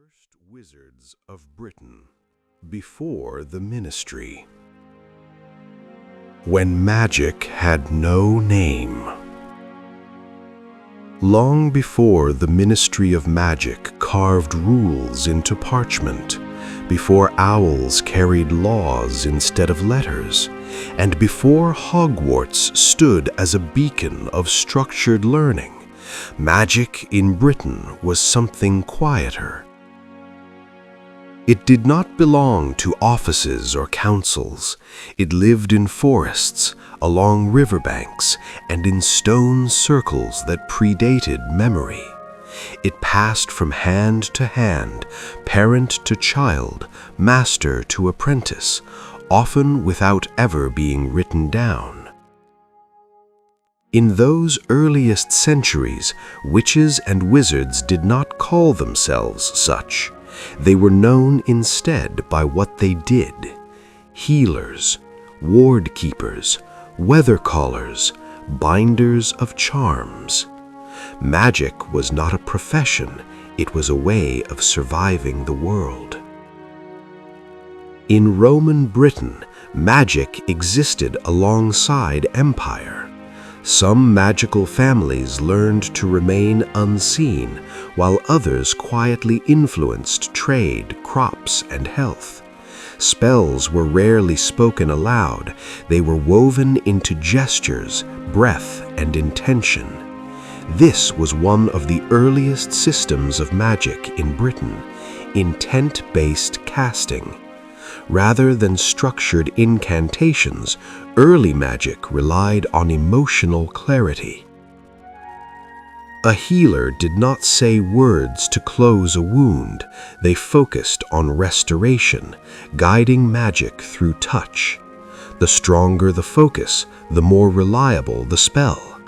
first wizards of Britain before the ministry. When magic had no name. Long before the Ministry of Magic carved rules into parchment, before owls carried laws instead of letters, and before Hogwarts stood as a beacon of structured learning, magic in Britain was something quieter. It did not belong to offices or councils. It lived in forests, along riverbanks, and in stone circles that predated memory. It passed from hand to hand, parent to child, master to apprentice, often without ever being written down. In those earliest centuries, witches and wizards did not call themselves such. They were known instead by what they did: healers, ward keepers, weather callers, binders of charms. Magic was not a profession, it was a way of surviving the world. In Roman Britain, magic existed alongside empire. Some magical families learned to remain unseen, while others quietly influenced trade, crops, and health. Spells were rarely spoken aloud. They were woven into gestures, breath, and intention. This was one of the earliest systems of magic in Britain, intent-based casting. Rather than structured incantations, early magic relied on emotional clarity. A healer did not say words to close a wound. They focused on restoration, guiding magic through touch. The stronger the focus, the more reliable the spell.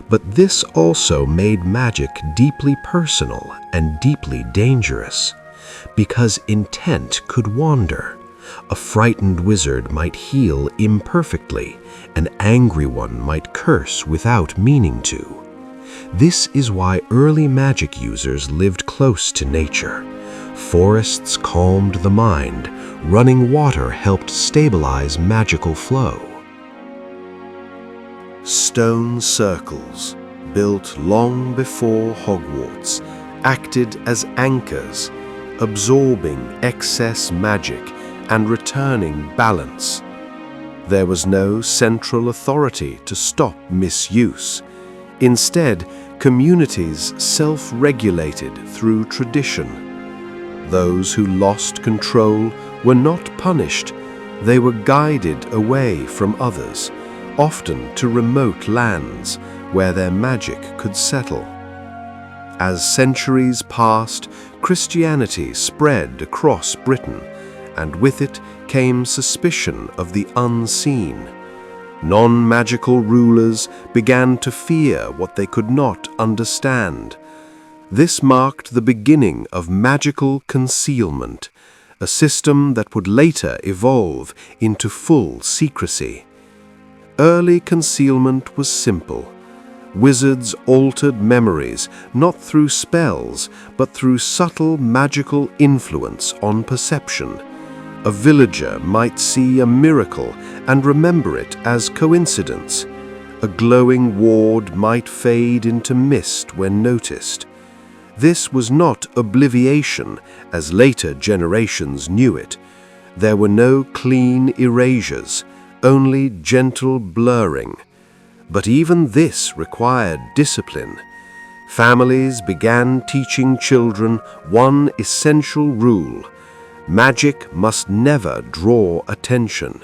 But this also made magic deeply personal and deeply dangerous, because intent could wander. A frightened wizard might heal imperfectly, an angry one might curse without meaning to. This is why early magic users lived close to nature. Forests calmed the mind, running water helped stabilize magical flow. Stone circles, built long before Hogwarts, acted as anchors, absorbing excess magic and returning balance. There was no central authority to stop misuse. Instead, communities self-regulated through tradition. Those who lost control were not punished. They were guided away from others, often to remote lands where their magic could settle. As centuries passed, Christianity spread across Britain, and with it came suspicion of the unseen. Non-magical rulers began to fear what they could not understand. This marked the beginning of magical concealment, a system that would later evolve into full secrecy. Early concealment was simple. Wizards altered memories, not through spells, but through subtle magical influence on perception. A villager might see a miracle and remember it as coincidence. A glowing ward might fade into mist when noticed. This was not obliviation, as later generations knew it. There were no clean erasures, only gentle blurring. But even this required discipline. Families began teaching children one essential rule: magic must never draw attention.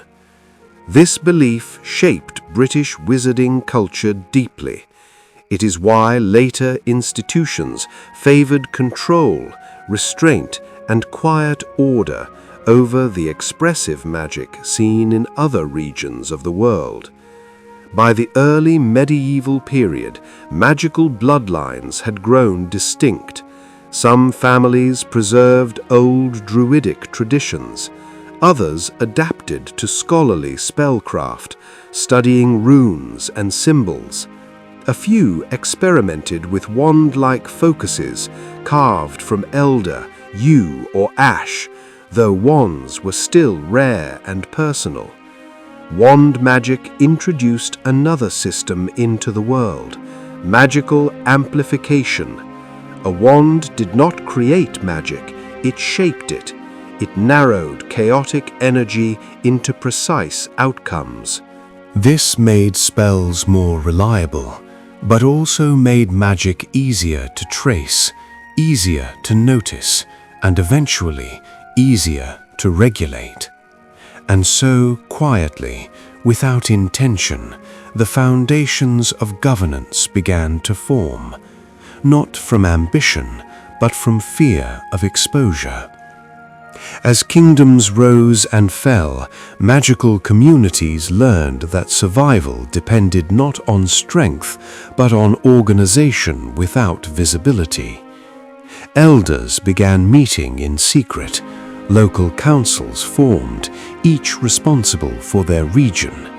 This belief shaped British wizarding culture deeply. It is why later institutions favored control, restraint, and quiet order over the expressive magic seen in other regions of the world. By the early medieval period, magical bloodlines had grown distinct. Some families preserved old druidic traditions. Others adapted to scholarly spellcraft, studying runes and symbols. A few experimented with wand-like focuses carved from elder, yew, or ash, though wands were still rare and personal. Wand magic introduced another system into the world: magical amplification. A wand did not create magic, it shaped it. It narrowed chaotic energy into precise outcomes. This made spells more reliable, but also made magic easier to trace, easier to notice, and eventually easier to regulate. And so, quietly, without intention, the foundations of governance began to form, not from ambition, but from fear of exposure. As kingdoms rose and fell, magical communities learned that survival depended not on strength, but on organization without visibility. Elders began meeting in secret. Local councils formed, each responsible for their region.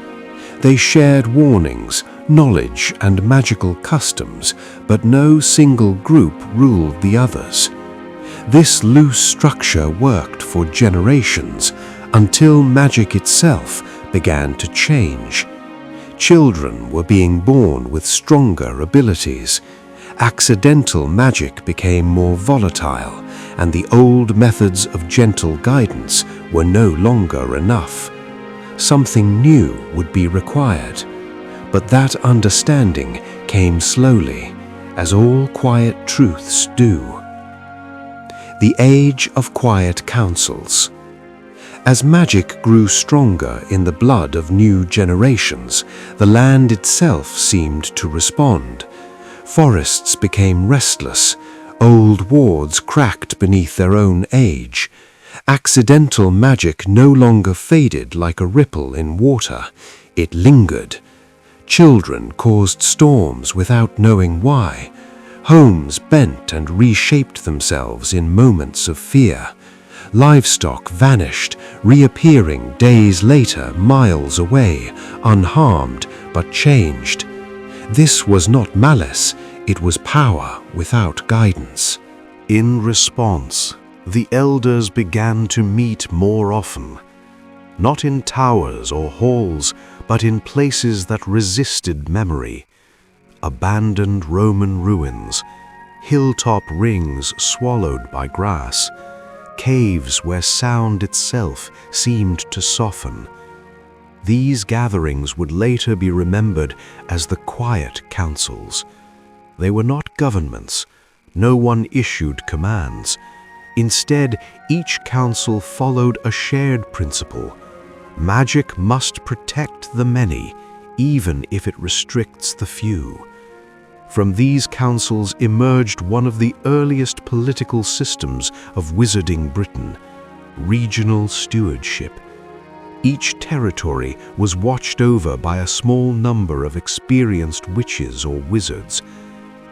They shared warnings, knowledge, and magical customs, but no single group ruled the others. This loose structure worked for generations until magic itself began to change. Children were being born with stronger abilities. Accidental magic became more volatile, and the old methods of gentle guidance were no longer enough. Something new would be required. But that understanding came slowly, as all quiet truths do. The Age of Quiet Councils. As magic grew stronger in the blood of new generations, the land itself seemed to respond. Forests became restless, old wards cracked beneath their own age. Accidental magic no longer faded like a ripple in water, it lingered. Children caused storms without knowing why. Homes bent and reshaped themselves in moments of fear. Livestock vanished, reappearing days later miles away, unharmed but changed. This was not malice, it was power without guidance. In response, the elders began to meet more often, not in towers or halls, but in places that resisted memory. Abandoned Roman ruins, hilltop rings swallowed by grass, caves where sound itself seemed to soften. These gatherings would later be remembered as the quiet councils. They were not governments. No one issued commands. Instead, each council followed a shared principle. Magic must protect the many, even if it restricts the few. From these councils emerged one of the earliest political systems of wizarding Britain: regional stewardship. Each territory was watched over by a small number of experienced witches or wizards.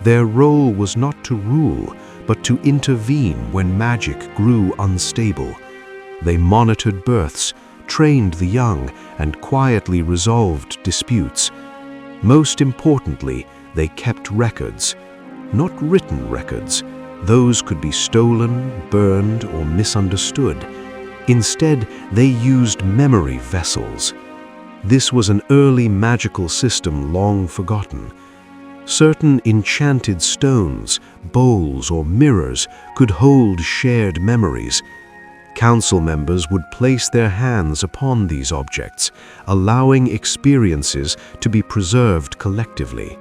Their role was not to rule, but to intervene when magic grew unstable. They monitored births, trained the young, and quietly resolved disputes. Most importantly, they kept records. Not written records. Those could be stolen, burned, or misunderstood. Instead, they used memory vessels. This was an early magical system long forgotten. Certain enchanted stones, bowls, or mirrors could hold shared memories. Council members would place their hands upon these objects, allowing experiences to be preserved collectively.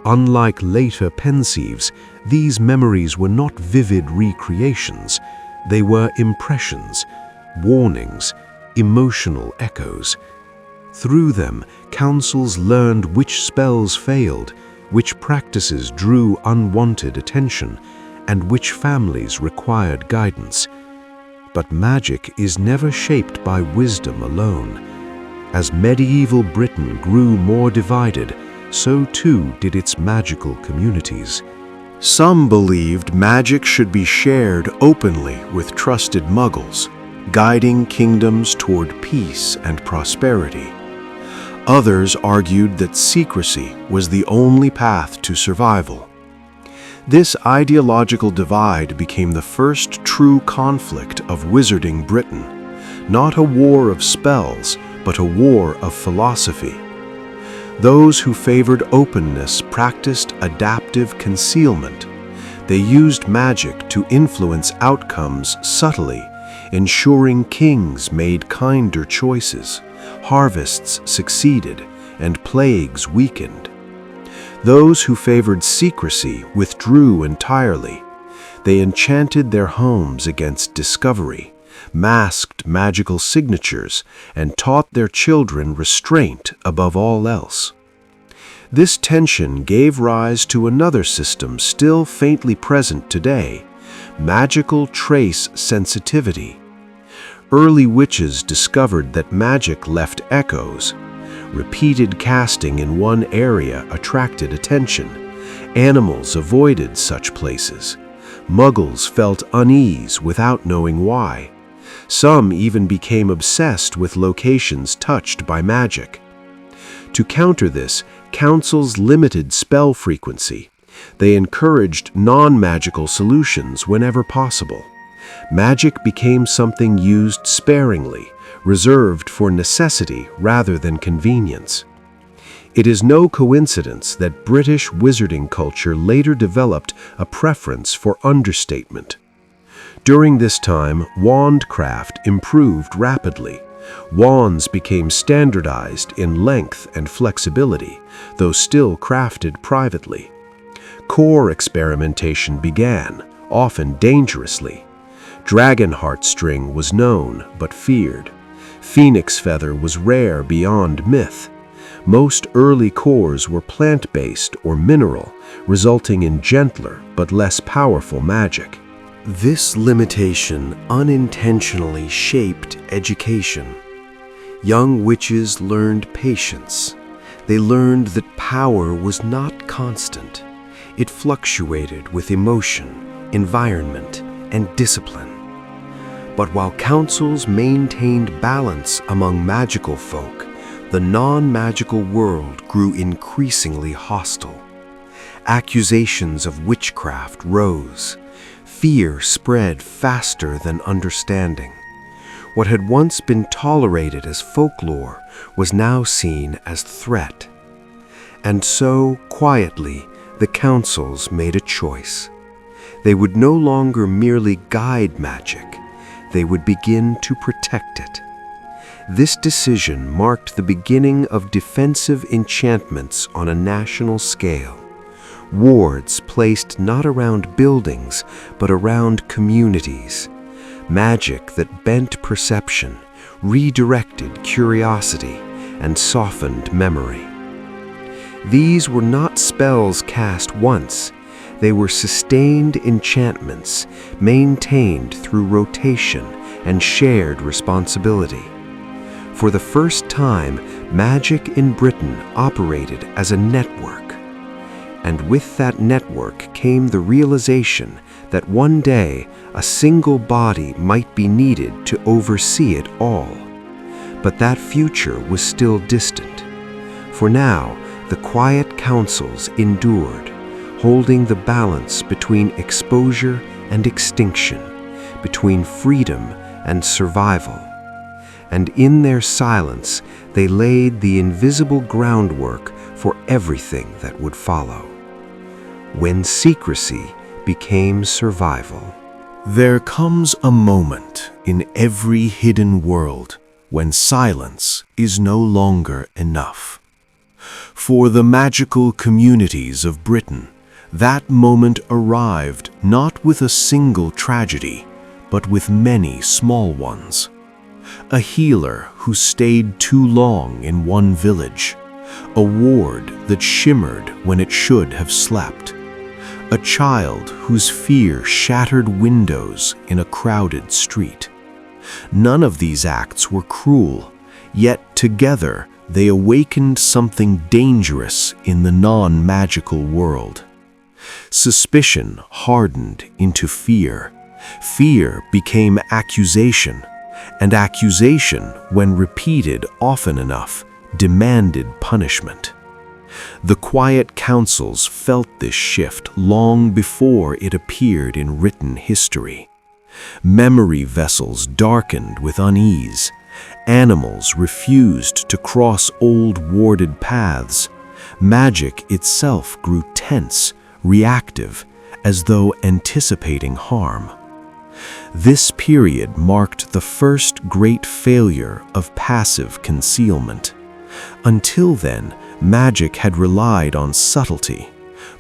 Unlike later pensieves, these memories were not vivid recreations. They were impressions, warnings, emotional echoes. Through them, councils learned which spells failed, which practices drew unwanted attention, and which families required guidance. But magic is never shaped by wisdom alone. As medieval Britain grew more divided, so too did its magical communities. Some believed magic should be shared openly with trusted muggles, guiding kingdoms toward peace and prosperity. Others argued that secrecy was the only path to survival. This ideological divide became the first true conflict of wizarding Britain, not a war of spells, but a war of philosophy. Those who favored openness practiced adaptive concealment. They used magic to influence outcomes subtly, ensuring kings made kinder choices, harvests succeeded, and plagues weakened. Those who favored secrecy withdrew entirely. They enchanted their homes against discovery, masked magical signatures, and taught their children restraint above all else. This tension gave rise to another system still faintly present today: magical trace sensitivity. Early witches discovered that magic left echoes. Repeated casting in one area attracted attention. Animals avoided such places. Muggles felt unease without knowing why. Some even became obsessed with locations touched by magic. To counter this, councils limited spell frequency. They encouraged non-magical solutions whenever possible. Magic became something used sparingly, reserved for necessity rather than convenience. It is no coincidence that British wizarding culture later developed a preference for understatement. During this time, wandcraft improved rapidly. Wands became standardized in length and flexibility, though still crafted privately. Core experimentation began, often dangerously. Dragon heartstring was known but feared. Phoenix feather was rare beyond myth. Most early cores were plant-based or mineral, resulting in gentler but less powerful magic. This limitation unintentionally shaped education. Young witches learned patience. They learned that power was not constant. It fluctuated with emotion, environment, and discipline. But while councils maintained balance among magical folk, the non-magical world grew increasingly hostile. Accusations of witchcraft rose. Fear spread faster than understanding. What had once been tolerated as folklore was now seen as threat. And so, quietly, the councils made a choice. They would no longer merely guide magic. They would begin to protect it. This decision marked the beginning of defensive enchantments on a national scale. Wards placed not around buildings, but around communities. Magic that bent perception, redirected curiosity, and softened memory. These were not spells cast once. They were sustained enchantments, maintained through rotation and shared responsibility. For the first time, magic in Britain operated as a network. And with that network came the realization that one day a single body might be needed to oversee it all. But that future was still distant. For now, the quiet councils endured, holding the balance between exposure and extinction, between freedom and survival. And in their silence, they laid the invisible groundwork for everything that would follow. When secrecy became survival. There comes a moment in every hidden world when silence is no longer enough. For the magical communities of Britain, that moment arrived not with a single tragedy, but with many small ones. A healer who stayed too long in one village. A ward that shimmered when it should have slept. A child whose fear shattered windows in a crowded street. None of these acts were cruel, yet together they awakened something dangerous in the non-magical world. Suspicion hardened into fear. Fear became accusation, and accusation, when repeated often enough, demanded punishment. The quiet councils felt this shift long before it appeared in written history. Memory vessels darkened with unease. Animals refused to cross old warded paths. Magic itself grew tense, reactive, as though anticipating harm. This period marked the first great failure of passive concealment. Until then, magic had relied on subtlety,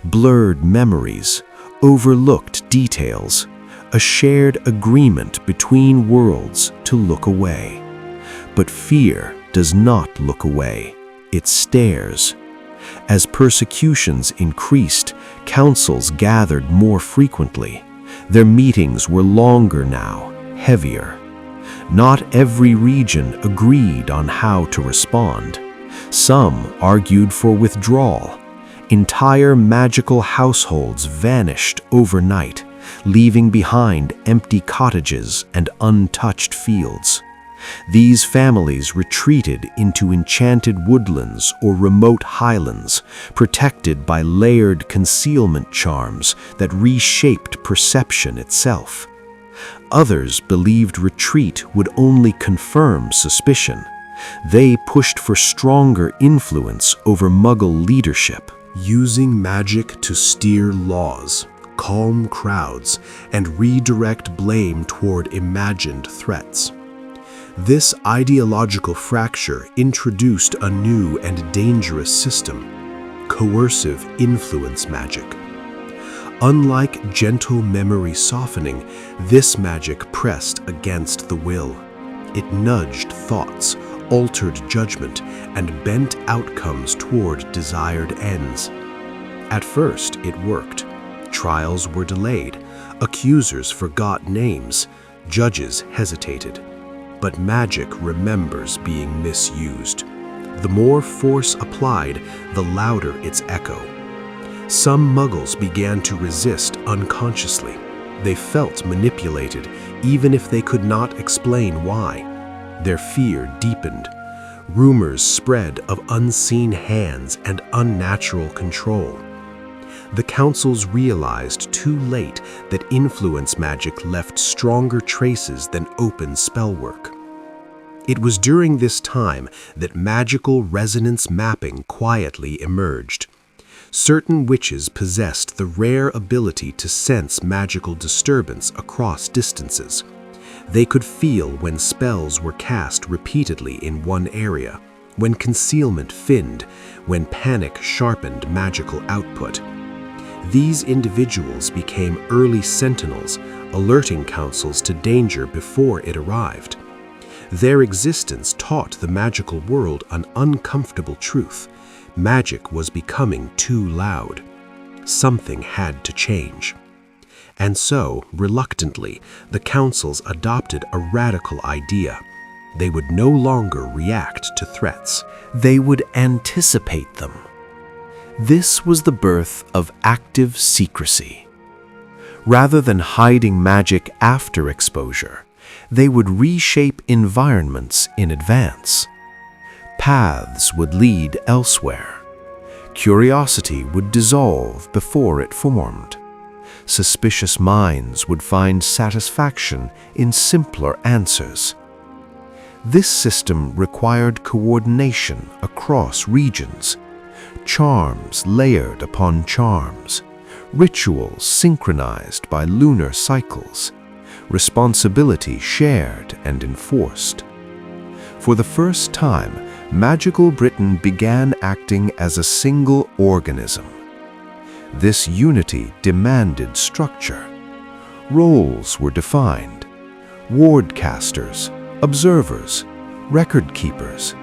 blurred memories, overlooked details, a shared agreement between worlds to look away. But fear does not look away, it stares. As persecutions increased, councils gathered more frequently. Their meetings were longer now, heavier. Not every region agreed on how to respond. Some argued for withdrawal. Entire magical households vanished overnight, leaving behind empty cottages and untouched fields. These families retreated into enchanted woodlands or remote highlands, protected by layered concealment charms that reshaped perception itself. Others believed retreat would only confirm suspicion. They pushed for stronger influence over Muggle leadership, using magic to steer laws, calm crowds, and redirect blame toward imagined threats. This ideological fracture introduced a new and dangerous system: coercive influence magic. Unlike gentle memory softening, this magic pressed against the will. It nudged thoughts, altered judgment, and bent outcomes toward desired ends. At first, it worked. Trials were delayed, accusers forgot names, judges hesitated. But magic remembers being misused. The more force applied, the louder its echo. Some Muggles began to resist unconsciously. They felt manipulated, even if they could not explain why. Their fear deepened. Rumors spread of unseen hands and unnatural control. The councils realized too late that influence magic left stronger traces than open spellwork. It was during this time that magical resonance mapping quietly emerged. Certain witches possessed the rare ability to sense magical disturbance across distances. They could feel when spells were cast repeatedly in one area, when concealment thinned, when panic sharpened magical output. These individuals became early sentinels, alerting councils to danger before it arrived. Their existence taught the magical world an uncomfortable truth: magic was becoming too loud. Something had to change. And so, reluctantly, the councils adopted a radical idea. They would no longer react to threats. They would anticipate them. This was the birth of active secrecy. Rather than hiding magic after exposure, they would reshape environments in advance. Paths would lead elsewhere. Curiosity would dissolve before it formed. Suspicious minds would find satisfaction in simpler answers. This system required coordination across regions, charms layered upon charms, rituals synchronized by lunar cycles, responsibility shared and enforced. For the first time, magical Britain began acting as a single organism. This unity demanded structure. Roles were defined: wardcasters, observers, record keepers,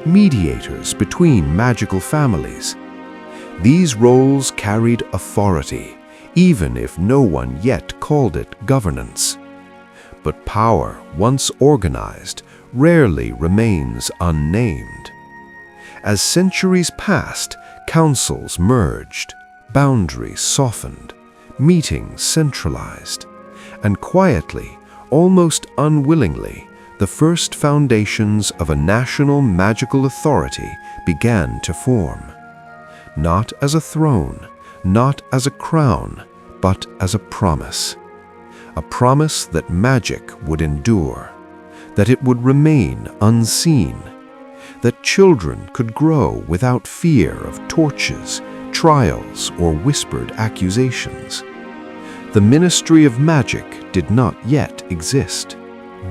mediators between magical families. These roles carried authority, even if no one yet called it governance. But power, once organized, rarely remains unnamed. As centuries passed, councils merged, boundaries softened, meetings centralized, and quietly, almost unwillingly, the first foundations of a national magical authority began to form. Not as a throne, not as a crown, but as a promise. A promise that magic would endure, that it would remain unseen, that children could grow without fear of torches, trials, or whispered accusations. The ministry of magic did not yet exist,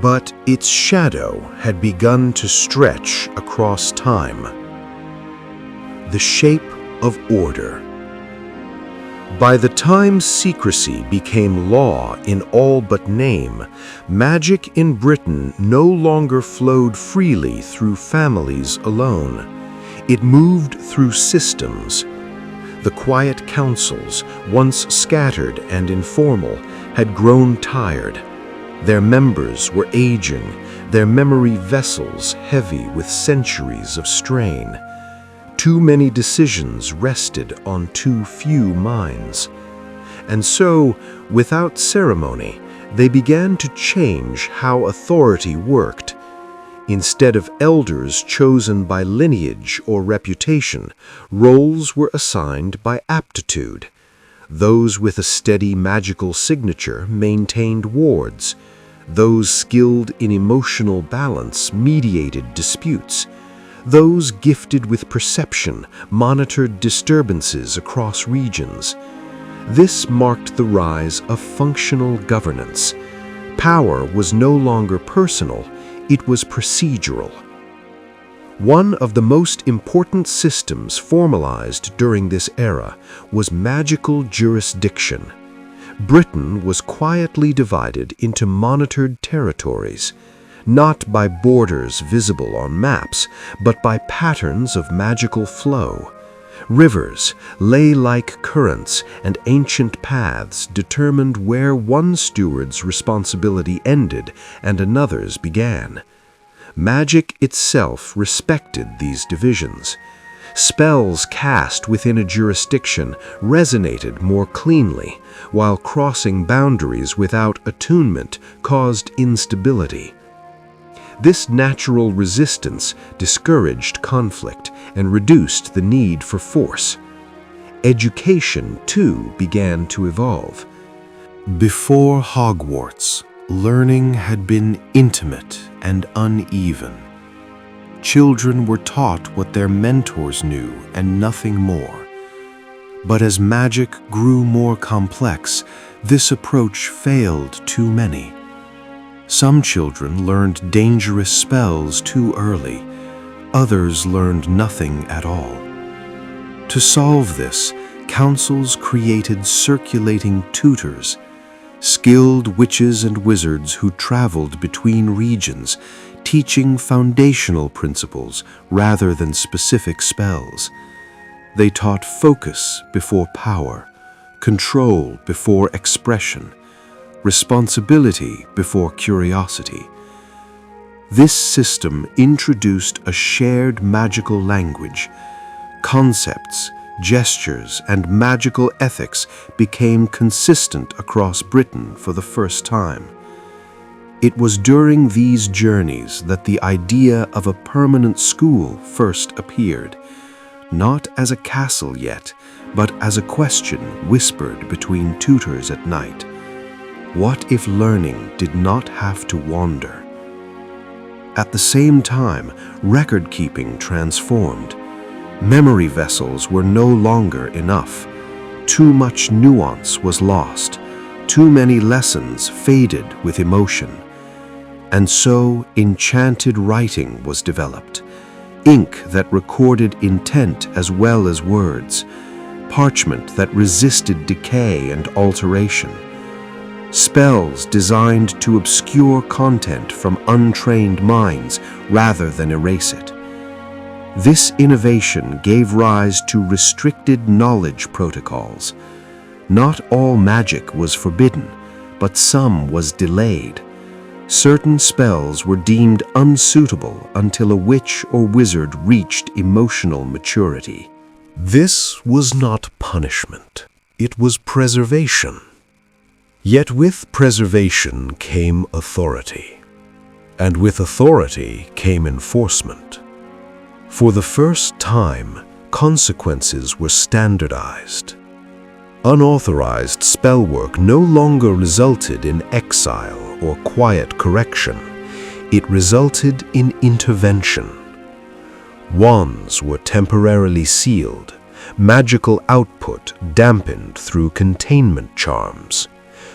but its shadow had begun to stretch across time. The shape of order. By the time secrecy became law in all but name, magic in Britain no longer flowed freely through families alone. It moved through systems. The quiet councils, once scattered and informal, had grown tired. Their members were aging, their memory vessels heavy with centuries of strain. Too many decisions rested on too few minds. And so, without ceremony, they began to change how authority worked. Instead of elders chosen by lineage or reputation, roles were assigned by aptitude. Those with a steady magical signature maintained wards. Those skilled in emotional balance mediated disputes. Those gifted with perception monitored disturbances across regions. This marked the rise of functional governance. Power was no longer personal, it was procedural. One of the most important systems formalized during this era was magical jurisdiction. Britain was quietly divided into monitored territories, not by borders visible on maps, but by patterns of magical flow. Rivers, ley-like currents, and ancient paths determined where one steward's responsibility ended and another's began. Magic itself respected these divisions. Spells cast within a jurisdiction resonated more cleanly, while crossing boundaries without attunement caused instability. This natural resistance discouraged conflict and reduced the need for force. Education, too, began to evolve. Before Hogwarts, learning had been intimate and uneven. Children were taught what their mentors knew and nothing more. But as magic grew more complex, this approach failed too many. Some children learned dangerous spells too early. Others learned nothing at all. To solve this, councils created circulating tutors, skilled witches and wizards who traveled between regions, teaching foundational principles rather than specific spells. They taught focus before power, control before expression, responsibility before curiosity. This system introduced a shared magical language. Concepts, gestures, and magical ethics became consistent across Britain for the first time. It was during these journeys that the idea of a permanent school first appeared, not as a castle yet, but as a question whispered between tutors at night. What if learning did not have to wander? At the same time, record-keeping transformed. Memory vessels were no longer enough. Too much nuance was lost. Too many lessons faded with emotion. And so, enchanted writing was developed. Ink that recorded intent as well as words. Parchment that resisted decay and alteration. Spells designed to obscure content from untrained minds rather than erase it. This innovation gave rise to restricted knowledge protocols. Not all magic was forbidden, but some was delayed. Certain spells were deemed unsuitable until a witch or wizard reached emotional maturity. This was not punishment. It was preservation. Yet with preservation came authority. And with authority came enforcement. For the first time, consequences were standardized. Unauthorized spellwork no longer resulted in exile or quiet correction. It resulted in intervention. Wands were temporarily sealed, magical output dampened through containment charms.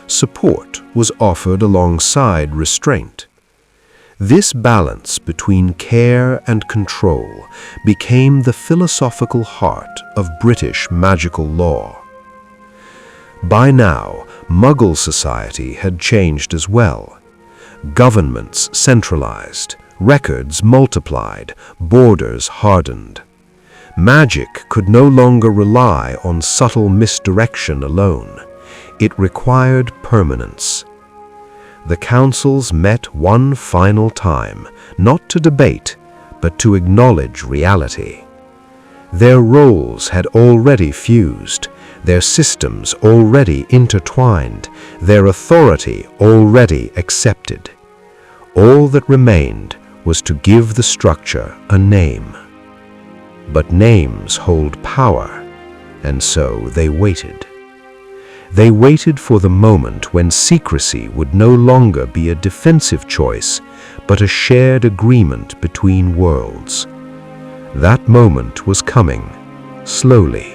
Support was offered alongside restraint. This balance between care and control became the philosophical heart of British magical law. By now, Muggle society had changed as well. Governments centralized, records multiplied, borders hardened. Magic could no longer rely on subtle misdirection alone. It required permanence. The councils met one final time, not to debate, but to acknowledge reality. Their roles had already fused, their systems already intertwined, their authority already accepted. All that remained was to give the structure a name. But names hold power, and so they waited. They waited for the moment when secrecy would no longer be a defensive choice, but a shared agreement between worlds. That moment was coming, slowly,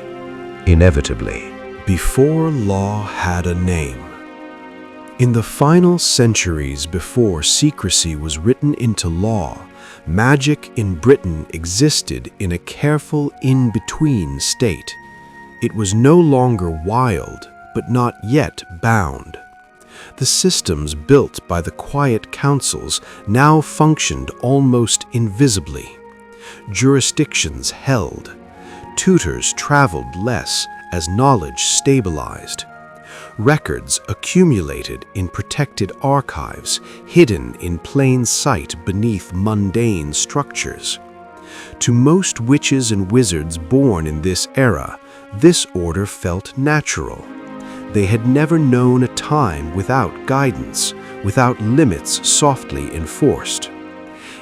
inevitably. Before law had a name. In the final centuries before secrecy was written into law, magic in Britain existed in a careful in-between state. It was no longer wild, but not yet bound. The systems built by the quiet councils now functioned almost invisibly. Jurisdictions held. Tutors traveled less as knowledge stabilized. Records accumulated in protected archives, hidden in plain sight beneath mundane structures. To most witches and wizards born in this era, this order felt natural. They had never known a time without guidance, without limits softly enforced.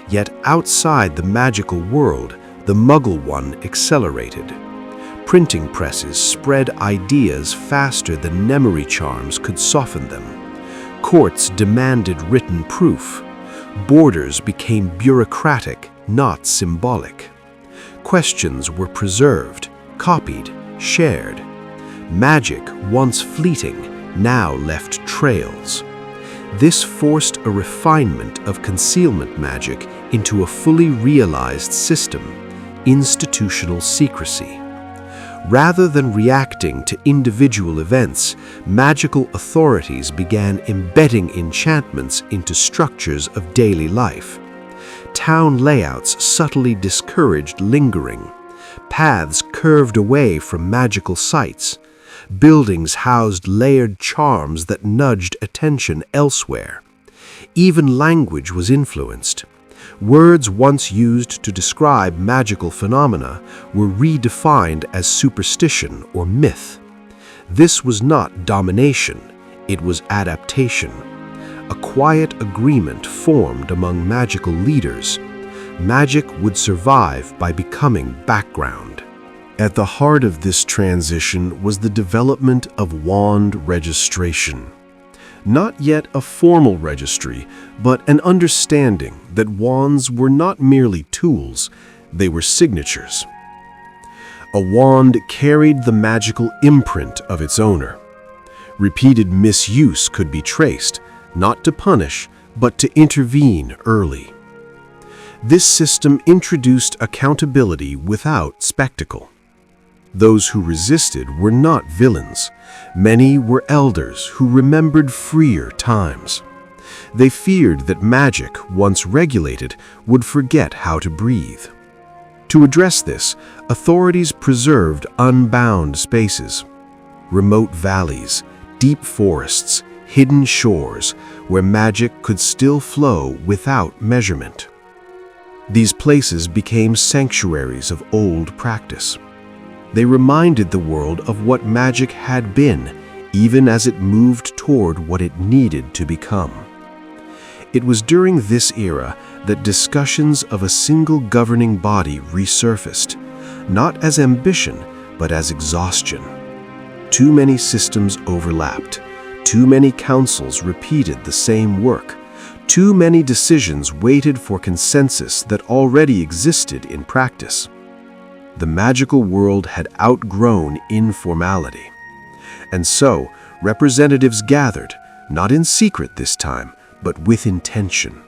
Yet outside the magical world, the Muggle one accelerated. Printing presses spread ideas faster than memory charms could soften them. Courts demanded written proof. Borders became bureaucratic, not symbolic. Questions were preserved, copied, shared. Magic, once fleeting, now left trails. This forced a refinement of concealment magic into a fully realized system, institutional secrecy. Rather than reacting to individual events, magical authorities began embedding enchantments into structures of daily life. Town layouts subtly discouraged lingering. Paths curved away from magical sites. Buildings housed layered charms that nudged attention elsewhere. Even language was influenced. Words once used to describe magical phenomena were redefined as superstition or myth. This was not domination, it was adaptation. A quiet agreement formed among magical leaders. Magic would survive by becoming background. At the heart of this transition was the development of wand registration. Not yet a formal registry, but an understanding that wands were not merely tools, they were signatures. A wand carried the magical imprint of its owner. Repeated misuse could be traced, not to punish, but to intervene early. This system introduced accountability without spectacle. Those who resisted were not villains. Many were elders who remembered freer times. They feared that magic, once regulated, would forget how to breathe. To address this, authorities preserved unbound spaces. Remote valleys, deep forests, hidden shores, where magic could still flow without measurement. These places became sanctuaries of old practice. They reminded the world of what magic had been, even as it moved toward what it needed to become. It was during this era that discussions of a single governing body resurfaced, not as ambition, but as exhaustion. Too many systems overlapped. Too many councils repeated the same work. Too many decisions waited for consensus that already existed in practice. The magical world had outgrown informality. And so, representatives gathered, not in secret this time, but with intention.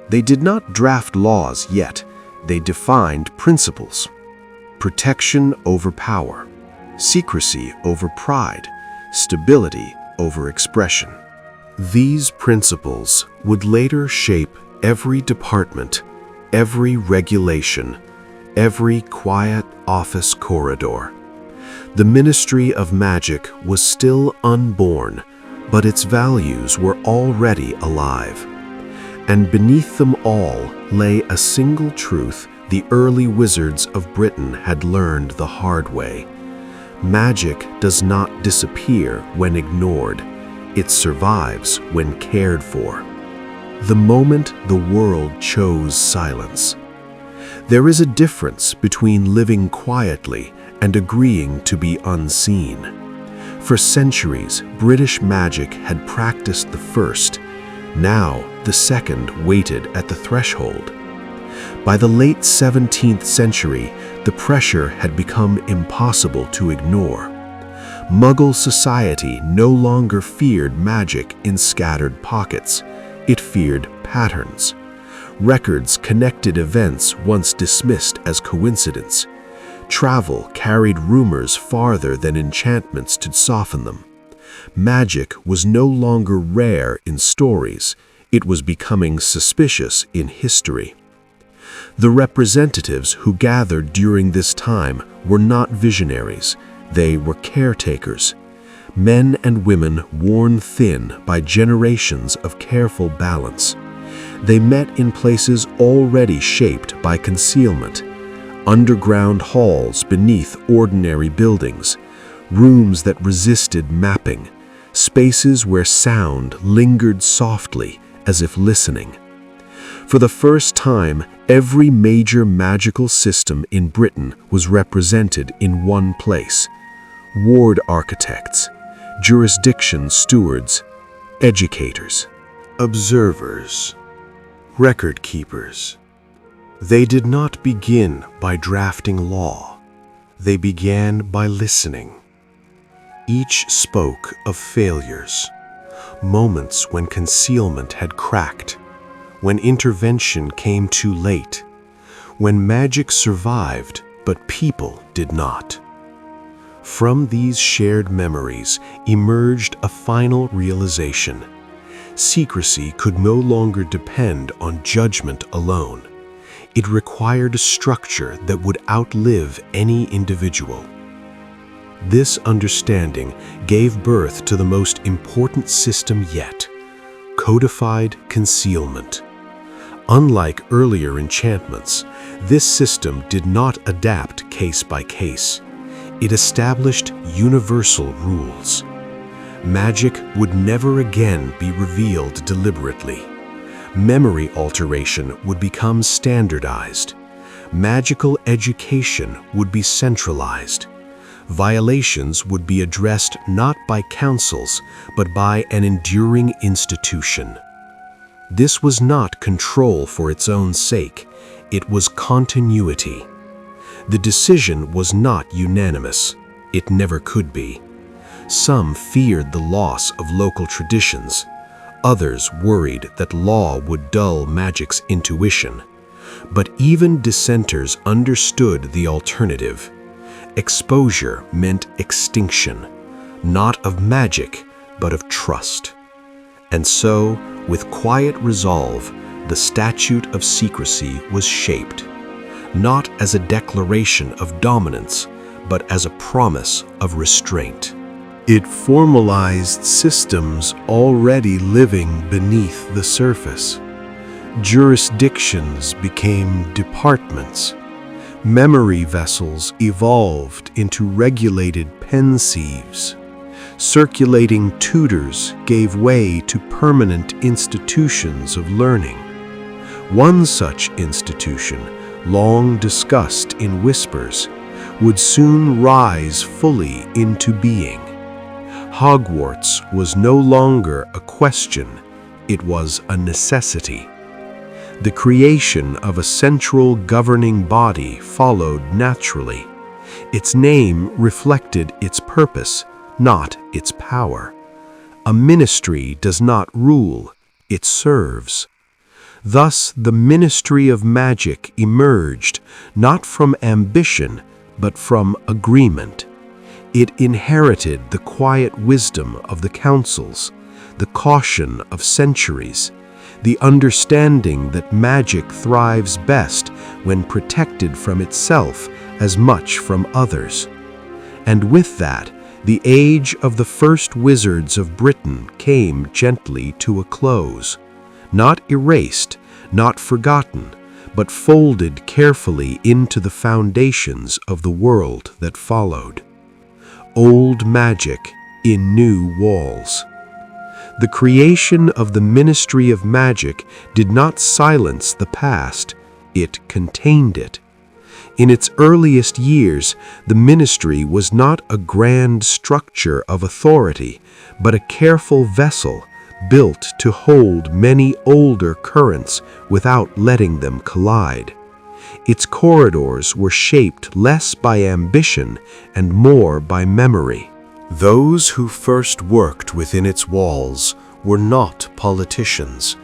They did not draft laws yet, they defined principles. Protection over power, secrecy over pride, stability over expression. These principles would later shape every department, every regulation, every quiet office corridor. The Ministry of Magic was still unborn, but its values were already alive. And beneath them all lay a single truth the early wizards of Britain had learned the hard way. Magic does not disappear when ignored. It survives when cared for. The moment the world chose silence. There is a difference between living quietly and agreeing to be unseen. For centuries, British magic had practiced the first. Now, the second waited at the threshold. By the late 17th century, the pressure had become impossible to ignore. Muggle society no longer feared magic in scattered pockets. It feared patterns. Records connected events once dismissed as coincidence. Travel carried rumors farther than enchantments to soften them. Magic was no longer rare in stories. It was becoming suspicious in history. The representatives who gathered during this time were not visionaries. They were caretakers, men and women worn thin by generations of careful balance. They met in places already shaped by concealment, underground halls beneath ordinary buildings, rooms that resisted mapping, spaces where sound lingered softly as if listening. For the first time, every major magical system in Britain was represented in one place. Ward architects, jurisdiction stewards, educators, observers, record keepers. They did not begin by drafting law. They began by listening. Each spoke of failures, moments when concealment had cracked, when intervention came too late, when magic survived but people did not. From these shared memories emerged a final realization. Secrecy could no longer depend on judgment alone. It required a structure that would outlive any individual. This understanding gave birth to the most important system yet: codified concealment. Unlike earlier enchantments, this system did not adapt case by case. It established universal rules. Magic would never again be revealed deliberately. Memory alteration would become standardized. Magical education would be centralized. Violations would be addressed not by councils, but by an enduring institution. This was not control for its own sake. It was continuity. The decision was not unanimous. It never could be. Some feared the loss of local traditions. Others worried that law would dull magic's intuition. But even dissenters understood the alternative. Exposure meant extinction, not of magic, but of trust. And so, with quiet resolve, the Statute of Secrecy was shaped, not as a declaration of dominance, but as a promise of restraint. It formalized systems already living beneath the surface. Jurisdictions became departments. Memory vessels evolved into regulated pensieves. Circulating tutors gave way to permanent institutions of learning. One such institution, long discussed in whispers, would soon rise fully into being. Hogwarts was no longer a question, it was a necessity. The creation of a central governing body followed naturally. Its name reflected its purpose, not its power. A ministry does not rule, it serves. Thus, the Ministry of Magic emerged not from ambition, but from agreement. It inherited the quiet wisdom of the councils, the caution of centuries, the understanding that magic thrives best when protected from itself as much from others. And with that, the age of the first wizards of Britain came gently to a close. Not erased, not forgotten, but folded carefully into the foundations of the world that followed. Old magic in new walls. The creation of the Ministry of Magic did not silence the past, it contained it. In its earliest years, the ministry was not a grand structure of authority, but a careful vessel built to hold many older currents without letting them collide. Its corridors were shaped less by ambition and more by memory. Those who first worked within its walls were not politicians.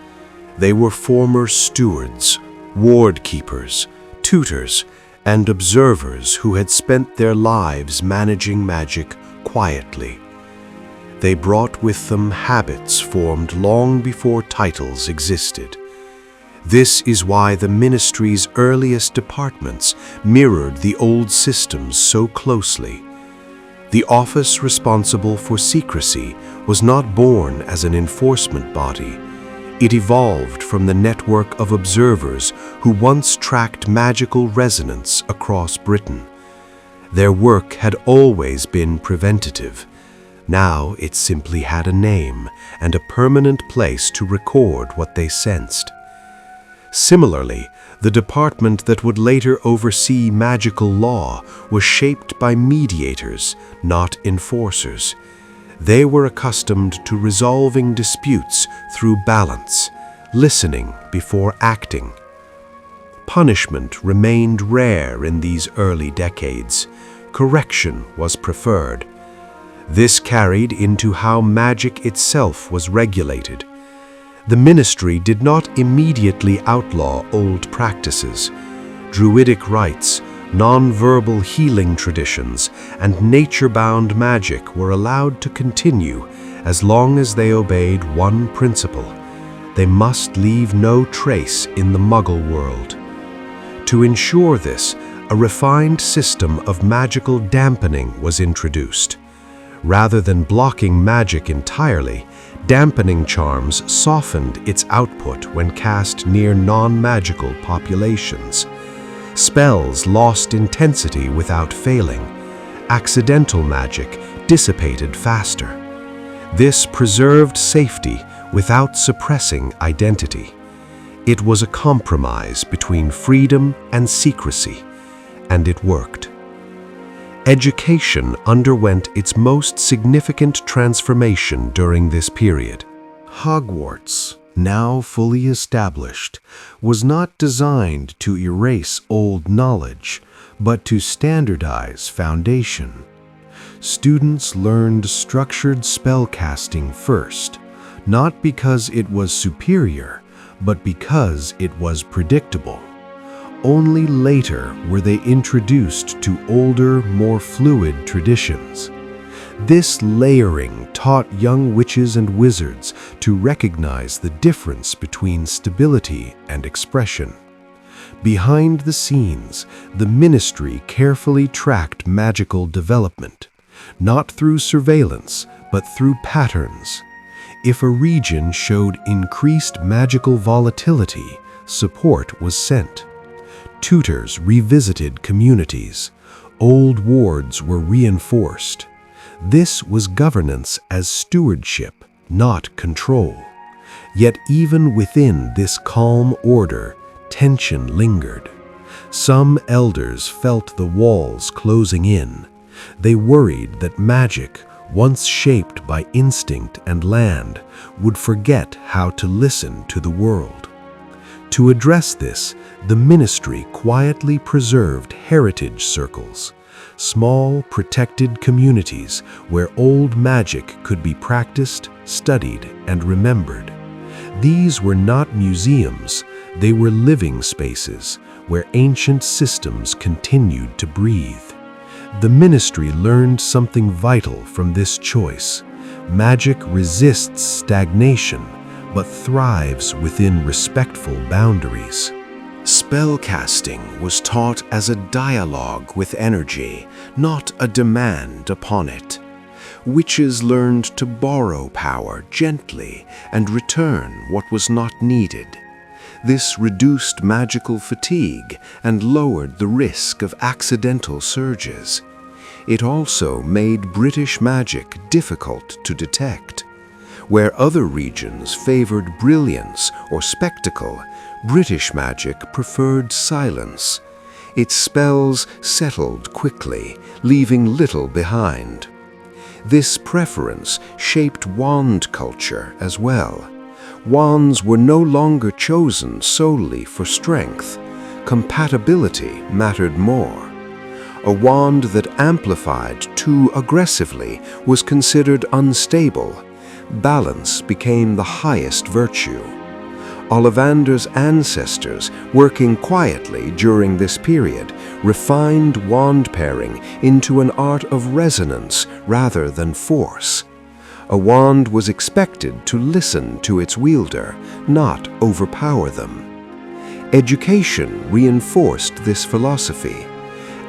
They were former stewards, ward keepers, tutors, and observers who had spent their lives managing magic quietly. They brought with them habits formed long before titles existed. This is why the ministry's earliest departments mirrored the old systems so closely. The office responsible for secrecy was not born as an enforcement body. It evolved from the network of observers who once tracked magical resonance across Britain. Their work had always been preventative. Now it simply had a name and a permanent place to record what they sensed. Similarly, the department that would later oversee magical law was shaped by mediators, not enforcers. They were accustomed to resolving disputes through balance, listening before acting. Punishment remained rare in these early decades. Correction was preferred. This carried into how magic itself was regulated. The ministry did not immediately outlaw old practices. Druidic rites, non-verbal healing traditions, and nature-bound magic were allowed to continue as long as they obeyed one principle: they must leave no trace in the Muggle world. To ensure this, a refined system of magical dampening was introduced. Rather than blocking magic entirely, dampening charms softened its output when cast near non-magical populations. Spells lost intensity without failing. Accidental magic dissipated faster. This preserved safety without suppressing identity. It was a compromise between freedom and secrecy, and it worked. Education underwent its most significant transformation during this period. Hogwarts, now fully established, was not designed to erase old knowledge, but to standardize foundation. Students learned structured spellcasting first, not because it was superior, but because it was predictable. Only later were they introduced to older, more fluid traditions. This layering taught young witches and wizards to recognize the difference between stability and expression. Behind the scenes, the ministry carefully tracked magical development, not through surveillance, but through patterns. If a region showed increased magical volatility, support was sent. Tutors revisited communities. Old wards were reinforced. This was governance as stewardship, not control. Yet even within this calm order, tension lingered. Some elders felt the walls closing in. They worried that magic, once shaped by instinct and land, would forget how to listen to the world. To address this, the ministry quietly preserved heritage circles, small, protected communities where old magic could be practiced, studied, and remembered. These were not museums, they were living spaces where ancient systems continued to breathe. The ministry learned something vital from this choice. Magic resists stagnation, but thrives within respectful boundaries. Spellcasting was taught as a dialogue with energy, not a demand upon it. Witches learned to borrow power gently and return what was not needed. This reduced magical fatigue and lowered the risk of accidental surges. It also made British magic difficult to detect. Where other regions favored brilliance or spectacle, British magic preferred silence. Its spells settled quickly, leaving little behind. This preference shaped wand culture as well. Wands were no longer chosen solely for strength. Compatibility mattered more. A wand that amplified too aggressively was considered unstable. Balance became the highest virtue. Ollivander's ancestors, working quietly during this period, refined wand pairing into an art of resonance rather than force. A wand was expected to listen to its wielder, not overpower them. Education reinforced this philosophy.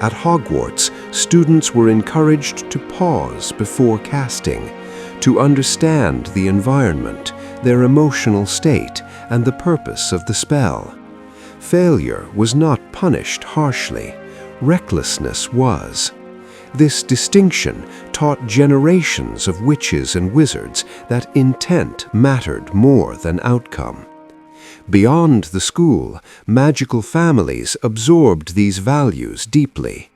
At Hogwarts, students were encouraged to pause before casting, to understand the environment, their emotional state, and the purpose of the spell. Failure was not punished harshly. Recklessness was. This distinction taught generations of witches and wizards that intent mattered more than outcome. Beyond the school, magical families absorbed these values deeply.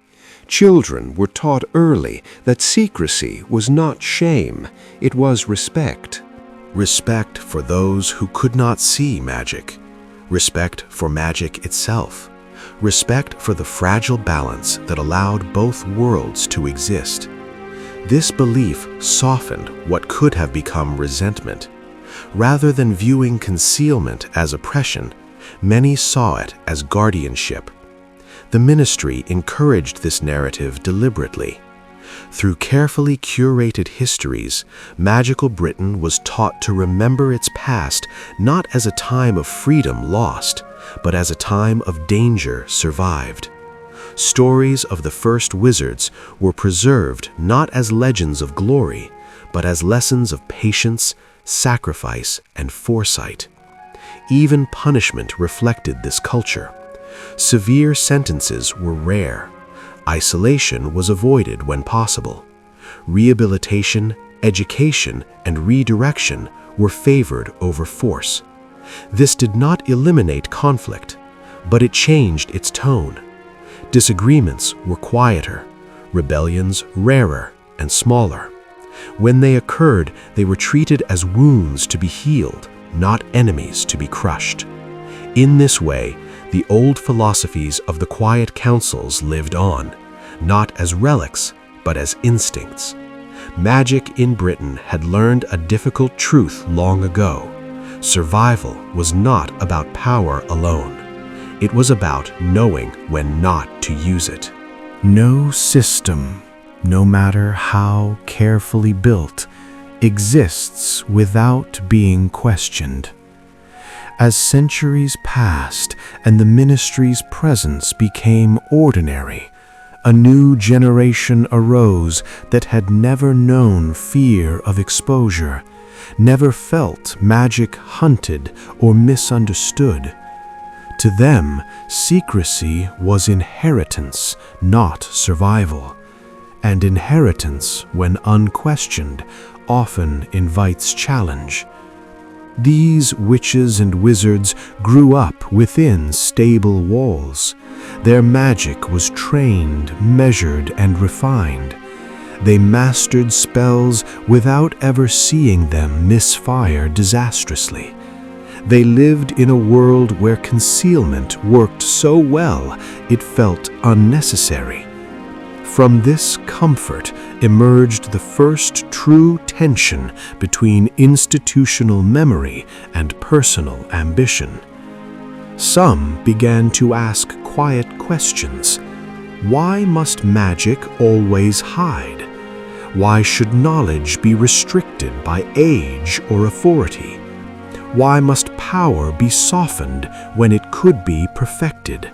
Children were taught early that secrecy was not shame, it was respect. Respect for those who could not see magic. Respect for magic itself. Respect for the fragile balance that allowed both worlds to exist. This belief softened what could have become resentment. Rather than viewing concealment as oppression, many saw it as guardianship. The ministry encouraged this narrative deliberately. Through carefully curated histories, magical Britain was taught to remember its past not as a time of freedom lost, but as a time of danger survived. Stories of the first wizards were preserved not as legends of glory, but as lessons of patience, sacrifice, and foresight. Even punishment reflected this culture. Severe sentences were rare. Isolation was avoided when possible. Rehabilitation, education, and redirection were favored over force. This did not eliminate conflict, but it changed its tone. Disagreements were quieter, rebellions rarer and smaller. When they occurred, they were treated as wounds to be healed, not enemies to be crushed. In this way, the old philosophies of the quiet councils lived on, not as relics, but as instincts. Magic in Britain had learned a difficult truth long ago. Survival was not about power alone. It was about knowing when not to use it. No system, no matter how carefully built, exists without being questioned. As centuries passed and the ministry's presence became ordinary, a new generation arose that had never known fear of exposure, never felt magic hunted or misunderstood. To them, secrecy was inheritance, not survival. and inheritance, when unquestioned, often invites challenge. These witches and wizards grew up within stable walls. Their magic was trained, measured, and refined. They mastered spells without ever seeing them misfire disastrously. They lived in a world where concealment worked so well it felt unnecessary. From this comfort emerged the first true tension between institutional memory and personal ambition. Some began to ask quiet questions. Why must magic always hide? Why should knowledge be restricted by age or authority? Why must power be softened when it could be perfected?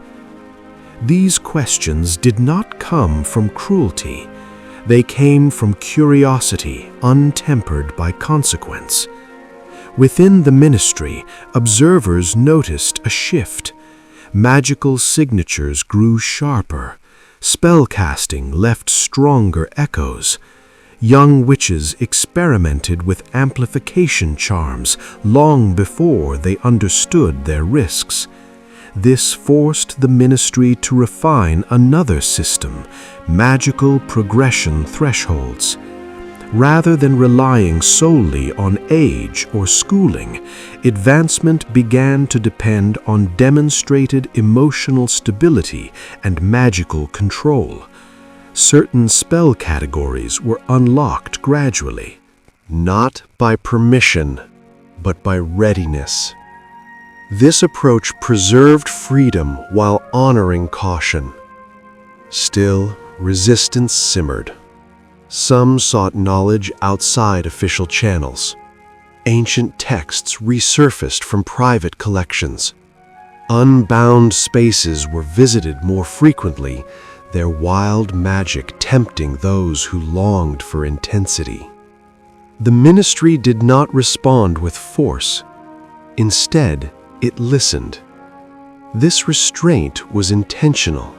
These questions did not come from cruelty. They came from curiosity untempered by consequence. Within the ministry, observers noticed a shift. Magical signatures grew sharper. Spellcasting left stronger echoes. Young witches experimented with amplification charms long before they understood their risks. This forced the ministry to refine another system, magical progression thresholds. Rather than relying solely on age or schooling, advancement began to depend on demonstrated emotional stability and magical control. Certain spell categories were unlocked gradually, not by permission, but by readiness. This approach preserved freedom while honoring caution. Still, resistance simmered. Some sought knowledge outside official channels. Ancient texts resurfaced from private collections. Unbound spaces were visited more frequently, their wild magic tempting those who longed for intensity. The ministry did not respond with force. Instead, it listened. This restraint was intentional.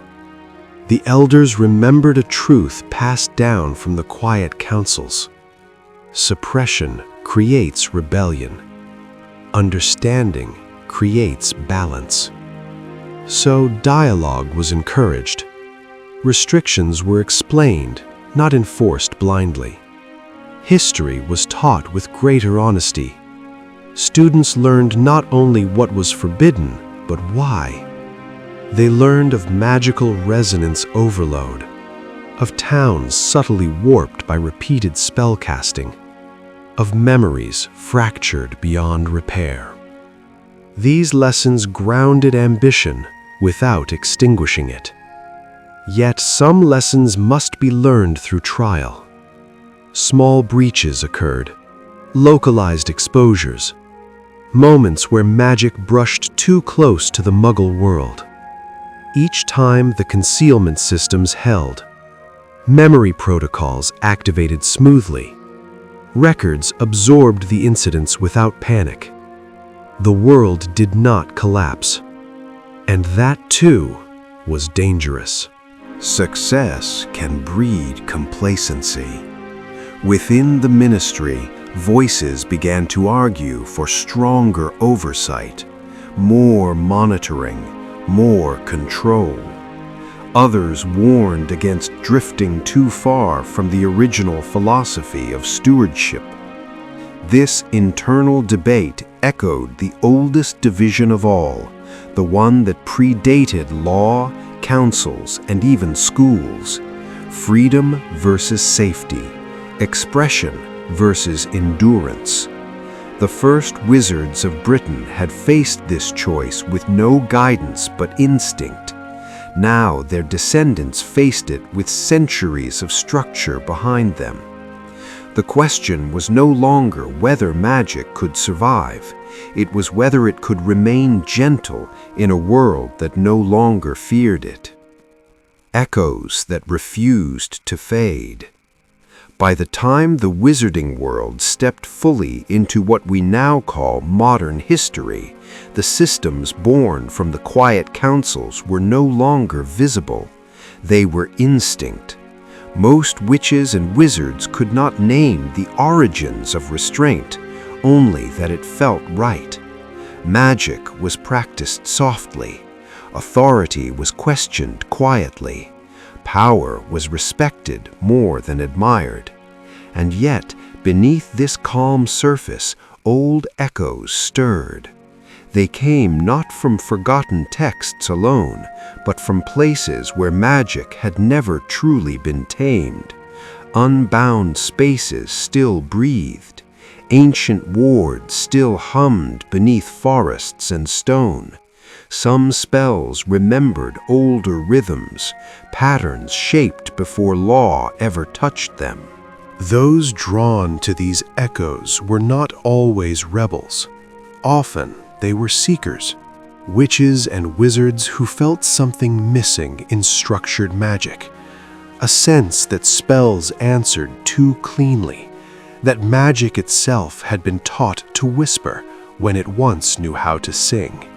The elders remembered a truth passed down from the quiet councils. Suppression creates rebellion. Understanding creates balance. So dialogue was encouraged. Restrictions were explained, not enforced blindly. History was taught with greater honesty. Students learned not only what was forbidden, but why. They learned of magical resonance overload, of towns subtly warped by repeated spellcasting, of memories fractured beyond repair. These lessons grounded ambition without extinguishing it. Yet some lessons must be learned through trial. Small breaches occurred, localized exposures, moments where magic brushed too close to the Muggle world. Each time the concealment systems held. Memory protocols activated smoothly. Records absorbed the incidents without panic. The world did not collapse. And that, too, was dangerous. Success can breed complacency. Within the ministry, voices began to argue for stronger oversight, more monitoring, more control. Others warned against drifting too far from the original philosophy of stewardship. This internal debate echoed the oldest division of all, the one that predated law, councils, and even schools: freedom versus safety, expression versus endurance. The first wizards of Britain had faced this choice with no guidance but instinct. Now their descendants faced it with centuries of structure behind them. The question was no longer whether magic could survive. It was whether it could remain gentle in a world that no longer feared it. Echoes that refused to fade. By the time the wizarding world stepped fully into what we now call modern history, the systems born from the quiet councils were no longer visible. They were instinct. Most witches and wizards could not name the origins of restraint, only that it felt right. Magic was practiced softly. Authority was questioned quietly. Power was respected more than admired. And yet, beneath this calm surface, old echoes stirred. They came not from forgotten texts alone, but from places where magic had never truly been tamed. Unbound spaces still breathed. Ancient wards still hummed beneath forests and stone. Some spells remembered older rhythms, patterns shaped before law ever touched them. Those drawn to these echoes were not always rebels. Often, they were seekers, witches and wizards who felt something missing in structured magic, a sense that spells answered too cleanly, that magic itself had been taught to whisper when it once knew how to sing.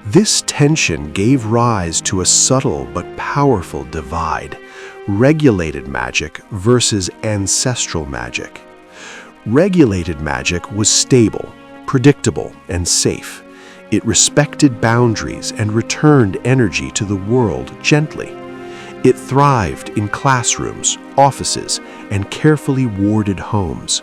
This tension gave rise to a subtle but powerful divide: regulated magic versus ancestral magic. Regulated magic was stable, predictable, and safe. It respected boundaries and returned energy to the world gently. It thrived in classrooms, offices, and carefully warded homes.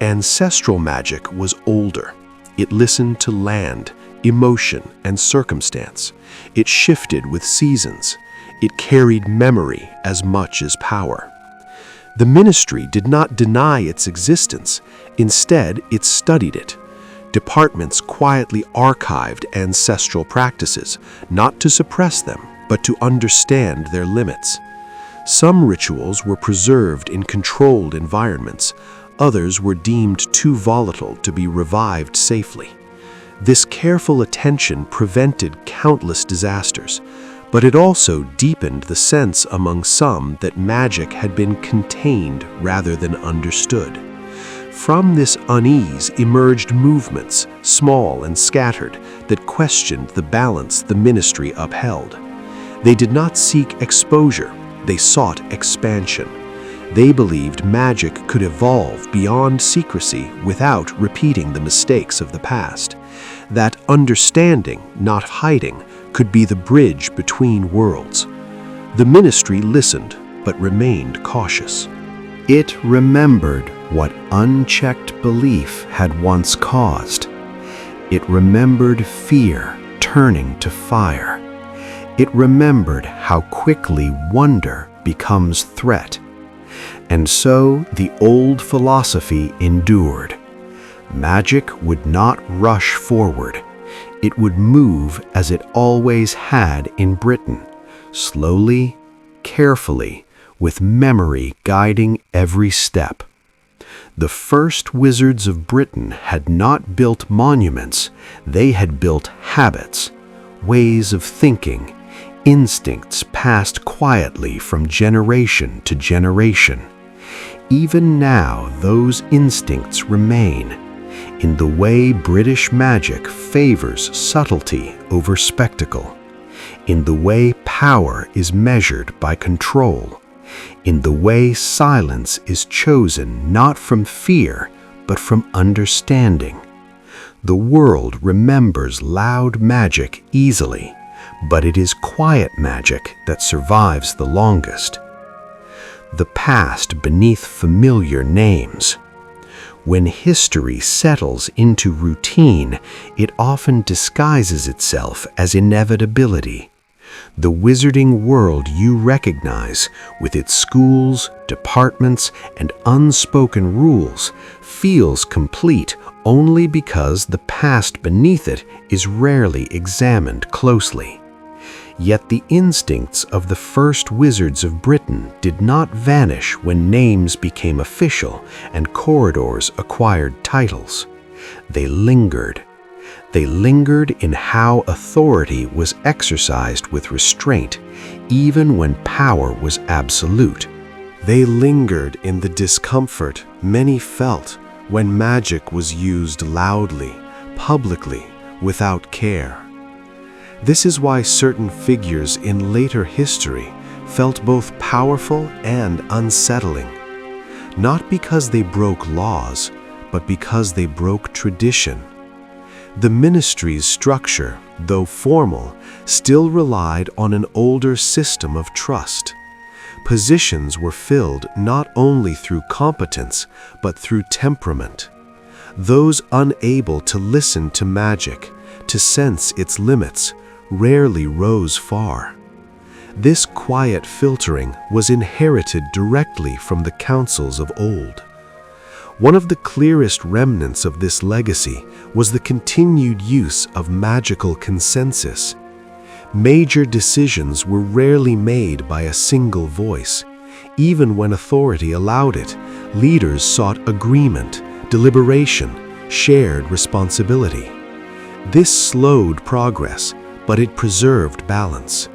Ancestral magic was older. It listened to land, emotion, and circumstance. It shifted with seasons. It carried memory as much as power. The ministry did not deny its existence. Instead, it studied it. Departments quietly archived ancestral practices, not to suppress them, but to understand their limits. Some rituals were preserved in controlled environments. Others were deemed too volatile to be revived safely. This careful attention prevented countless disasters, but it also deepened the sense among some that magic had been contained rather than understood. From this unease emerged movements, small and scattered, that questioned the balance the ministry upheld. They did not seek exposure, they sought expansion. They believed magic could evolve beyond secrecy without repeating the mistakes of the past. That understanding, not hiding, could be the bridge between worlds. The ministry listened, but remained cautious. It remembered what unchecked belief had once caused. It remembered fear turning to fire. It remembered how quickly wonder becomes threat. And so the old philosophy endured. Magic would not rush forward. It would move as it always had in Britain, slowly, carefully, with memory guiding every step. The first wizards of Britain had not built monuments, they had built habits, ways of thinking, instincts passed quietly from generation to generation. Even now, those instincts remain, in the way British magic favors subtlety over spectacle, in the way power is measured by control, in the way silence is chosen not from fear, but from understanding. The world remembers loud magic easily, but it is quiet magic that survives the longest. The past beneath familiar names. When history settles into routine, it often disguises itself as inevitability. The wizarding world you recognize, with its schools, departments, and unspoken rules, feels complete only because the past beneath it is rarely examined closely. Yet the instincts of the first wizards of Britain did not vanish when names became official and corridors acquired titles. They lingered. They lingered in how authority was exercised with restraint, even when power was absolute. They lingered in the discomfort many felt when magic was used loudly, publicly, without care. This is why certain figures in later history felt both powerful and unsettling, not because they broke laws, but because they broke tradition. The ministry's structure, though formal, still relied on an older system of trust. Positions were filled not only through competence, but through temperament. Those unable to listen to magic, to sense its limits, rarely rose far. This quiet filtering was inherited directly from the councils of old. One of the clearest remnants of this legacy was the continued use of magical consensus. Major decisions were rarely made by a single voice. Even when authority allowed it, leaders sought agreement, deliberation, shared responsibility. This slowed progress, but it preserved balance.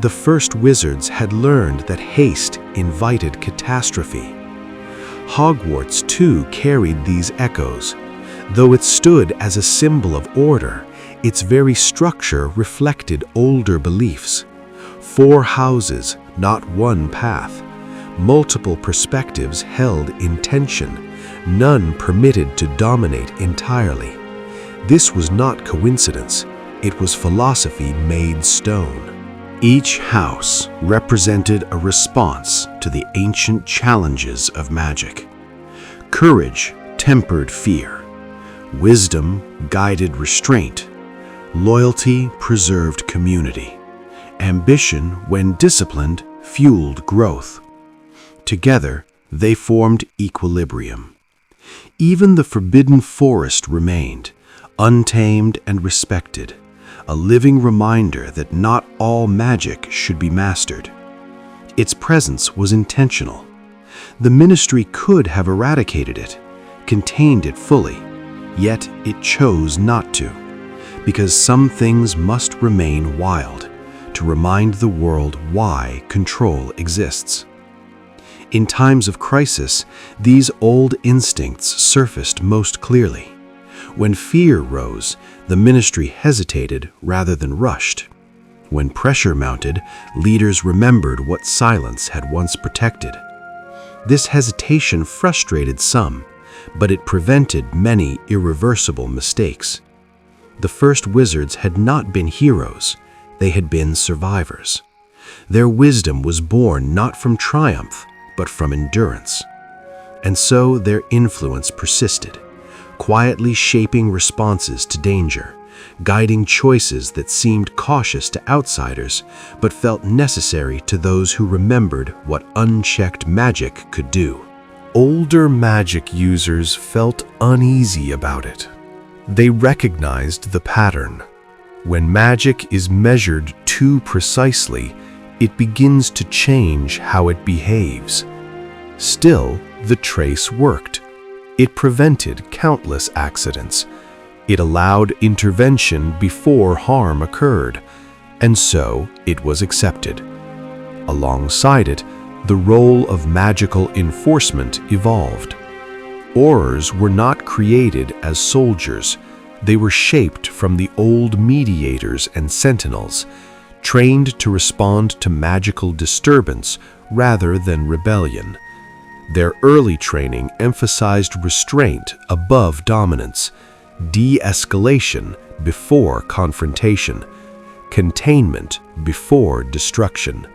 The first wizards had learned that haste invited catastrophe. Hogwarts, too, carried these echoes. Though it stood as a symbol of order, its very structure reflected older beliefs. 4 houses, not one path. Multiple perspectives held in tension, none permitted to dominate entirely. This was not coincidence, it was philosophy made stone. Each house represented a response to the ancient challenges of magic. Courage tempered fear. Wisdom guided restraint. Loyalty preserved community. Ambition, when disciplined, fueled growth. Together, they formed equilibrium. Even the forbidden forest remained, untamed and respected, a living reminder that not all magic should be mastered. Its presence was intentional. The ministry could have eradicated it, contained it fully, yet it chose not to, because some things must remain wild, to remind the world why control exists. In times of crisis, these old instincts surfaced most clearly. When fear rose, the ministry hesitated rather than rushed. When pressure mounted, leaders remembered what silence had once protected. This hesitation frustrated some, but it prevented many irreversible mistakes. The first wizards had not been heroes, they had been survivors. Their wisdom was born not from triumph, but from endurance. And so their influence persisted, quietly shaping responses to danger, guiding choices that seemed cautious to outsiders, but felt necessary to those who remembered what unchecked magic could do. Older magic users felt uneasy about it. They recognized the pattern. When magic is measured too precisely, it begins to change how it behaves. Still, the trace worked. It prevented countless accidents. It allowed intervention before harm occurred, and so it was accepted. Alongside it, the role of magical enforcement evolved. Aurors were not created as soldiers. They were shaped from the old mediators and sentinels, trained to respond to magical disturbance rather than rebellion. Their early training emphasized restraint above dominance, de-escalation before confrontation, containment before destruction.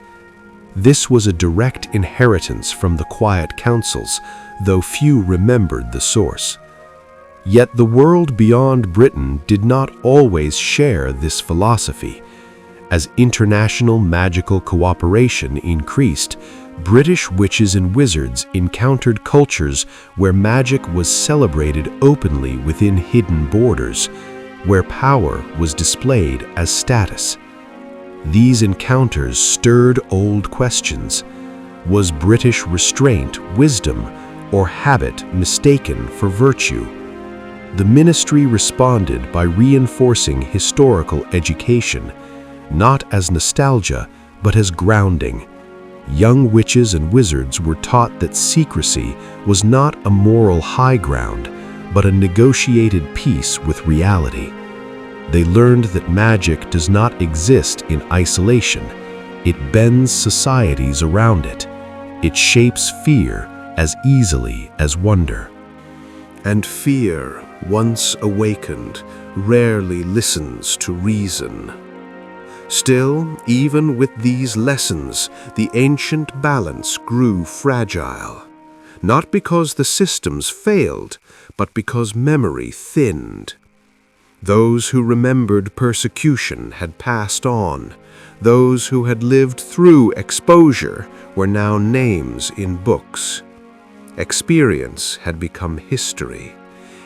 This was a direct inheritance from the quiet councils, though few remembered the source. Yet the world beyond Britain did not always share this philosophy. As international magical cooperation increased, British witches and wizards encountered cultures where magic was celebrated openly within hidden borders, where power was displayed as status. These encounters stirred old questions. Was British restraint wisdom, or habit mistaken for virtue? The ministry responded by reinforcing historical education, not as nostalgia, but as grounding. Young witches and wizards were taught that secrecy was not a moral high ground, but a negotiated peace with reality. They learned that magic does not exist in isolation. It bends societies around it. It shapes fear as easily as wonder. And fear, once awakened, rarely listens to reason. Still, even with these lessons, the ancient balance grew fragile. Not because the systems failed, but because memory thinned. Those who remembered persecution had passed on. Those who had lived through exposure were now names in books. Experience had become history,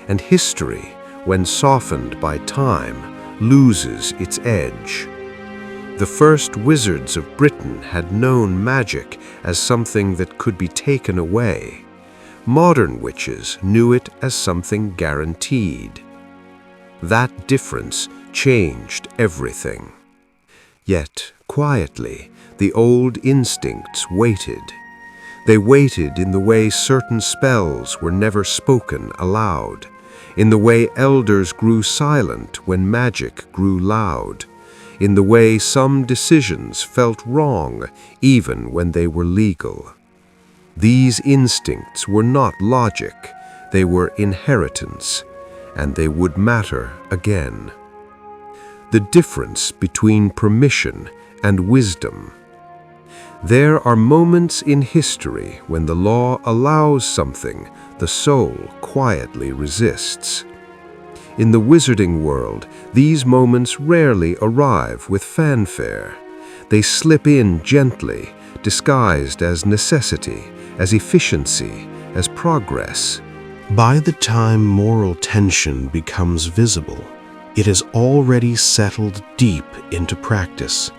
and history, when softened by time, loses its edge. The first wizards of Britain had known magic as something that could be taken away. Modern witches knew it as something guaranteed. That difference changed everything. Yet, quietly, the old instincts waited. They waited in the way certain spells were never spoken aloud, in the way elders grew silent when magic grew loud, in the way some decisions felt wrong even when they were legal. These instincts were not logic, they were inheritance, and they would matter again. The difference between permission and wisdom. There are moments in history when the law allows something the soul quietly resists. In the wizarding world, these moments rarely arrive with fanfare. They slip in gently, disguised as necessity, as efficiency, as progress. By the time moral tension becomes visible, it has already settled deep into practice.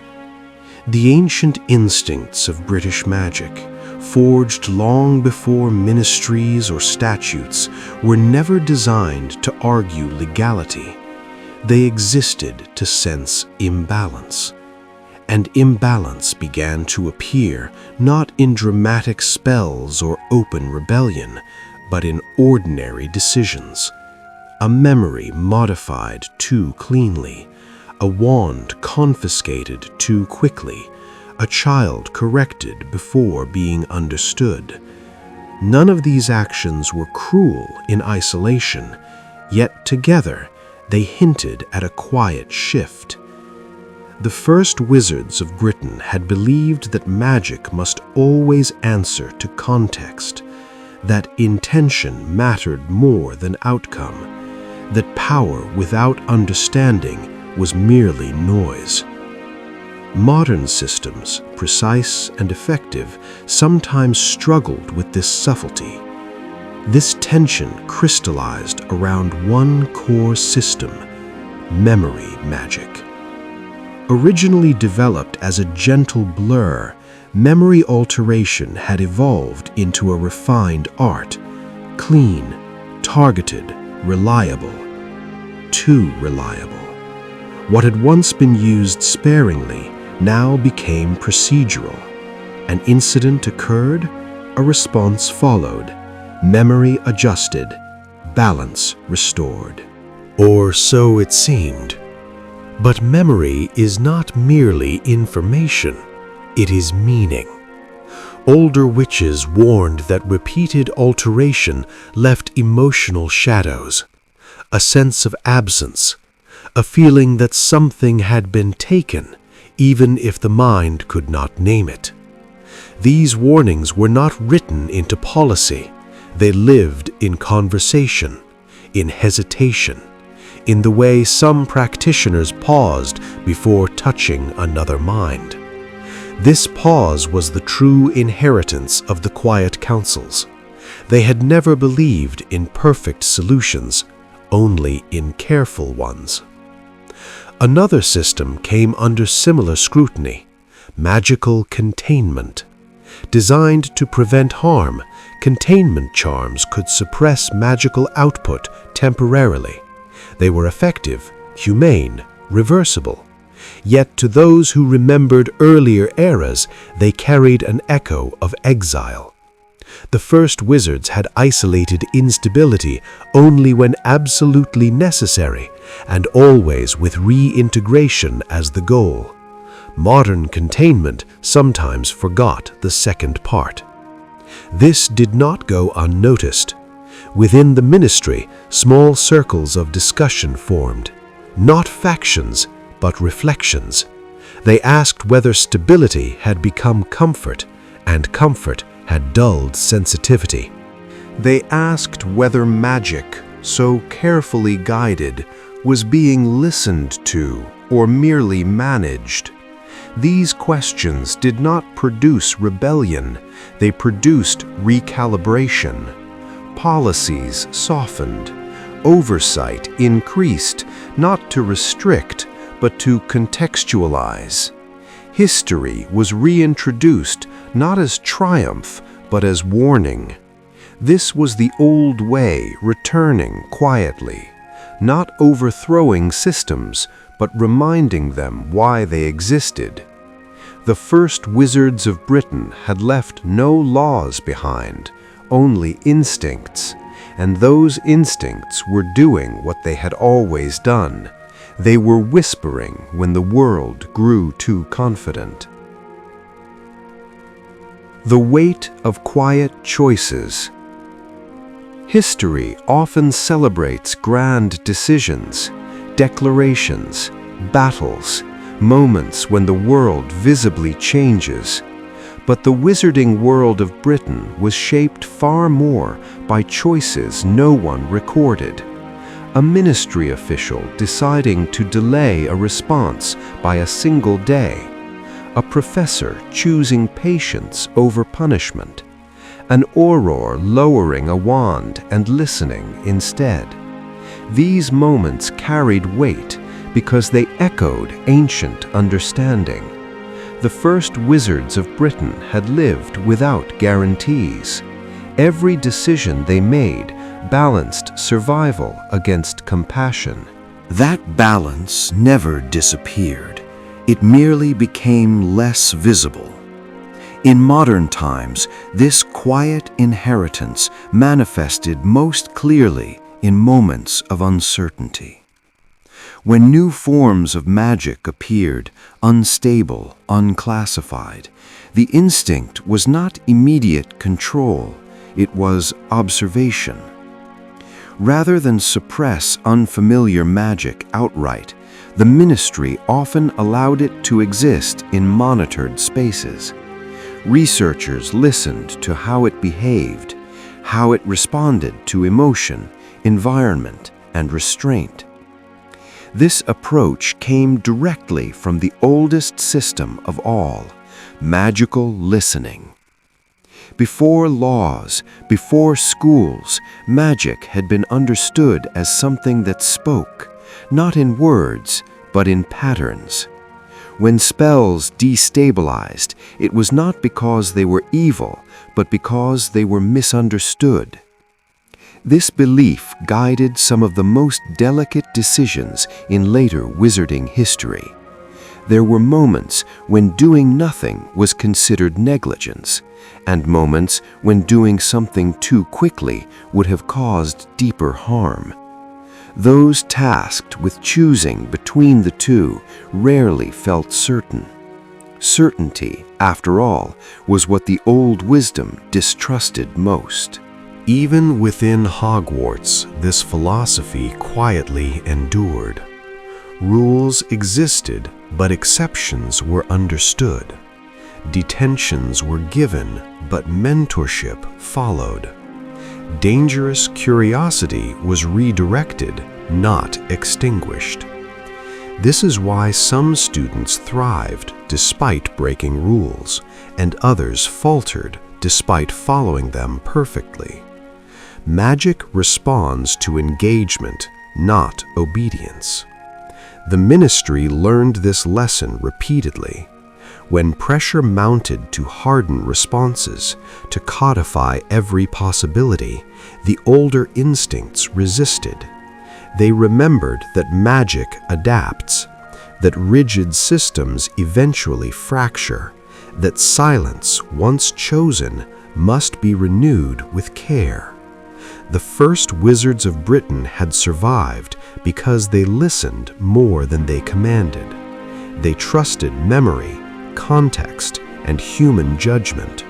The ancient instincts of British magic, forged long before ministries or statutes, were never designed to argue legality. They existed to sense imbalance. And imbalance began to appear not in dramatic spells or open rebellion, but in ordinary decisions. A memory modified too cleanly, a wand confiscated too quickly, a child corrected before being understood. None of these actions were cruel in isolation, yet together they hinted at a quiet shift. The first wizards of Britain had believed that magic must always answer to context, that intention mattered more than outcome, that power without understanding was merely noise. Modern systems, precise and effective, sometimes struggled with this subtlety. This tension crystallized around one core system: memory magic. Originally developed as a gentle blur, memory alteration had evolved into a refined art, clean, targeted, reliable. Too reliable. What had once been used sparingly now became procedural. An incident occurred, a response followed, memory adjusted, balance restored. Or so it seemed. But memory is not merely information, it is meaning. Older witches warned that repeated alteration left emotional shadows, a sense of absence, a feeling that something had been taken, even if the mind could not name it. These warnings were not written into policy, they lived in conversation, in hesitation, in the way some practitioners paused before touching another mind. This pause was the true inheritance of the quiet councils. They had never believed in perfect solutions, only in careful ones. Another system came under similar scrutiny: magical containment. Designed to prevent harm, containment charms could suppress magical output temporarily. They were effective, humane, reversible. Yet to those who remembered earlier eras, they carried an echo of exile. The first wizards had isolated instability only when absolutely necessary, and always with reintegration as the goal. Modern containment sometimes forgot the second part. This did not go unnoticed. Within the ministry, small circles of discussion formed, not factions, but reflections. They asked whether stability had become comfort, and comfort had dulled sensitivity. They asked whether magic, so carefully guided, was being listened to or merely managed. These questions did not produce rebellion, they produced recalibration. Policies softened, oversight increased, not to restrict, but to contextualize. History was reintroduced not as triumph, but as warning. This was the old way returning quietly, not overthrowing systems, but reminding them why they existed. The first wizards of Britain had left no laws behind, only instincts, and those instincts were doing what they had always done. They were whispering when the world grew too confident. The weight of quiet choices. History often celebrates grand decisions, declarations, battles, moments when the world visibly changes. But the wizarding world of Britain was shaped far more by choices no one recorded. A ministry official deciding to delay a response by a single day. A professor choosing patience over punishment. An auror lowering a wand and listening instead. These moments carried weight because they echoed ancient understanding. The first wizards of Britain had lived without guarantees. Every decision they made balanced survival against compassion. That balance never disappeared. It merely became less visible. In modern times, this quiet inheritance manifested most clearly in moments of uncertainty. When new forms of magic appeared, unstable, unclassified, the instinct was not immediate control, it was observation. Rather than suppress unfamiliar magic outright, the ministry often allowed it to exist in monitored spaces. Researchers listened to how it behaved, how it responded to emotion, environment, and restraint. This approach came directly from the oldest system of all, magical listening. Before laws, before schools, magic had been understood as something that spoke, not in words, but in patterns. When spells destabilized, it was not because they were evil, but because they were misunderstood. This belief guided some of the most delicate decisions in later wizarding history. There were moments when doing nothing was considered negligence, and moments when doing something too quickly would have caused deeper harm. Those tasked with choosing between the two rarely felt certain. Certainty, after all, was what the old wisdom distrusted most. Even within Hogwarts, this philosophy quietly endured. Rules existed, but exceptions were understood. Detentions were given, but mentorship followed. Dangerous curiosity was redirected, not extinguished. This is why some students thrived despite breaking rules, and others faltered despite following them perfectly. Magic responds to engagement, not obedience. The ministry learned this lesson repeatedly. When pressure mounted to harden responses, to codify every possibility, the older instincts resisted. They remembered that magic adapts, that rigid systems eventually fracture, that silence, once chosen, must be renewed with care. The first wizards of Britain had survived because they listened more than they commanded. They trusted memory, context, and human judgment.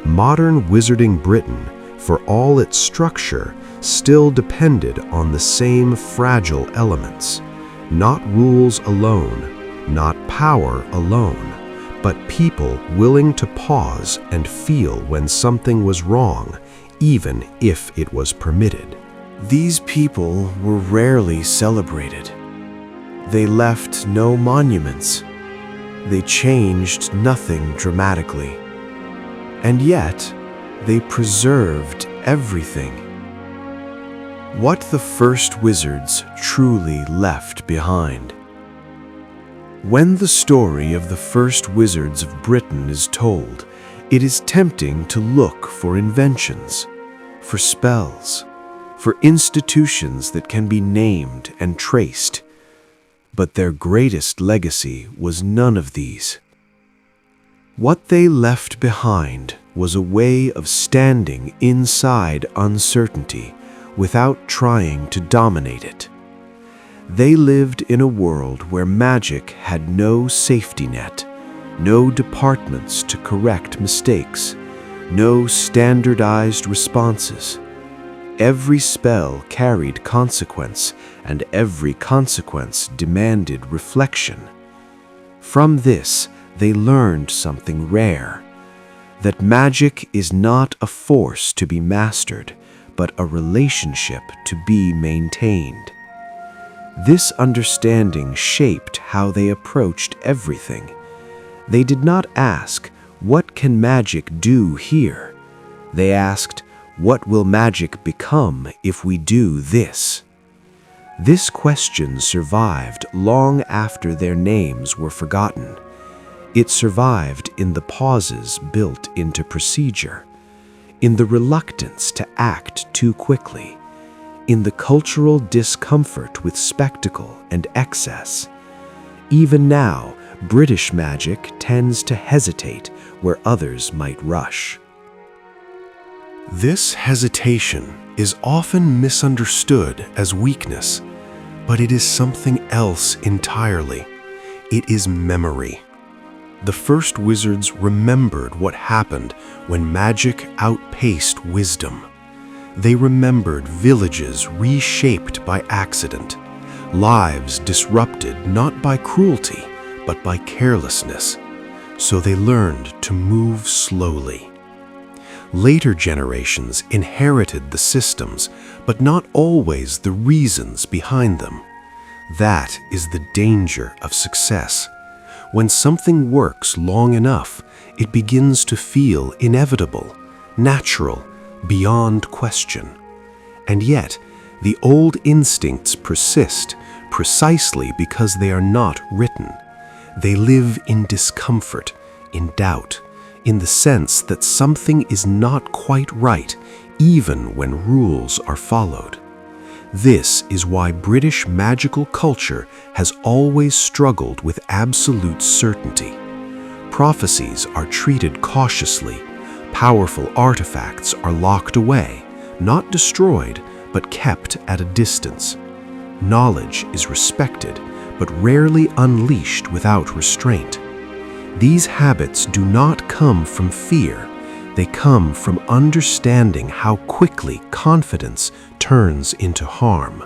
Modern wizarding Britain, for all its structure, still depended on the same fragile elements. Not rules alone, not power alone, but people willing to pause and feel when something was wrong, even if it was permitted. These people were rarely celebrated. They left no monuments. They changed nothing dramatically. And yet, they preserved everything. What the first wizards truly left behind. When the story of the first wizards of Britain is told, it is tempting to look for inventions, for spells, for institutions that can be named and traced. But their greatest legacy was none of these. What they left behind was a way of standing inside uncertainty without trying to dominate it. They lived in a world where magic had no safety net, no departments to correct mistakes, no standardized responses. Every spell carried consequence, and every consequence demanded reflection. From this, they learned something rare, that magic is not a force to be mastered, but a relationship to be maintained. This understanding shaped how they approached everything. They did not ask, "What can magic do here?" They asked, "What will magic become if we do this?" This question survived long after their names were forgotten. It survived in the pauses built into procedure, in the reluctance to act too quickly, in the cultural discomfort with spectacle and excess. Even now, British magic tends to hesitate where others might rush. This hesitation is often misunderstood as weakness, but it is something else entirely. It is memory. The first wizards remembered what happened when magic outpaced wisdom. They remembered villages reshaped by accident, lives disrupted not by cruelty, but by carelessness. So they learned to move slowly. Later generations inherited the systems, but not always the reasons behind them. That is the danger of success. When something works long enough, it begins to feel inevitable, natural, beyond question. And yet, the old instincts persist precisely because they are not written. They live in discomfort, in doubt, in the sense that something is not quite right, even when rules are followed. This is why British magical culture has always struggled with absolute certainty. Prophecies are treated cautiously. Powerful artifacts are locked away, not destroyed, but kept at a distance. Knowledge is respected, but rarely unleashed without restraint. These habits do not come from fear. They come from understanding how quickly confidence turns into harm.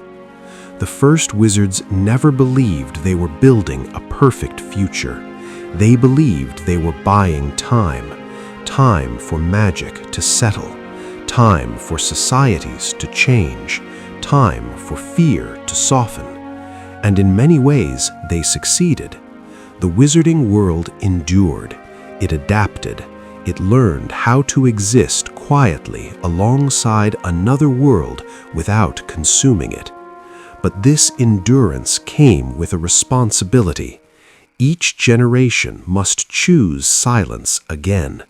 The first wizards never believed they were building a perfect future. They believed they were buying time. Time for magic to settle. Time for societies to change. Time for fear to soften. And in many ways, they succeeded. The wizarding world endured. It adapted. It learned how to exist quietly alongside another world without consuming it. But this endurance came with a responsibility. Each generation must choose silence again.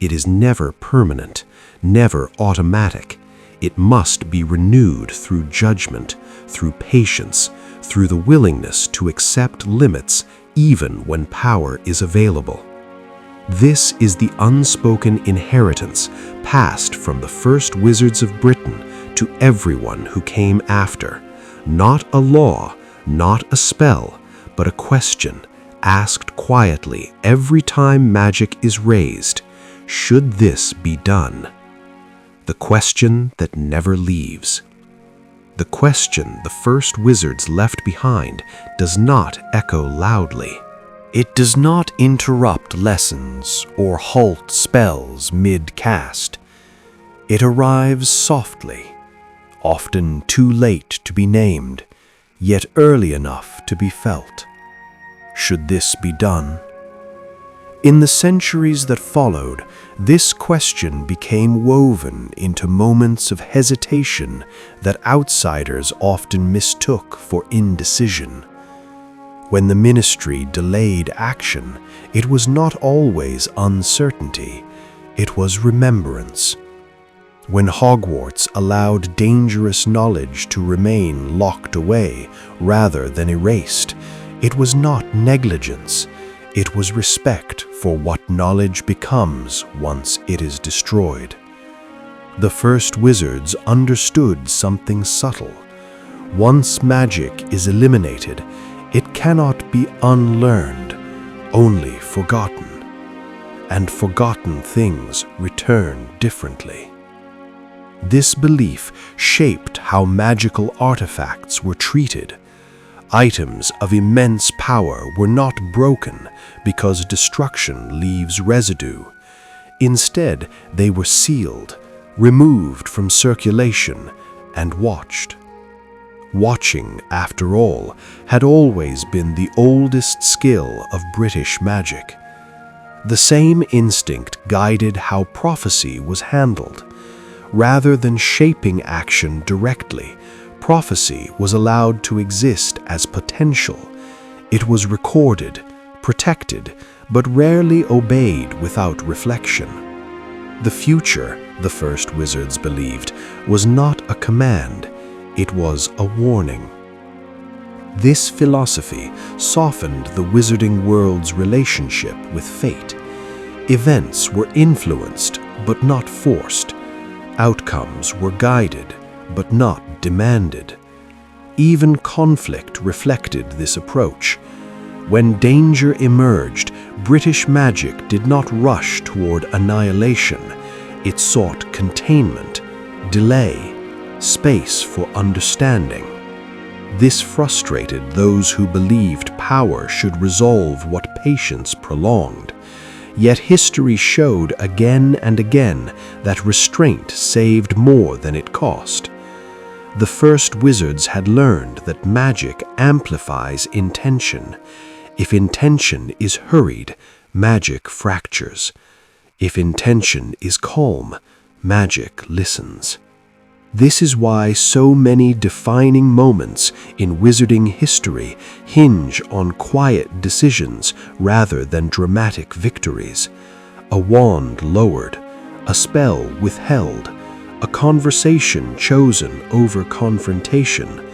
It is never permanent, never automatic. It must be renewed through judgment, through patience, through the willingness to accept limits even when power is available. This is the unspoken inheritance passed from the first wizards of Britain to everyone who came after. Not a law, not a spell, but a question asked quietly every time magic is raised, should this be done? The question that never leaves. The question the first wizards left behind does not echo loudly. It does not interrupt lessons or halt spells mid-cast. It arrives softly, often too late to be named, yet early enough to be felt. Should this be done? In the centuries that followed, this question became woven into moments of hesitation that outsiders often mistook for indecision. When the ministry delayed action, it was not always uncertainty, it was remembrance. When Hogwarts allowed dangerous knowledge to remain locked away rather than erased, it was not negligence, it was respect for what knowledge becomes once it is destroyed. The first wizards understood something subtle. Once magic is eliminated, it cannot be unlearned, only forgotten. And forgotten things return differently. This belief shaped how magical artifacts were treated. Items of immense power were not broken because destruction leaves residue. Instead, they were sealed, removed from circulation, and watched. Watching, after all, had always been the oldest skill of British magic. The same instinct guided how prophecy was handled. Rather than shaping action directly, prophecy was allowed to exist as potential. It was recorded, protected, but rarely obeyed without reflection. The future, the first wizards believed, was not a command, it was a warning. This philosophy softened the wizarding world's relationship with fate. Events were influenced, but not forced. Outcomes were guided, but not demanded. Even conflict reflected this approach. When danger emerged, British magic did not rush toward annihilation. It sought containment, delay, space for understanding. This frustrated those who believed power should resolve what patience prolonged. Yet history showed again and again that restraint saved more than it cost. The first wizards had learned that magic amplifies intention. If intention is hurried, magic fractures. If intention is calm, magic listens. This is why so many defining moments in wizarding history hinge on quiet decisions rather than dramatic victories. A wand lowered, a spell withheld, a conversation chosen over confrontation.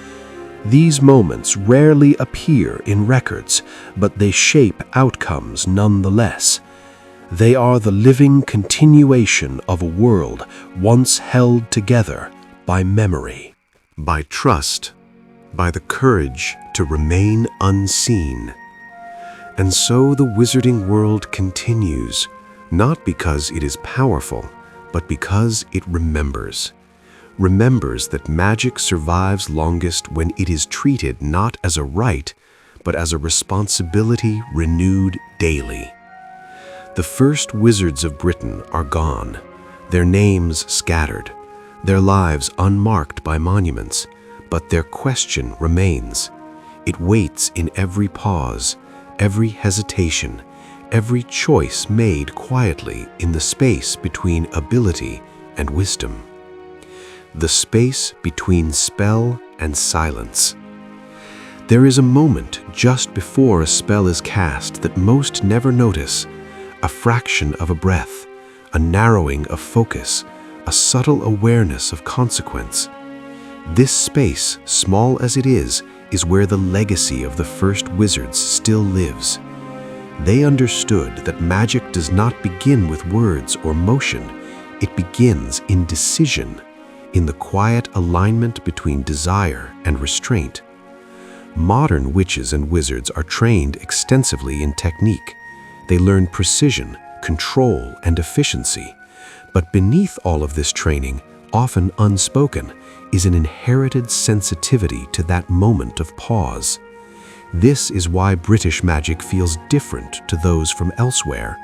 These moments rarely appear in records, but they shape outcomes nonetheless. They are the living continuation of a world once held together by memory, by trust, by the courage to remain unseen. And so the wizarding world continues, not because it is powerful, but because it remembers. Remembers that magic survives longest when it is treated not as a right, but as a responsibility renewed daily. The first wizards of Britain are gone, their names scattered, their lives unmarked by monuments, but their question remains. It waits in every pause, every hesitation, every choice made quietly in the space between ability and wisdom. The space between spell and silence. There is a moment just before a spell is cast that most never notice, a fraction of a breath, a narrowing of focus, a subtle awareness of consequence. This space, small as it is where the legacy of the first wizards still lives. They understood that magic does not begin with words or motion. It begins in decision, in the quiet alignment between desire and restraint. Modern witches and wizards are trained extensively in technique. They learn precision, control, and efficiency. But beneath all of this training, often unspoken, is an inherited sensitivity to that moment of pause. This is why British magic feels different to those from elsewhere.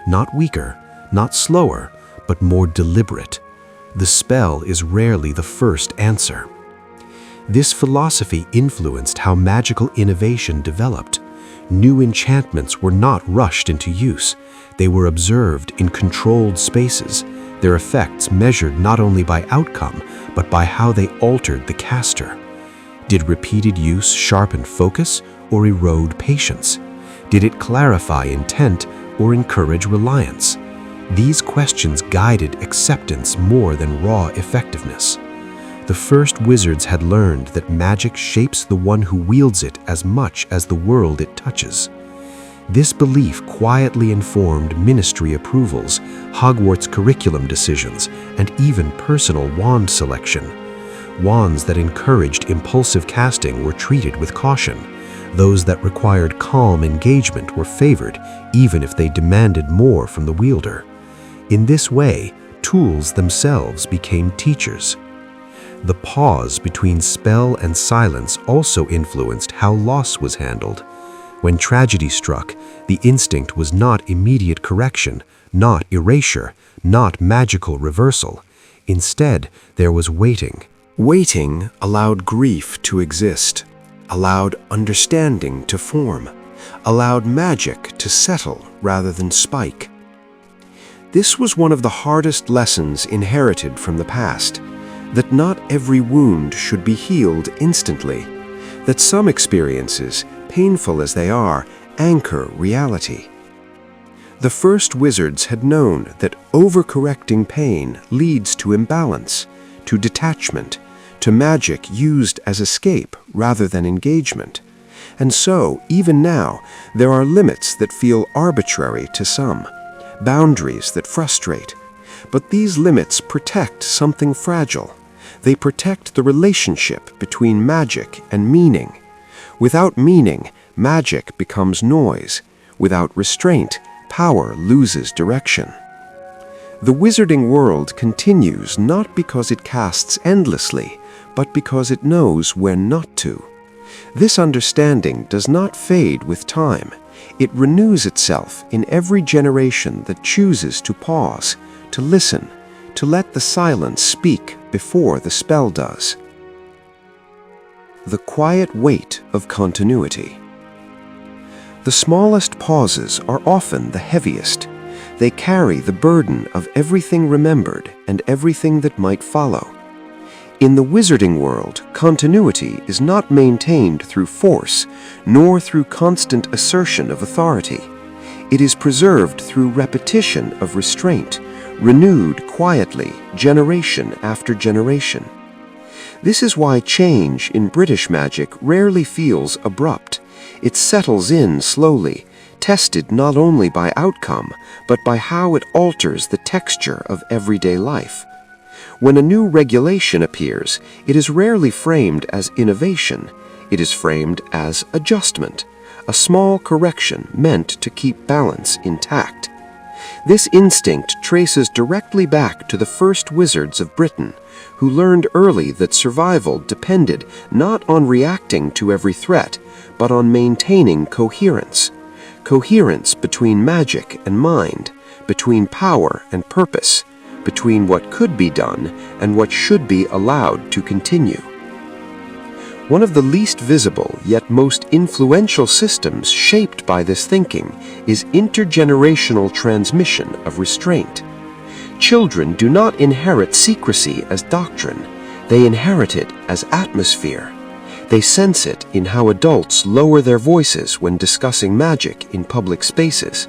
Not weaker, not slower, but more deliberate. The spell is rarely the first answer. This philosophy influenced how magical innovation developed. New enchantments were not rushed into use. They were observed in controlled spaces, their effects measured not only by outcome, but by how they altered the caster. Did repeated use sharpen focus or erode patience? Did it clarify intent or encourage reliance? These questions guided acceptance more than raw effectiveness. The first wizards had learned that magic shapes the one who wields it as much as the world it touches. This belief quietly informed ministry approvals, Hogwarts curriculum decisions, and even personal wand selection. Wands that encouraged impulsive casting were treated with caution. Those that required calm engagement were favored, even if they demanded more from the wielder. In this way, tools themselves became teachers. The pause between spell and silence also influenced how loss was handled. When tragedy struck, the instinct was not immediate correction, not erasure, not magical reversal. Instead, there was waiting. Waiting allowed grief to exist, allowed understanding to form, allowed magic to settle rather than spike. This was one of the hardest lessons inherited from the past, that not every wound should be healed instantly, that some experiences, painful as they are, anchor reality. The first wizards had known that overcorrecting pain leads to imbalance, to detachment, to magic used as escape rather than engagement. And so, even now, there are limits that feel arbitrary to some, boundaries that frustrate. But these limits protect something fragile. They protect the relationship between magic and meaning. Without meaning, magic becomes noise. Without restraint, power loses direction. The wizarding world continues not because it casts endlessly, but because it knows when not to. This understanding does not fade with time. It renews itself in every generation that chooses to pause, to listen, to let the silence speak before the spell does. The quiet weight of continuity. The smallest pauses are often the heaviest. They carry the burden of everything remembered and everything that might follow. In the wizarding world, continuity is not maintained through force, nor through constant assertion of authority. It is preserved through repetition of restraint, renewed quietly, generation after generation. This is why change in British magic rarely feels abrupt. It settles in slowly, tested not only by outcome, but by how it alters the texture of everyday life. When a new regulation appears, it is rarely framed as innovation. It is framed as adjustment, a small correction meant to keep balance intact. This instinct traces directly back to the first wizards of Britain, who learned early that survival depended not on reacting to every threat, but on maintaining coherence. Coherence between magic and mind, between power and purpose, between what could be done and what should be allowed to continue. One of the least visible yet most influential systems shaped by this thinking is intergenerational transmission of restraint. Children do not inherit secrecy as doctrine, they inherit it as atmosphere. They sense it in how adults lower their voices when discussing magic in public spaces,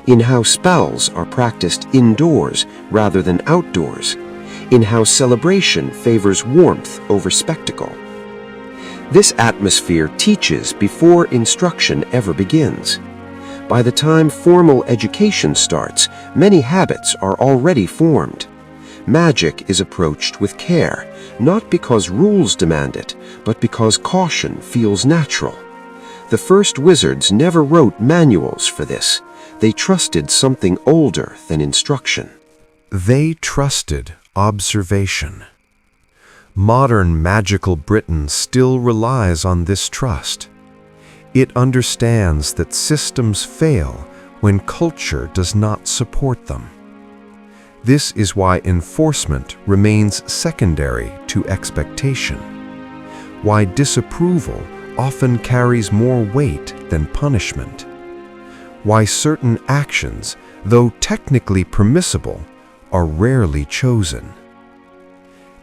in how spells are practiced indoors rather than outdoors, in how celebration favors warmth over spectacle. This atmosphere teaches before instruction ever begins. By the time formal education starts, many habits are already formed. Magic is approached with care, not because rules demand it, but because caution feels natural. The first wizards never wrote manuals for this. They trusted something older than instruction. They trusted observation. Modern magical Britain still relies on this trust. It understands that systems fail when culture does not support them. This is why enforcement remains secondary to expectation, why disapproval often carries more weight than punishment, why certain actions, though technically permissible, are rarely chosen.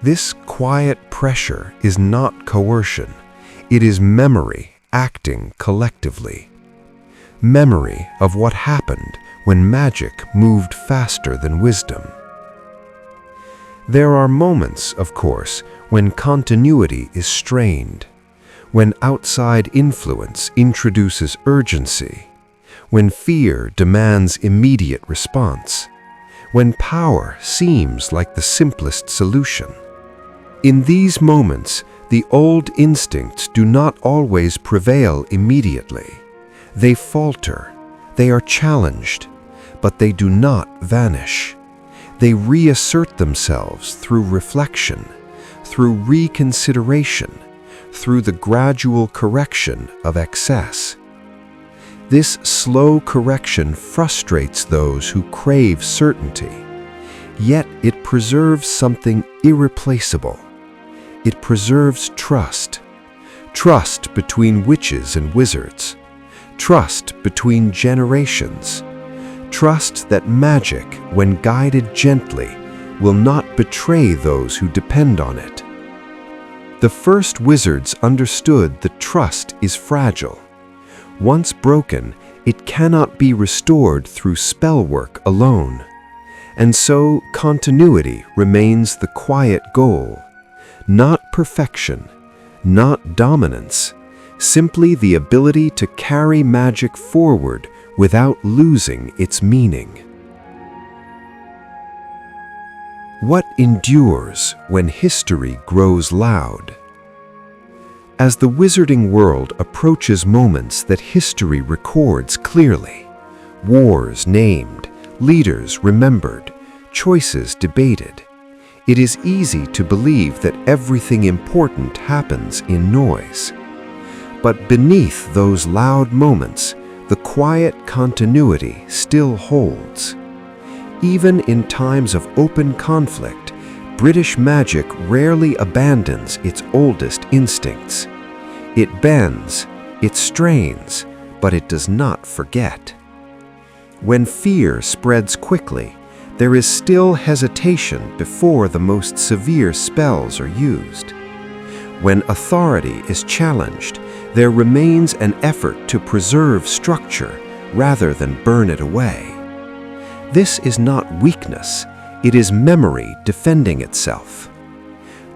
This quiet pressure is not coercion, it is memory acting collectively. Memory of what happened when magic moved faster than wisdom. There are moments, of course, when continuity is strained, when outside influence introduces urgency, when fear demands immediate response, when power seems like the simplest solution. In these moments, the old instincts do not always prevail immediately. They falter, they are challenged, but they do not vanish. They reassert themselves through reflection, through reconsideration, through the gradual correction of excess. This slow correction frustrates those who crave certainty, yet it preserves something irreplaceable. It preserves trust. Trust between witches and wizards. Trust between generations. Trust that magic, when guided gently, will not betray those who depend on it. The first wizards understood that trust is fragile. Once broken, it cannot be restored through spell work alone. And so continuity remains the quiet goal. Not perfection, not dominance, simply the ability to carry magic forward without losing its meaning. What endures when history grows loud? As the wizarding world approaches moments that history records clearly, wars named, leaders remembered, choices debated, it is easy to believe that everything important happens in noise. But beneath those loud moments, the quiet continuity still holds. Even in times of open conflict, British magic rarely abandons its oldest instincts. It bends, it strains, but it does not forget. When fear spreads quickly, there is still hesitation before the most severe spells are used. When authority is challenged, there remains an effort to preserve structure rather than burn it away. This is not weakness, it is memory defending itself.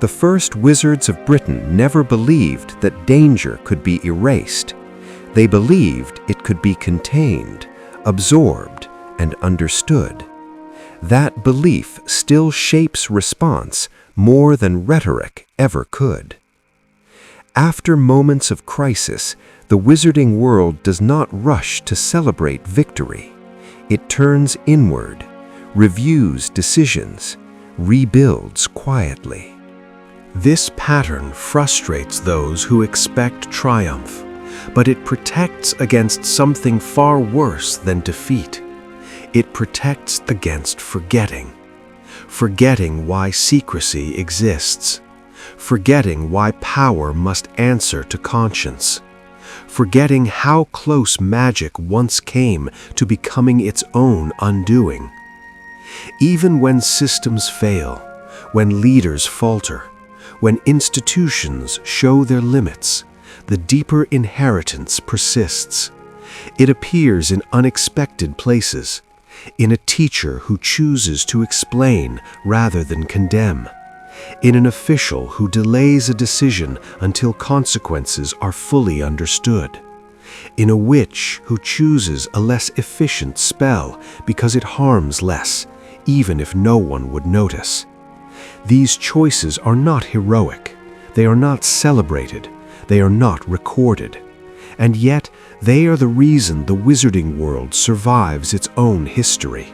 The first wizards of Britain never believed that danger could be erased. They believed it could be contained, absorbed, and understood. That belief still shapes response more than rhetoric ever could. After moments of crisis, the wizarding world does not rush to celebrate victory. It turns inward, reviews decisions, rebuilds quietly. This pattern frustrates those who expect triumph, but it protects against something far worse than defeat. It protects against forgetting. Forgetting why secrecy exists. Forgetting why power must answer to conscience. Forgetting how close magic once came to becoming its own undoing. Even when systems fail, when leaders falter, when institutions show their limits, the deeper inheritance persists. It appears in unexpected places, in a teacher who chooses to explain rather than condemn, in an official who delays a decision until consequences are fully understood, in a witch who chooses a less efficient spell because it harms less, even if no one would notice. These choices are not heroic. They are not celebrated. They are not recorded. And yet, they are the reason the wizarding world survives its own history.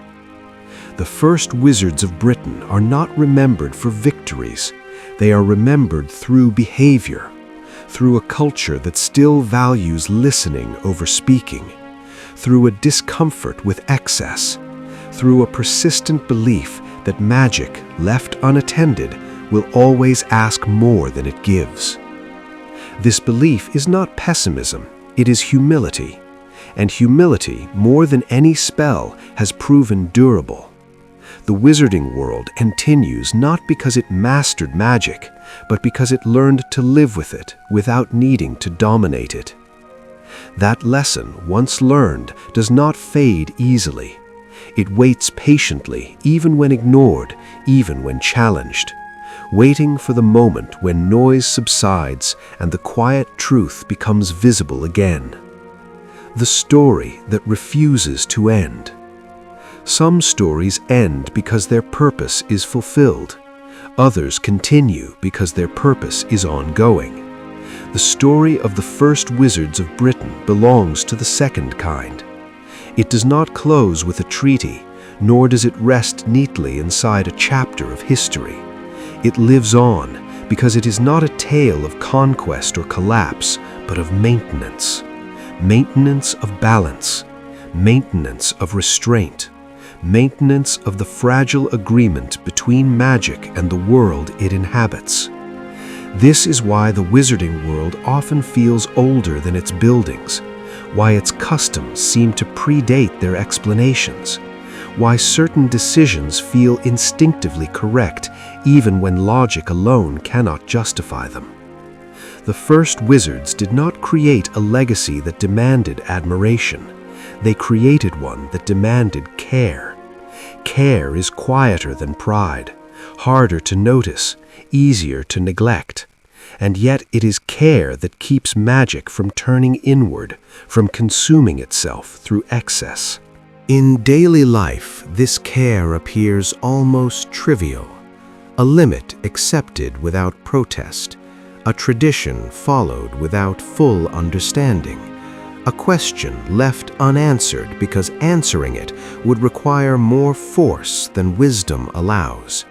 The first wizards of Britain are not remembered for victories. They are remembered through behavior, through a culture that still values listening over speaking, through a discomfort with excess, through a persistent belief that magic, left unattended, will always ask more than it gives. This belief is not pessimism, it is humility. And humility, more than any spell, has proven durable. The wizarding world continues not because it mastered magic, but because it learned to live with it without needing to dominate it. That lesson, once learned, does not fade easily. It waits patiently, even when ignored, even when challenged, waiting for the moment when noise subsides and the quiet truth becomes visible again. The story that refuses to end. Some stories end because their purpose is fulfilled. Others continue because their purpose is ongoing. The story of the first wizards of Britain belongs to the second kind. It does not close with a treaty, nor does it rest neatly inside a chapter of history. It lives on because it is not a tale of conquest or collapse, but of maintenance. Maintenance of balance, maintenance of restraint, maintenance of the fragile agreement between magic and the world it inhabits. This is why the wizarding world often feels older than its buildings, why its customs seem to predate their explanations, why certain decisions feel instinctively correct even when logic alone cannot justify them. The first wizards did not create a legacy that demanded admiration. They created one that demanded care. Care is quieter than pride, harder to notice, easier to neglect. And yet it is care that keeps magic from turning inward, from consuming itself through excess. In daily life, this care appears almost trivial, a limit accepted without protest, a tradition followed without full understanding, a question left unanswered because answering it would require more force than wisdom allows.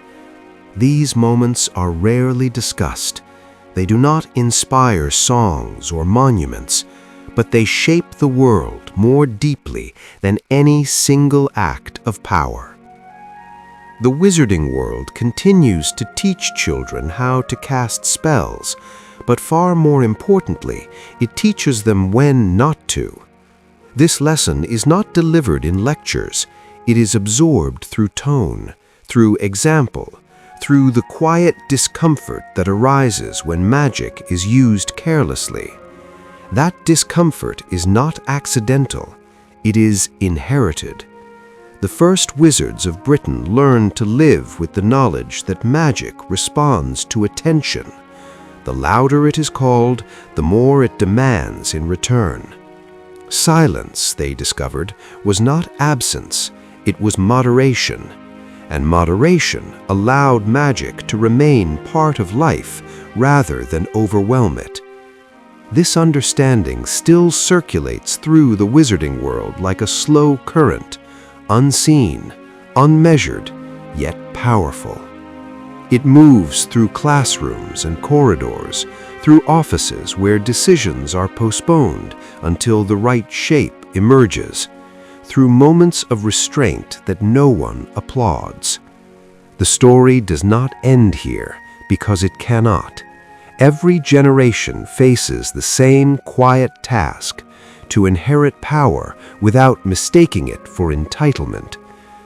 These moments are rarely discussed. They do not inspire songs or monuments, but they shape the world more deeply than any single act of power. The wizarding world continues to teach children how to cast spells, but far more importantly, it teaches them when not to. This lesson is not delivered in lectures. It is absorbed through tone, through example, through the quiet discomfort that arises when magic is used carelessly. That discomfort is not accidental. It is inherited. The first wizards of Britain learned to live with the knowledge that magic responds to attention. The louder it is called, the more it demands in return. Silence, they discovered, was not absence, it was moderation. And moderation allowed magic to remain part of life rather than overwhelm it. This understanding still circulates through the wizarding world like a slow current, unseen, unmeasured, yet powerful. It moves through classrooms and corridors, through offices where decisions are postponed until the right shape emerges, through moments of restraint that no one applauds. The story does not end here because it cannot. Every generation faces the same quiet task: to inherit power without mistaking it for entitlement,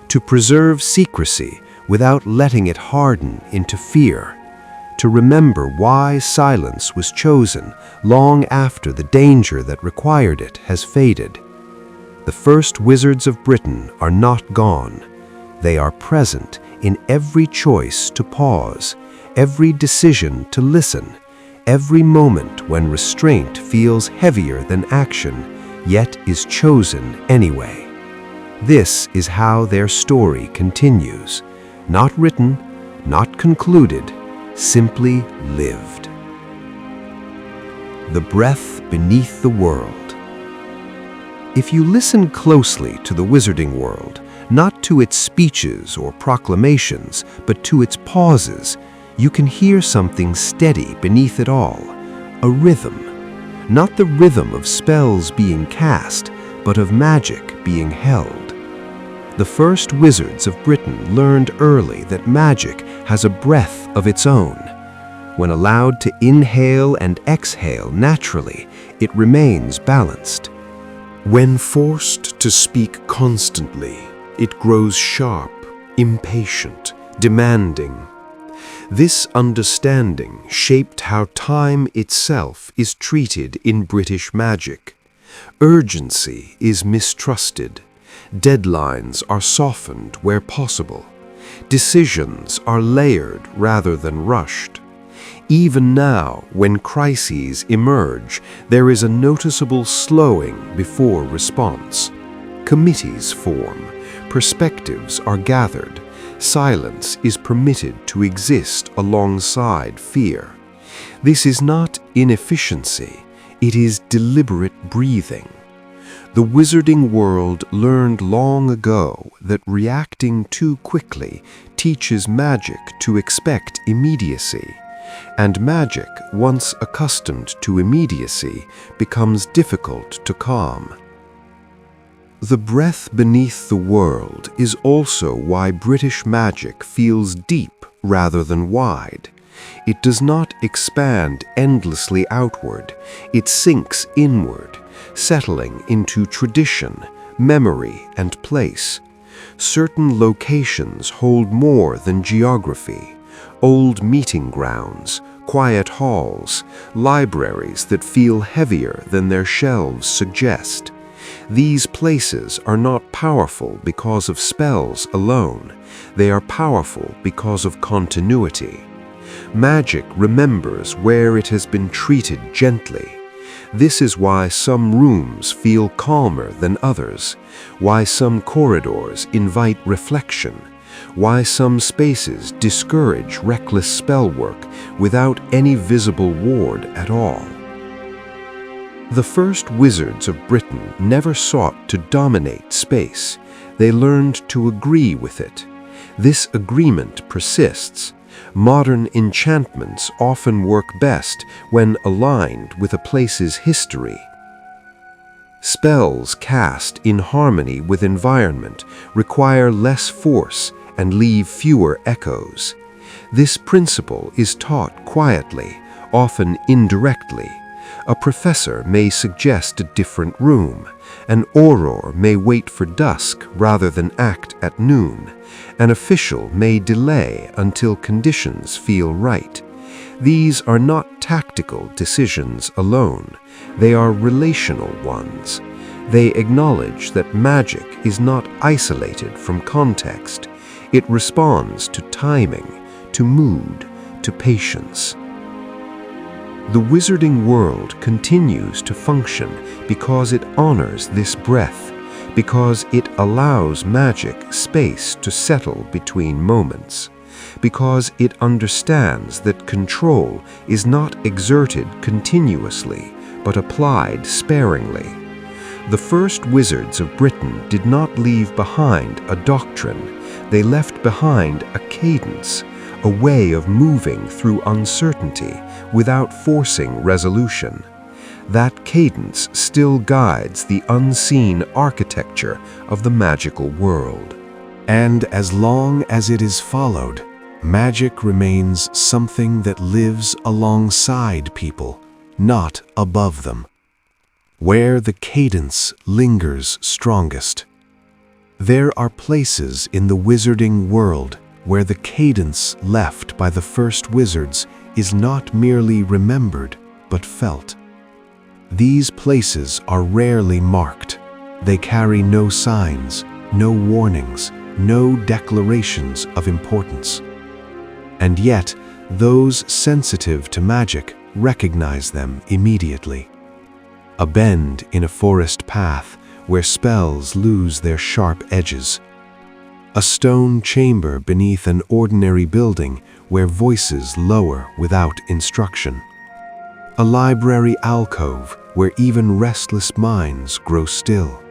to preserve secrecy without letting it harden into fear, to remember why silence was chosen long after the danger that required it has faded. The first wizards of Britain are not gone. They are present in every choice to pause, every decision to listen, every moment when restraint feels heavier than action, yet is chosen anyway. This is how their story continues, not written, not concluded, simply lived. The breath beneath the world. If you listen closely to the wizarding world, not to its speeches or proclamations, but to its pauses, you can hear something steady beneath it all, a rhythm. Not the rhythm of spells being cast, but of magic being held. The first wizards of Britain learned early that magic has a breath of its own. When allowed to inhale and exhale naturally, it remains balanced. When forced to speak constantly, it grows sharp, impatient, demanding. This understanding shaped how time itself is treated in British magic. Urgency is mistrusted. Deadlines are softened where possible. Decisions are layered rather than rushed. Even now, when crises emerge, there is a noticeable slowing before response. Committees form, perspectives are gathered, silence is permitted to exist alongside fear. This is not inefficiency, it is deliberate breathing. The wizarding world learned long ago that reacting too quickly teaches magic to expect immediacy. And magic, once accustomed to immediacy, becomes difficult to calm. The breath beneath the world is also why British magic feels deep rather than wide. It does not expand endlessly outward, it sinks inward, settling into tradition, memory, and place. Certain locations hold more than geography. Old meeting grounds, quiet halls, libraries that feel heavier than their shelves suggest. These places are not powerful because of spells alone. They are powerful because of continuity. Magic remembers where it has been treated gently. This is why some rooms feel calmer than others, why some corridors invite reflection, why some spaces discourage reckless spell work without any visible ward at all. The first wizards of Britain never sought to dominate space. They learned to agree with it. This agreement persists. Modern enchantments often work best when aligned with a place's history. Spells cast in harmony with environment require less force and leave fewer echoes. This principle is taught quietly, often indirectly. A professor may suggest a different room. An auror may wait for dusk rather than act at noon. An official may delay until conditions feel right. These are not tactical decisions alone. They are relational ones. They acknowledge that magic is not isolated from context. It responds to timing, to mood, to patience. The wizarding world continues to function because it honors this breath, because it allows magic space to settle between moments, because it understands that control is not exerted continuously, but applied sparingly. The first wizards of Britain did not leave behind a doctrine. They left behind a cadence, a way of moving through uncertainty without forcing resolution. That cadence still guides the unseen architecture of the magical world. And as long as it is followed, magic remains something that lives alongside people, not above them, where the cadence lingers strongest. There are places in the wizarding world where the cadence left by the first wizards is not merely remembered, but felt. These places are rarely marked. They carry no signs, no warnings, no declarations of importance. And yet, those sensitive to magic recognize them immediately. A bend in a forest path where spells lose their sharp edges. a stone chamber beneath an ordinary building where voices lower without instruction, a library alcove where even restless minds grow still.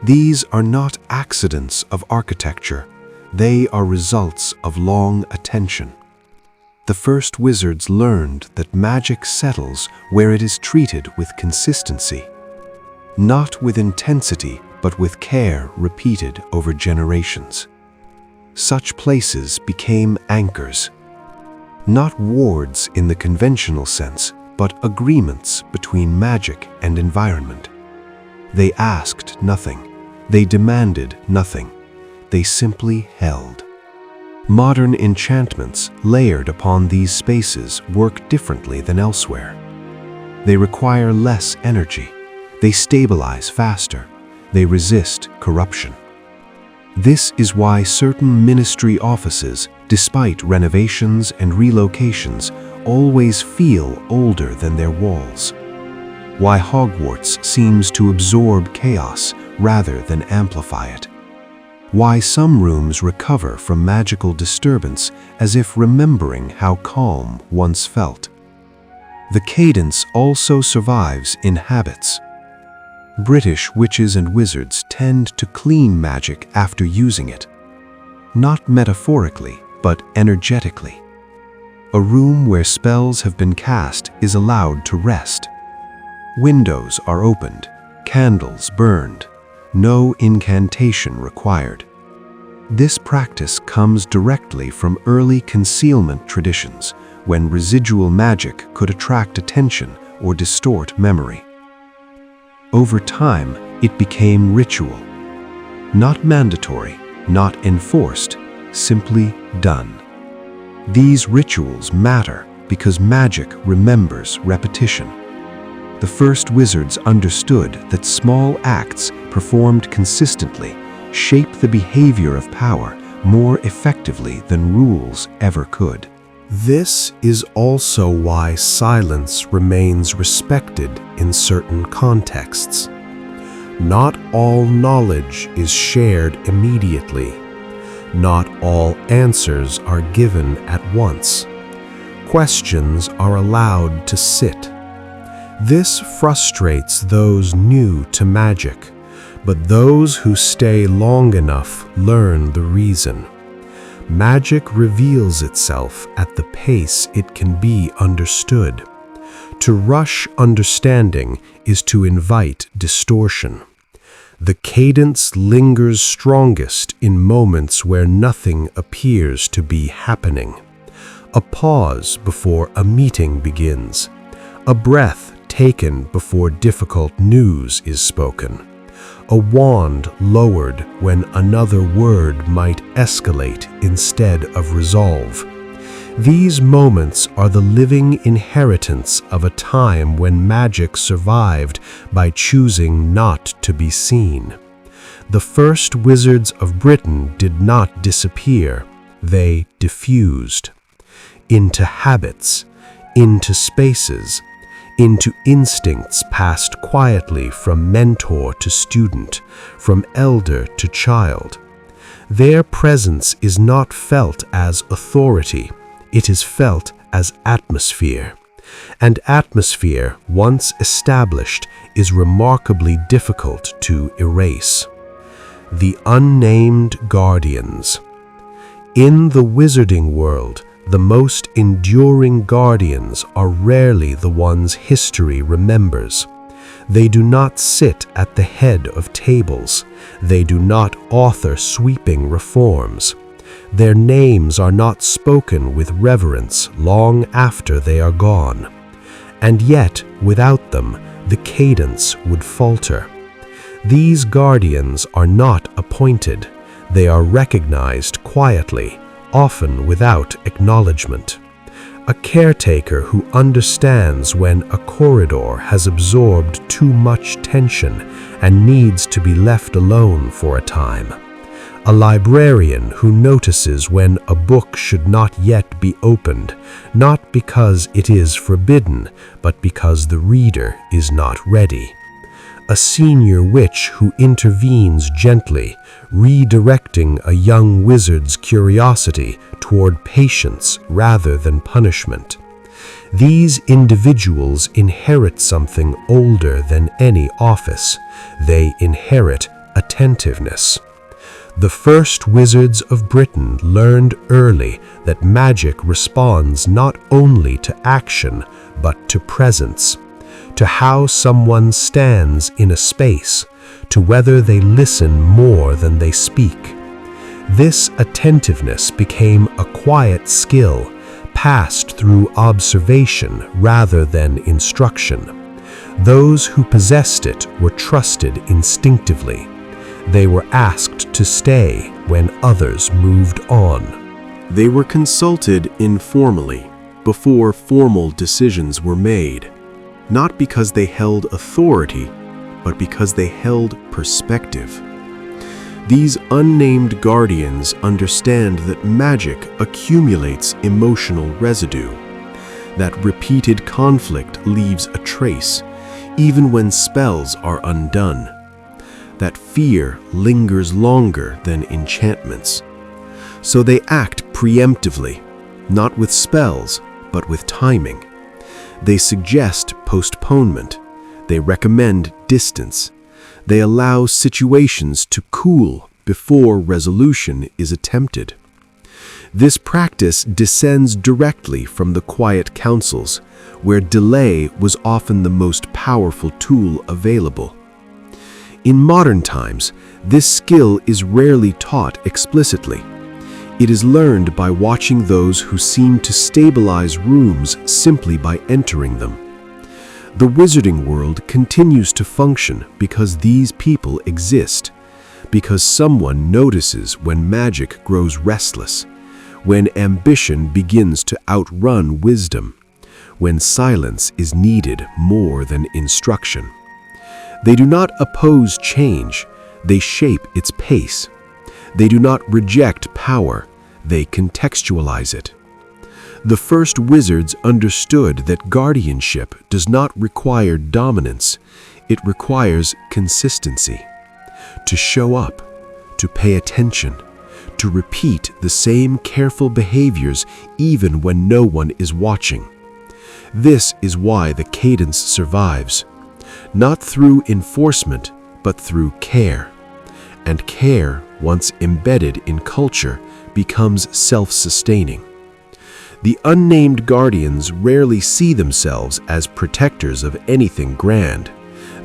These are not accidents of architecture, they are results of long attention. The first wizards learned that magic settles where it is treated with consistency, not with intensity, but with care repeated over generations. Such places became anchors, not wards in the conventional sense, but agreements between magic and environment. They asked nothing, they demanded nothing, they simply held. Modern enchantments layered upon these spaces work differently than elsewhere. They require less energy, they stabilize faster, they resist corruption. This is why certain ministry offices, despite renovations and relocations, always feel older than their walls. Why Hogwarts seems to absorb chaos rather than amplify it. Why some rooms recover from magical disturbance as if remembering how calm once felt. The cadence also survives in habits. British witches and wizards tend to clean magic after using it, not metaphorically, but energetically. A room where spells have been cast is allowed to rest. Windows are opened, candles burned, no incantation required. This practice comes directly from early concealment traditions, when residual magic could attract attention or distort memory. Over time, it became ritual. Not mandatory, not enforced, simply done. These rituals matter because magic remembers repetition. The first wizards understood that small acts performed consistently shape the behavior of power more effectively than rules ever could. This is also why silence remains respected in certain contexts. Not all knowledge is shared immediately. Not all answers are given at once. Questions are allowed to sit. This frustrates those new to magic, but those who stay long enough learn the reason. Magic reveals itself at the pace it can be understood. To rush understanding is to invite distortion. The cadence lingers strongest in moments where nothing appears to be happening. A pause before a meeting begins. A breath taken before difficult news is spoken. A wand lowered when another word might escalate instead of resolve. These moments are the living inheritance of a time when magic survived by choosing not to be seen. The first wizards of Britain did not disappear, they diffused. Into habits, into spaces, into instincts passed quietly from mentor to student, from elder to child. Their presence is not felt as authority, it is felt as atmosphere. And atmosphere, once established, is remarkably difficult to erase. The unnamed guardians. In the wizarding world, the most enduring guardians are rarely the ones history remembers. They do not sit at the head of tables. They do not author sweeping reforms. Their names are not spoken with reverence long after they are gone. And yet, without them, the cadence would falter. These guardians are not appointed. They are recognized quietly, often without acknowledgement. A caretaker who understands when a corridor has absorbed too much tension and needs to be left alone for a time. A librarian who notices when a book should not yet be opened, not because it is forbidden, but because the reader is not ready. a senior witch who intervenes gently, redirecting a young wizard's curiosity toward patience rather than punishment. These individuals inherit something older than any office. They inherit attentiveness. The first wizards of Britain learned early that magic responds not only to action, but to presence, to how someone stands in a space, to whether they listen more than they speak. This attentiveness became a quiet skill, passed through observation rather than instruction. Those who possessed it were trusted instinctively. They were asked to stay when others moved on. They were consulted informally before formal decisions were made, not because they held authority, but because they held perspective. These unnamed guardians understand that magic accumulates emotional residue, that repeated conflict leaves a trace, even when spells are undone, that fear lingers longer than enchantments. So they act preemptively, not with spells, but with timing. They suggest postponement. They recommend distance. They allow situations to cool before resolution is attempted. This practice descends directly from the quiet councils, where delay was often the most powerful tool available. In modern times, this skill is rarely taught explicitly. It is learned by watching those who seem to stabilize rooms simply by entering them. The wizarding world continues to function because these people exist, because someone notices when magic grows restless, when ambition begins to outrun wisdom, when silence is needed more than instruction. They do not oppose change, they shape its pace. They do not reject power, they contextualize it. The first wizards understood that guardianship does not require dominance, it requires consistency. To show up, to pay attention, to repeat the same careful behaviors even when no one is watching. This is why the cadence survives, not through enforcement, but through care. And care, once embedded in culture, becomes self-sustaining. The unnamed guardians rarely see themselves as protectors of anything grand.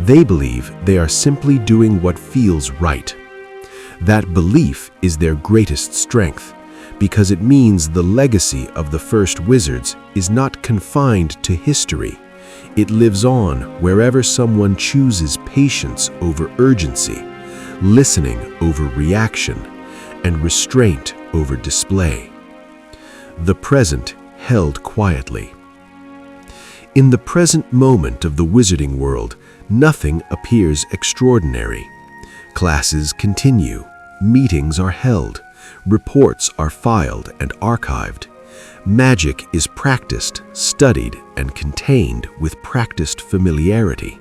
They believe they are simply doing what feels right. That belief is their greatest strength, because it means the legacy of the first wizards is not confined to history. It lives on wherever someone chooses patience over urgency, listening over reaction, and restraint over display. The present held quietly. In the present moment of the wizarding world, nothing appears extraordinary. Classes continue, meetings are held, reports are filed and archived. Magic is practiced, studied, and contained with practiced familiarity.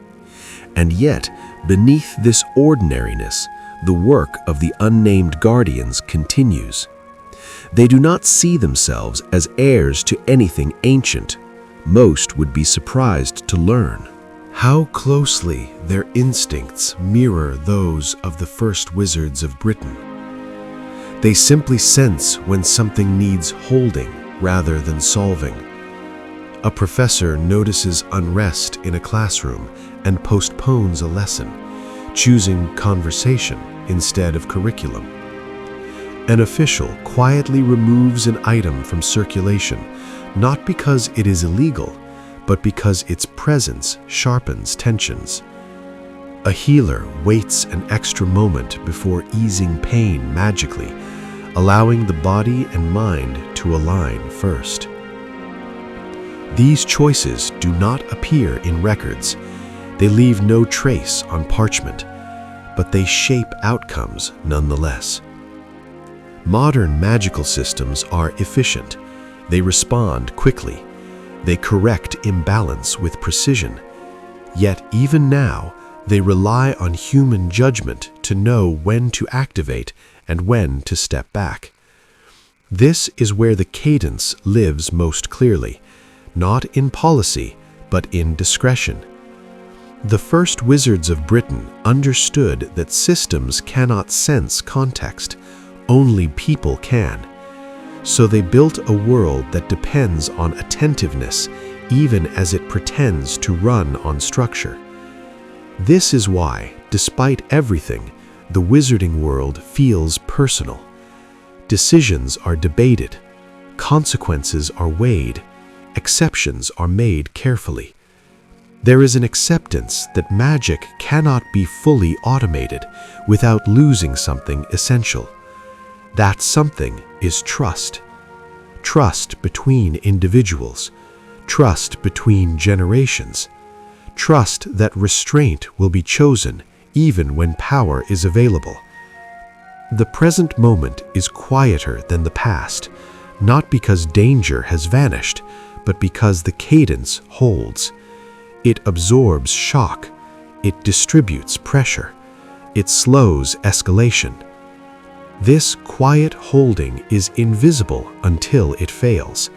And yet, beneath this ordinariness, the work of the unnamed guardians continues. They do not see themselves as heirs to anything ancient. Most would be surprised to learn how closely their instincts mirror those of the first wizards of Britain. They simply sense when something needs holding rather than solving. A professor notices unrest in a classroom and postpones a lesson, choosing conversation instead of curriculum. An official quietly removes an item from circulation, not because it is illegal, but because its presence sharpens tensions. A healer waits an extra moment before easing pain magically, allowing the body and mind to align first. These choices do not appear in records. They leave no trace on parchment, but they shape outcomes nonetheless. Modern magical systems are efficient. They respond quickly. They correct imbalance with precision. Yet even now, They rely on human judgment to know when to activate and when to step back. This is where the cadence lives most clearly, not in policy, but in discretion. The first wizards of Britain understood that systems cannot sense context, only people can. So they built a world that depends on attentiveness, even as it pretends to run on structure. This is why, despite everything, the wizarding world feels personal. Decisions are debated, consequences are weighed, exceptions are made carefully. There is an acceptance that magic cannot be fully automated without losing something essential. That something is trust. Trust between individuals, trust between generations, trust that restraint will be chosen even when power is available. The present moment is quieter than the past, not because danger has vanished, but because the cadence holds. It absorbs shock, it distributes pressure, it slows escalation. This quiet holding is invisible until it fails,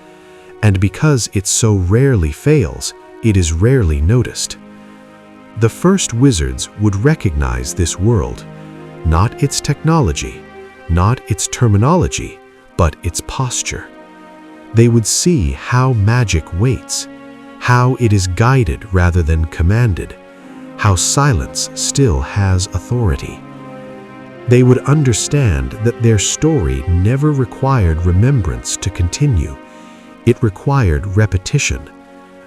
and because it so rarely fails, it is rarely noticed. The first wizards would recognize this world, not its technology, not its terminology, but its posture. They would see how magic waits, how it is guided rather than commanded, how silence still has authority. They would understand that their story never required remembrance to continue. It required repetition,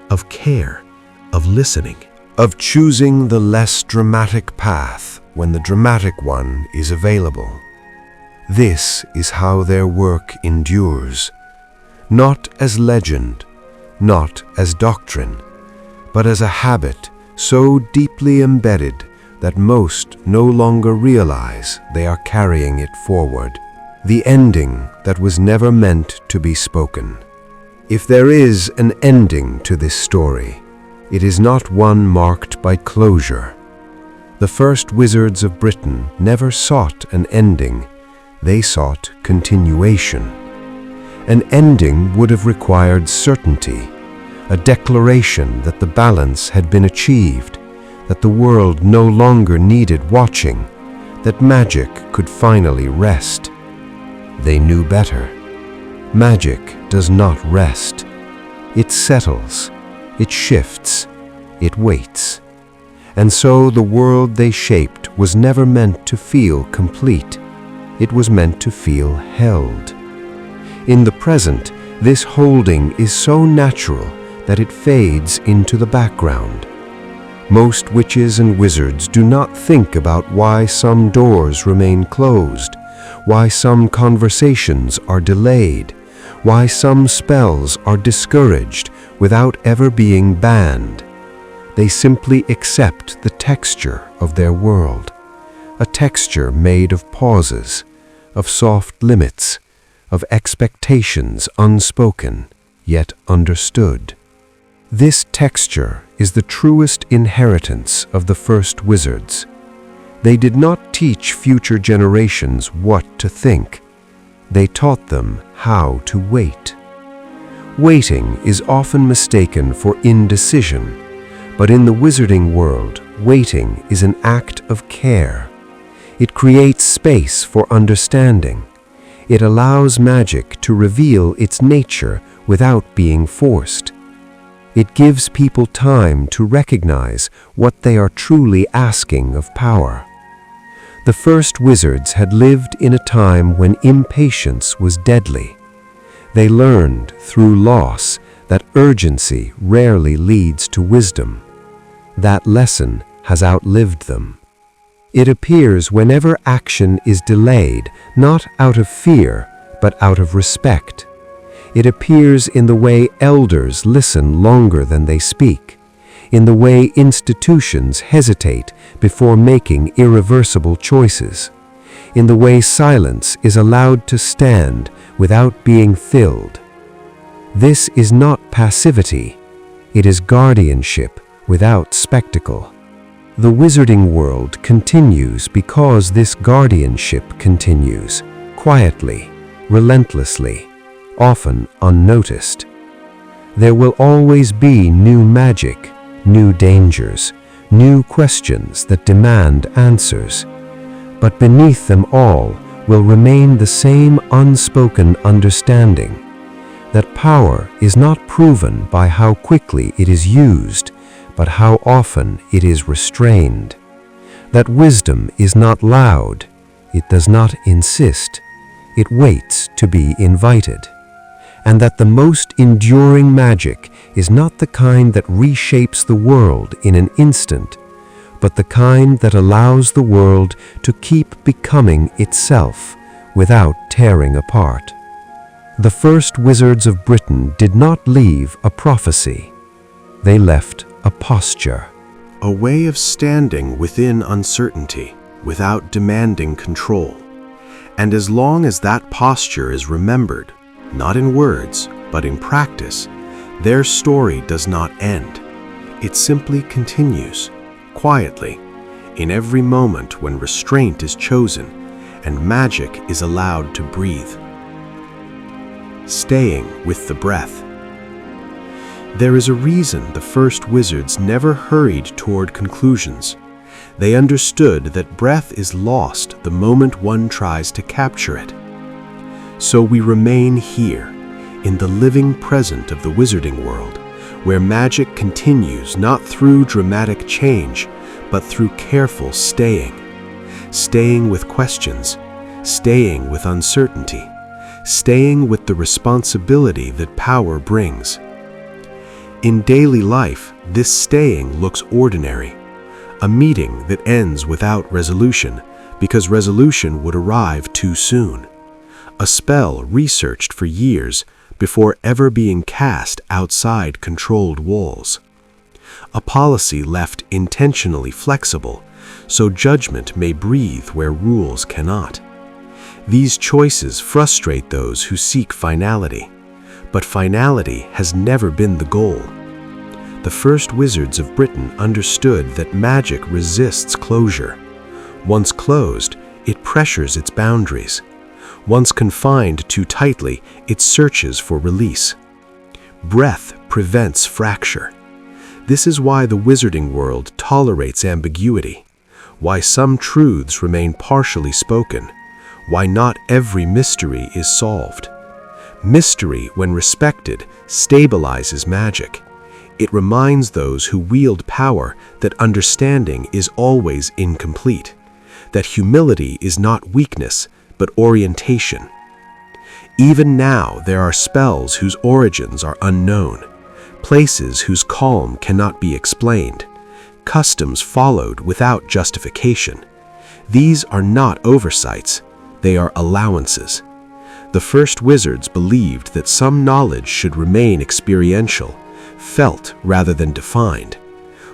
of care, of listening, of choosing the less dramatic path when the dramatic one is available. This is how their work endures, not as legend, not as doctrine, but as a habit so deeply embedded that most no longer realize they are carrying it forward, the ending that was never meant to be spoken. If there is an ending to this story, it is not one marked by closure. The first wizards of Britain never sought an ending, they sought continuation. An ending would have required certainty, a declaration that the balance had been achieved, that the world no longer needed watching, that magic could finally rest. They knew better. Magic does not rest. It settles, it shifts, it waits. And so the world they shaped was never meant to feel complete. It was meant to feel held. In the present, this holding is so natural that it fades into the background. Most witches and wizards do not think about why some doors remain closed, why some conversations are delayed, why some spells are discouraged without ever being banned. They simply accept the texture of their world, a texture made of pauses, of soft limits, of expectations unspoken, yet understood. This texture is the truest inheritance of the first wizards. They did not teach future generations what to think. They taught them how to wait. Waiting is often mistaken for indecision, but in the wizarding world, waiting is an act of care. It creates space for understanding. It allows magic to reveal its nature without being forced. It gives people time to recognize what they are truly asking of power. The first wizards had lived in a time when impatience was deadly. They learned through loss that urgency rarely leads to wisdom. That lesson has outlived them. It appears whenever action is delayed, not out of fear, but out of respect. It appears in the way elders listen longer than they speak, in the way institutions hesitate before making irreversible choices, in the way silence is allowed to stand without being filled. This is not passivity, it is guardianship without spectacle. The wizarding world continues because this guardianship continues, quietly, relentlessly, often unnoticed. There will always be new magic, new dangers, new questions that demand answers. But beneath them all will remain the same unspoken understanding that power is not proven by how quickly it is used, but how often it is restrained. That wisdom is not loud, it does not insist, it waits to be invited. And that the most enduring magic is not the kind that reshapes the world in an instant, but the kind that allows the world to keep becoming itself without tearing apart. The first wizards of Britain did not leave a prophecy. They left a posture. A way of standing within uncertainty without demanding control. And as long as that posture is remembered, not in words, but in practice, their story does not end. It simply continues, quietly, in every moment when restraint is chosen and magic is allowed to breathe. Staying with the breath. There is a reason the first wizards never hurried toward conclusions. They understood that breath is lost the moment one tries to capture it. So we remain here, in the living present of the wizarding world, where magic continues not through dramatic change, but through careful staying. Staying with questions, staying with uncertainty, staying with the responsibility that power brings. In daily life, this staying looks ordinary. A meeting that ends without resolution, because resolution would arrive too soon. A spell researched for years before ever being cast outside controlled walls. A policy left intentionally flexible, so judgment may breathe where rules cannot. These choices frustrate those who seek finality, but finality has never been the goal. The first wizards of Britain understood that magic resists closure. Once closed, it pressures its boundaries. Once confined too tightly, it searches for release. Breath prevents fracture. This is why the wizarding world tolerates ambiguity, why some truths remain partially spoken, why not every mystery is solved. Mystery, when respected, stabilizes magic. It reminds those who wield power that understanding is always incomplete, that humility is not weakness, but orientation. Even now, there are spells whose origins are unknown, places whose calm cannot be explained, customs followed without justification. These are not oversights, they are allowances. The first wizards believed that some knowledge should remain experiential, felt rather than defined.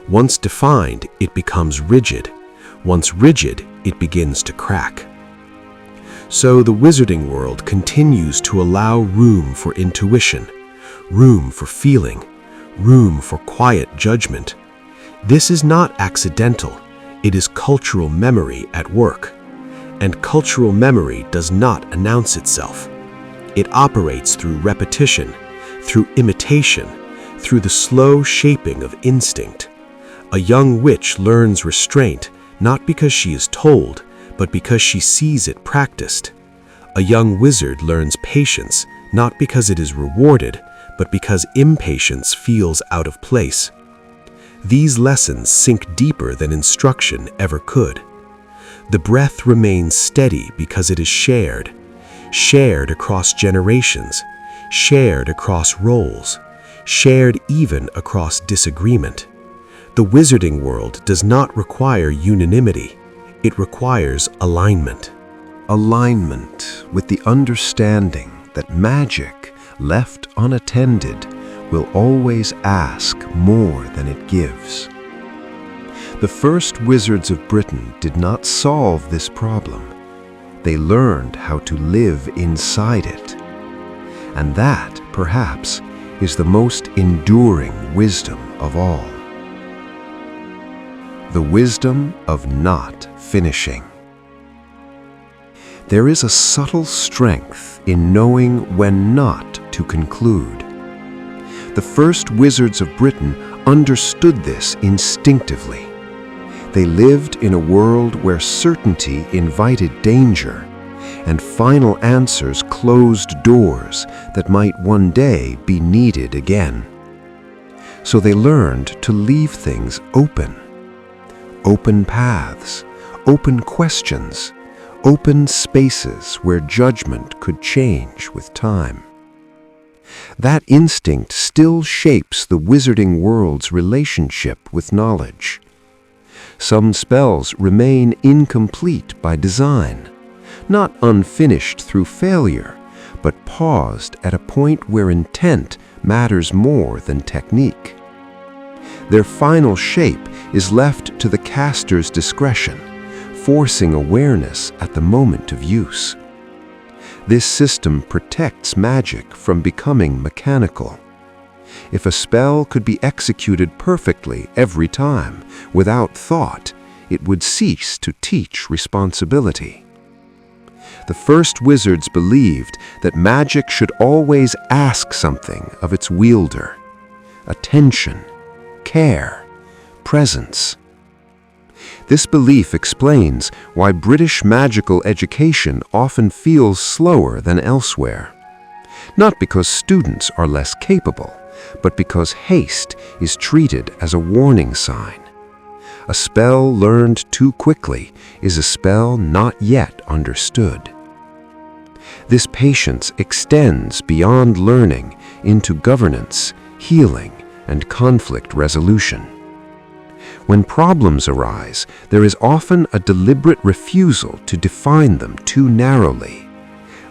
Once defined, it becomes rigid. Once rigid, it begins to crack. So the wizarding world continues to allow room for intuition, room for feeling, room for quiet judgment. This is not accidental, it is cultural memory at work. And cultural memory does not announce itself. It operates through repetition, through imitation, through the slow shaping of instinct. A young witch learns restraint not because she is told, but because she sees it practiced. A young wizard learns patience not because it is rewarded, but because impatience feels out of place. These lessons sink deeper than instruction ever could. The breath remains steady because it is shared, shared across generations, shared across roles, shared even across disagreement. The wizarding world does not require unanimity, it requires alignment. Alignment with the understanding that magic, left unattended, will always ask more than it gives. The first wizards of Britain did not solve this problem. They learned how to live inside it. And that, perhaps, is the most enduring wisdom of all. the wisdom of not finishing. There is a subtle strength in knowing when not to conclude. The first wizards of Britain understood this instinctively. They lived in a world where certainty invited danger, and final answers closed doors that might one day be needed again. So they learned to leave things open. Open paths, open questions, open spaces where judgment could change with time. That instinct still shapes the wizarding world's relationship with knowledge. Some spells remain incomplete by design, not unfinished through failure, but paused at a point where intent matters more than technique. Their final shape is left to the caster's discretion, forcing awareness at the moment of use. This system protects magic from becoming mechanical. If a spell could be executed perfectly every time, without thought, it would cease to teach responsibility. The first wizards believed that magic should always ask something of its wielder: attention, care, presence. This belief explains why British magical education often feels slower than elsewhere. Not because students are less capable, but because haste is treated as a warning sign. A spell learned too quickly is a spell not yet understood. This patience extends beyond learning into governance, healing, and conflict resolution. When problems arise, there is often a deliberate refusal to define them too narrowly.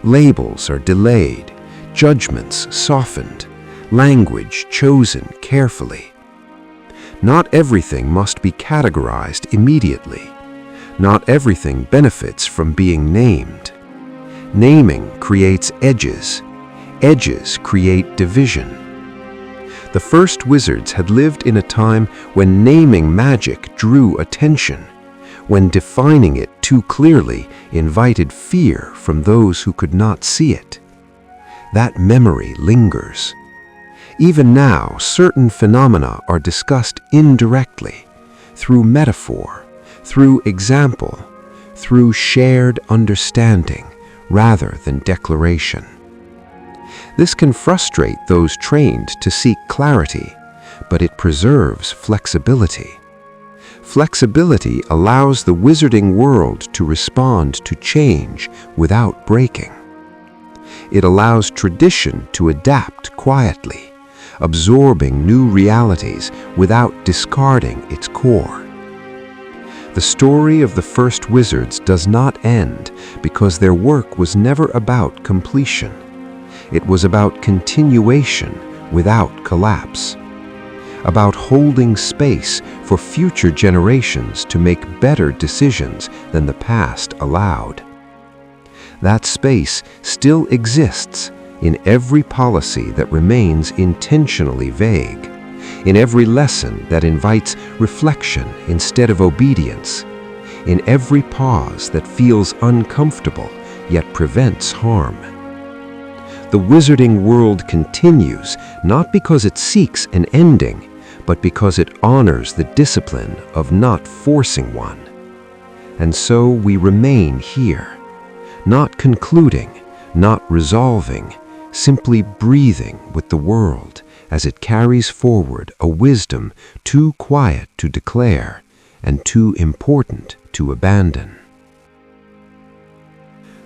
Labels are delayed, judgments softened, language chosen carefully. Not everything must be categorized immediately. Not everything benefits from being named. Naming creates edges. Edges create division. The first wizards had lived in a time when naming magic drew attention, when defining it too clearly invited fear from those who could not see it. That memory lingers. Even now, certain phenomena are discussed indirectly, through metaphor, through example, through shared understanding, rather than declaration. This can frustrate those trained to seek clarity, but it preserves flexibility. Flexibility allows the wizarding world to respond to change without breaking. It allows tradition to adapt quietly, absorbing new realities without discarding its core. The story of the first wizards does not end because their work was never about completion. It was about continuation without collapse, about holding space for future generations to make better decisions than the past allowed. That space still exists in every policy that remains intentionally vague, in every lesson that invites reflection instead of obedience, in every pause that feels uncomfortable yet prevents harm. The wizarding world continues not because it seeks an ending, but because it honors the discipline of not forcing one. And so we remain here, not concluding, not resolving, simply breathing with the world as it carries forward a wisdom too quiet to declare and too important to abandon.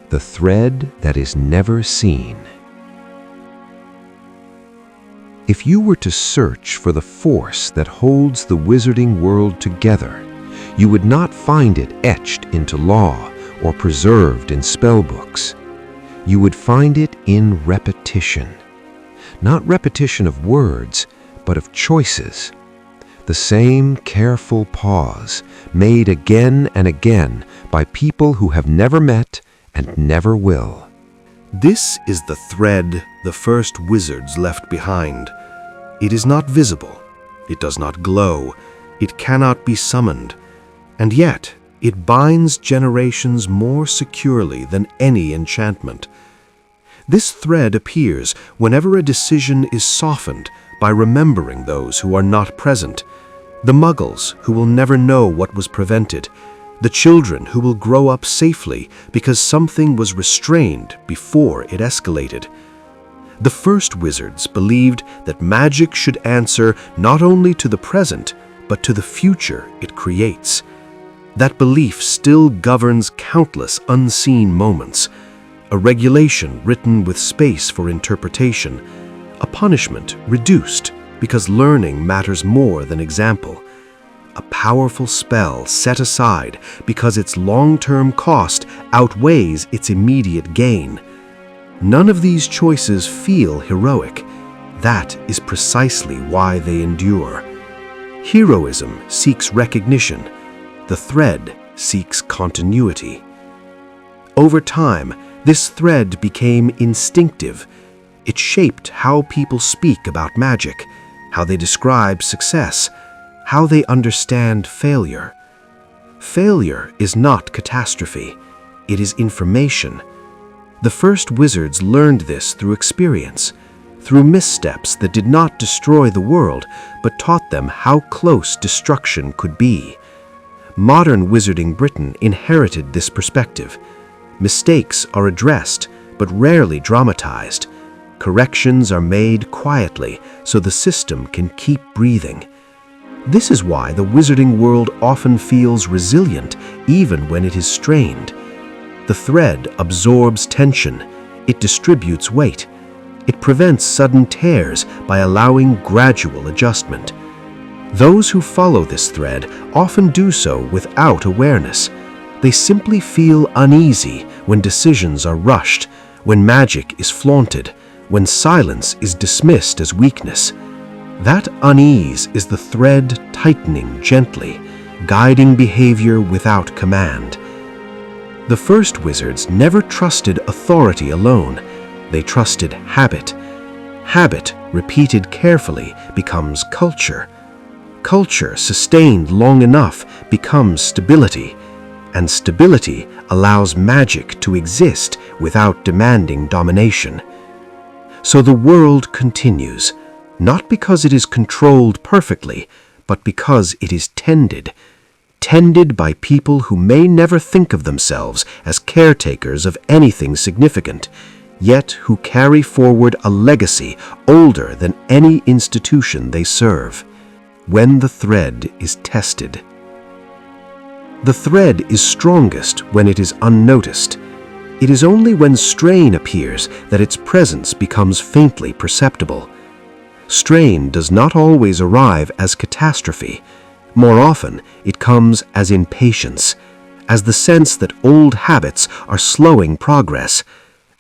The thread that is never seen. If you were to search for the force that holds the wizarding world together, you would not find it etched into law or preserved in spellbooks. You would find it in repetition. Not repetition of words, but of choices. The same careful pause, made again and again by people who have never met and never will. This is the thread the first wizards left behind. It is not visible. It does not glow. It cannot be summoned. And yet, it binds generations more securely than any enchantment. This thread appears whenever a decision is softened by remembering those who are not present, the muggles who will never know what was prevented, the children who will grow up safely because something was restrained before it escalated. The first wizards believed that magic should answer not only to the present, but to the future it creates. That belief still governs countless unseen moments, a regulation written with space for interpretation, a punishment reduced because learning matters more than example, a powerful spell set aside because its long-term cost outweighs its immediate gain. None of these choices feel heroic. That is precisely why they endure. Heroism seeks recognition. The thread seeks continuity. Over time, this thread became instinctive. It shaped how people speak about magic, how they describe success, how they understand failure. Failure is not catastrophe. It is information. The first wizards learned this through experience, through missteps that did not destroy the world, but taught them how close destruction could be. Modern Wizarding Britain inherited this perspective. Mistakes are addressed, but rarely dramatized. Corrections are made quietly so the system can keep breathing. This is why the wizarding world often feels resilient even when it is strained. The thread absorbs tension. It distributes weight. It prevents sudden tears by allowing gradual adjustment. Those who follow this thread often do so without awareness. They simply feel uneasy when decisions are rushed, when magic is flaunted, when silence is dismissed as weakness. That unease is the thread tightening gently, guiding behavior without command. The first wizards never trusted authority alone. They trusted habit. Habit, repeated carefully, becomes culture. Culture, sustained long enough, becomes stability. And stability allows magic to exist without demanding domination. So the world continues, not because it is controlled perfectly, but because it is tended by people who may never think of themselves as caretakers of anything significant, yet who carry forward a legacy older than any institution they serve. When the thread is tested. The thread is strongest when it is unnoticed. It is only when strain appears that its presence becomes faintly perceptible. Strain does not always arrive as catastrophe. More often, it comes as impatience, as the sense that old habits are slowing progress,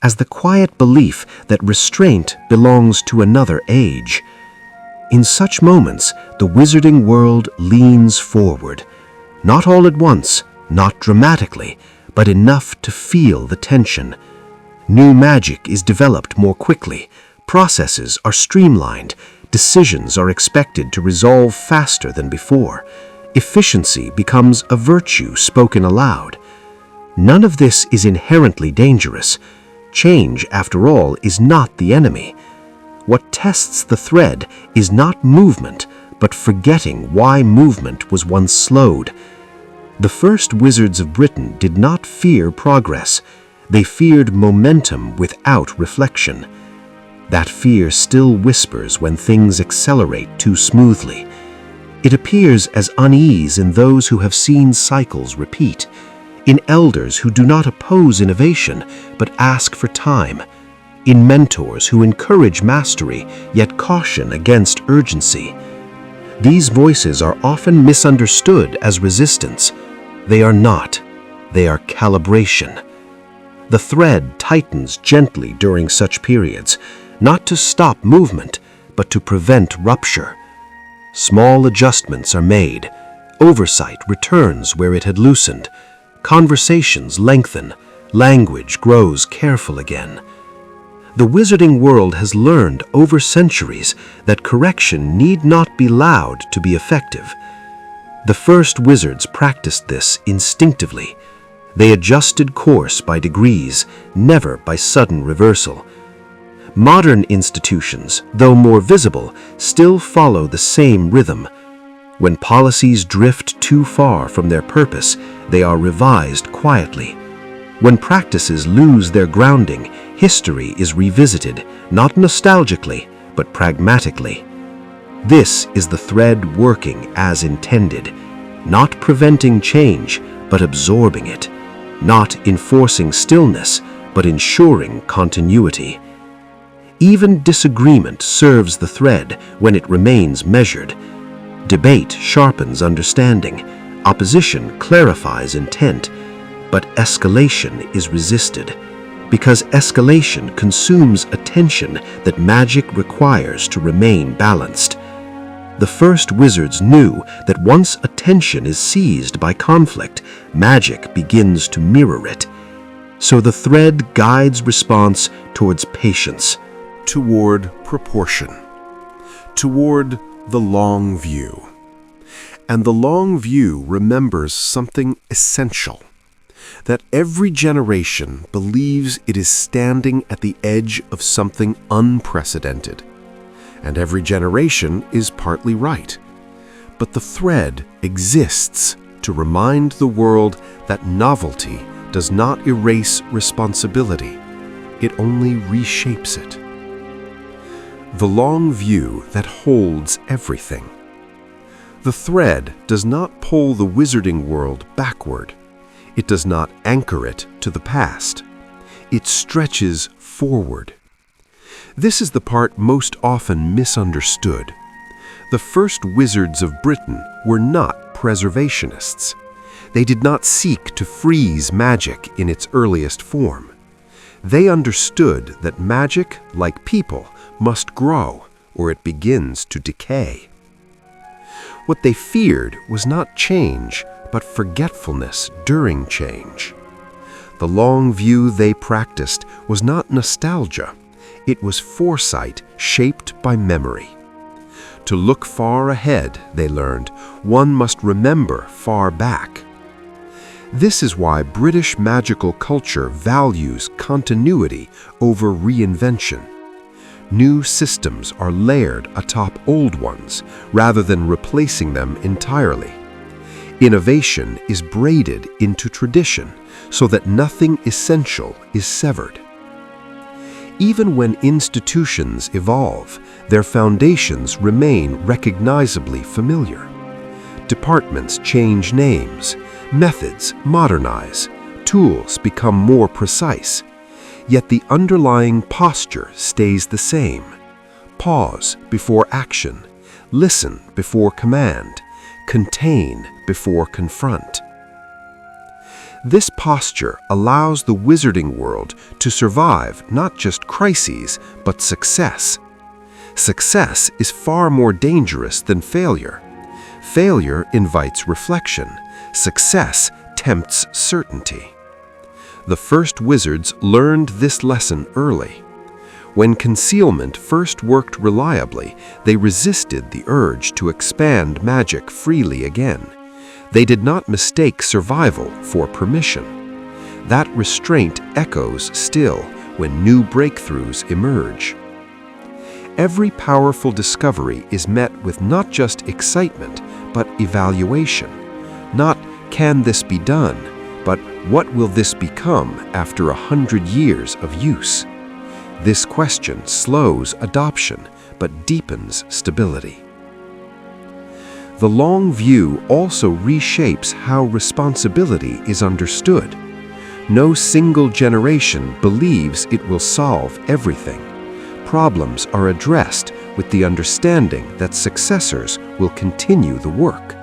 as the quiet belief that restraint belongs to another age. In such moments, the wizarding world leans forward, not all at once, not dramatically, but enough to feel the tension. New magic is developed more quickly, processes are streamlined, decisions are expected to resolve faster than before. Efficiency becomes a virtue spoken aloud. None of this is inherently dangerous. Change, after all, is not the enemy. What tests the thread is not movement, but forgetting why movement was once slowed. The first wizards of Britain did not fear progress. They feared momentum without reflection. That fear still whispers when things accelerate too smoothly. It appears as unease in those who have seen cycles repeat, in elders who do not oppose innovation but ask for time, in mentors who encourage mastery yet caution against urgency. These voices are often misunderstood as resistance. They are not. They are calibration. The thread tightens gently during such periods, not to stop movement, but to prevent rupture. Small adjustments are made. Oversight returns where it had loosened. Conversations lengthen. Language grows careful again. The wizarding world has learned over centuries that correction need not be loud to be effective. The first wizards practiced this instinctively. They adjusted course by degrees, never by sudden reversal. Modern institutions, though more visible, still follow the same rhythm. When policies drift too far from their purpose, they are revised quietly. When practices lose their grounding, history is revisited, not nostalgically, but pragmatically. This is the thread working as intended, not preventing change, but absorbing it, not enforcing stillness, but ensuring continuity. Even disagreement serves the thread when it remains measured. Debate sharpens understanding, opposition clarifies intent, but escalation is resisted, because escalation consumes attention that magic requires to remain balanced. The first wizards knew that once attention is seized by conflict, magic begins to mirror it. So the thread guides response towards patience, toward proportion, toward the long view. And the long view remembers something essential, that every generation believes it is standing at the edge of something unprecedented. And every generation is partly right. But the thread exists to remind the world that novelty does not erase responsibility. It only reshapes it. The long view that holds everything. The thread does not pull the wizarding world backward. It does not anchor it to the past. It stretches forward. This is the part most often misunderstood. The first wizards of Britain were not preservationists. They did not seek to freeze magic in its earliest form. They understood that magic, like people, must grow or it begins to decay. What they feared was not change, but forgetfulness during change. The long view they practiced was not nostalgia. It was foresight shaped by memory. To look far ahead, they learned, one must remember far back. This is why British magical culture values continuity over reinvention. New systems are layered atop old ones rather than replacing them entirely. Innovation is braided into tradition so that nothing essential is severed. Even when institutions evolve, their foundations remain recognizably familiar. Departments change names, methods modernize, tools become more precise, yet the underlying posture stays the same. Pause before action, listen before command, contain before confront. This posture allows the wizarding world to survive not just crises, but success. Success is far more dangerous than failure. Failure invites reflection. Success tempts certainty. The first wizards learned this lesson early. When concealment first worked reliably, they resisted the urge to expand magic freely again. They did not mistake survival for permission. That restraint echoes still when new breakthroughs emerge. Every powerful discovery is met with not just excitement, but evaluation. Not, can this be done, but what will this become after 100 years of use? This question slows adoption, but deepens stability. The long view also reshapes how responsibility is understood. No single generation believes it will solve everything. Problems are addressed with the understanding that successors will continue the work.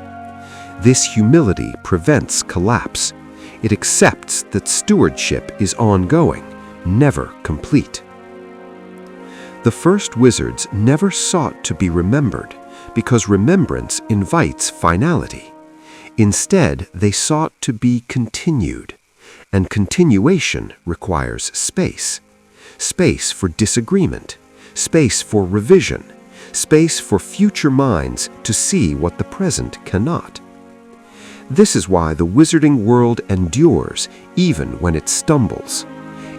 This humility prevents collapse. It accepts that stewardship is ongoing, never complete. The first wizards never sought to be remembered, because remembrance invites finality. Instead, they sought to be continued, and continuation requires space. Space for disagreement, space for revision, space for future minds to see what the present cannot. This is why the wizarding world endures even when it stumbles.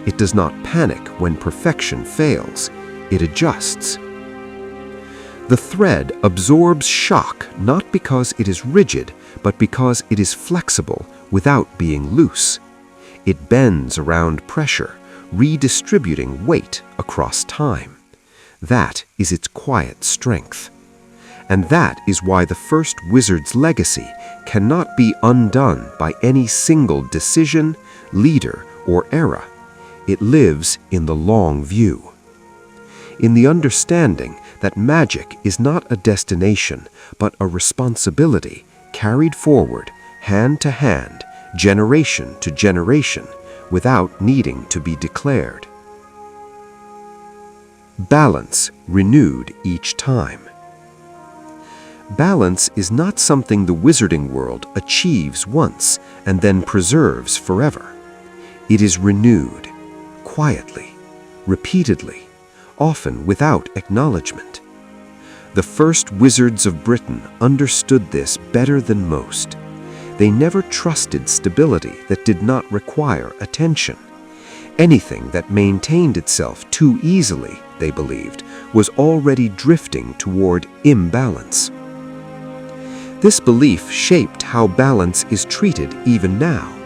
It does not panic when perfection fails. It adjusts. The thread absorbs shock not because it is rigid, but because it is flexible without being loose. It bends around pressure, redistributing weight across time. That is its quiet strength. And that is why the first wizard's legacy cannot be undone by any single decision, leader, or era. It lives in the long view. In the understanding that magic is not a destination, but a responsibility carried forward, hand to hand, generation to generation, without needing to be declared. Balance renewed each time. Balance is not something the wizarding world achieves once and then preserves forever. It is renewed, quietly, repeatedly, often without acknowledgement. The first wizards of Britain understood this better than most. They never trusted stability that did not require attention. Anything that maintained itself too easily, they believed, was already drifting toward imbalance. This belief shaped how balance is treated even now,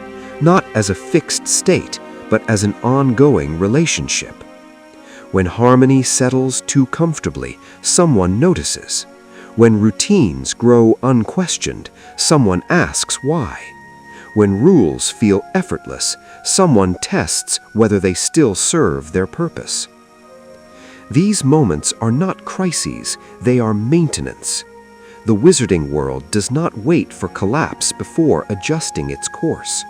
not as a fixed state, but as an ongoing relationship. When harmony settles too comfortably, someone notices. When routines grow unquestioned, someone asks why. When rules feel effortless, someone tests whether they still serve their purpose. These moments are not crises, they are maintenance. The wizarding world does not wait for collapse before adjusting its course.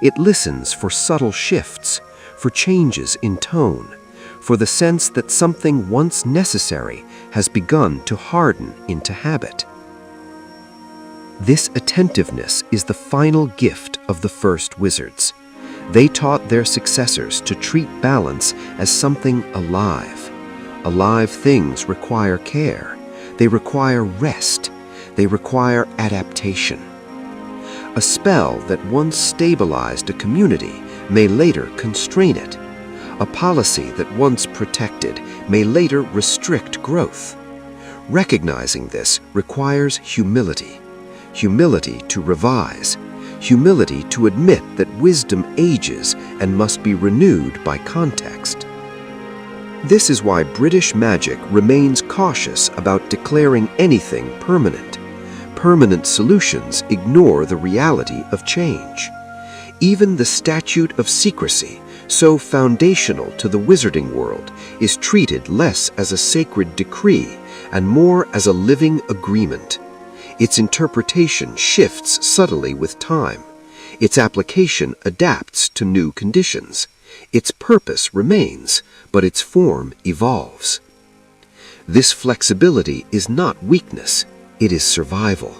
It listens for subtle shifts, for changes in tone, for the sense that something once necessary has begun to harden into habit. This attentiveness is the final gift of the first wizards. They taught their successors to treat balance as something alive. Alive things require care. They require rest. They require adaptation. A spell that once stabilized a community may later constrain it. A policy that once protected may later restrict growth. Recognizing this requires humility. Humility to revise. Humility to admit that wisdom ages and must be renewed by context. This is why British magic remains cautious about declaring anything permanent. Permanent solutions ignore the reality of change. Even the statute of secrecy, so foundational to the wizarding world, is treated less as a sacred decree and more as a living agreement. Its interpretation shifts subtly with time. Its application adapts to new conditions. Its purpose remains, but its form evolves. This flexibility is not weakness, it is survival.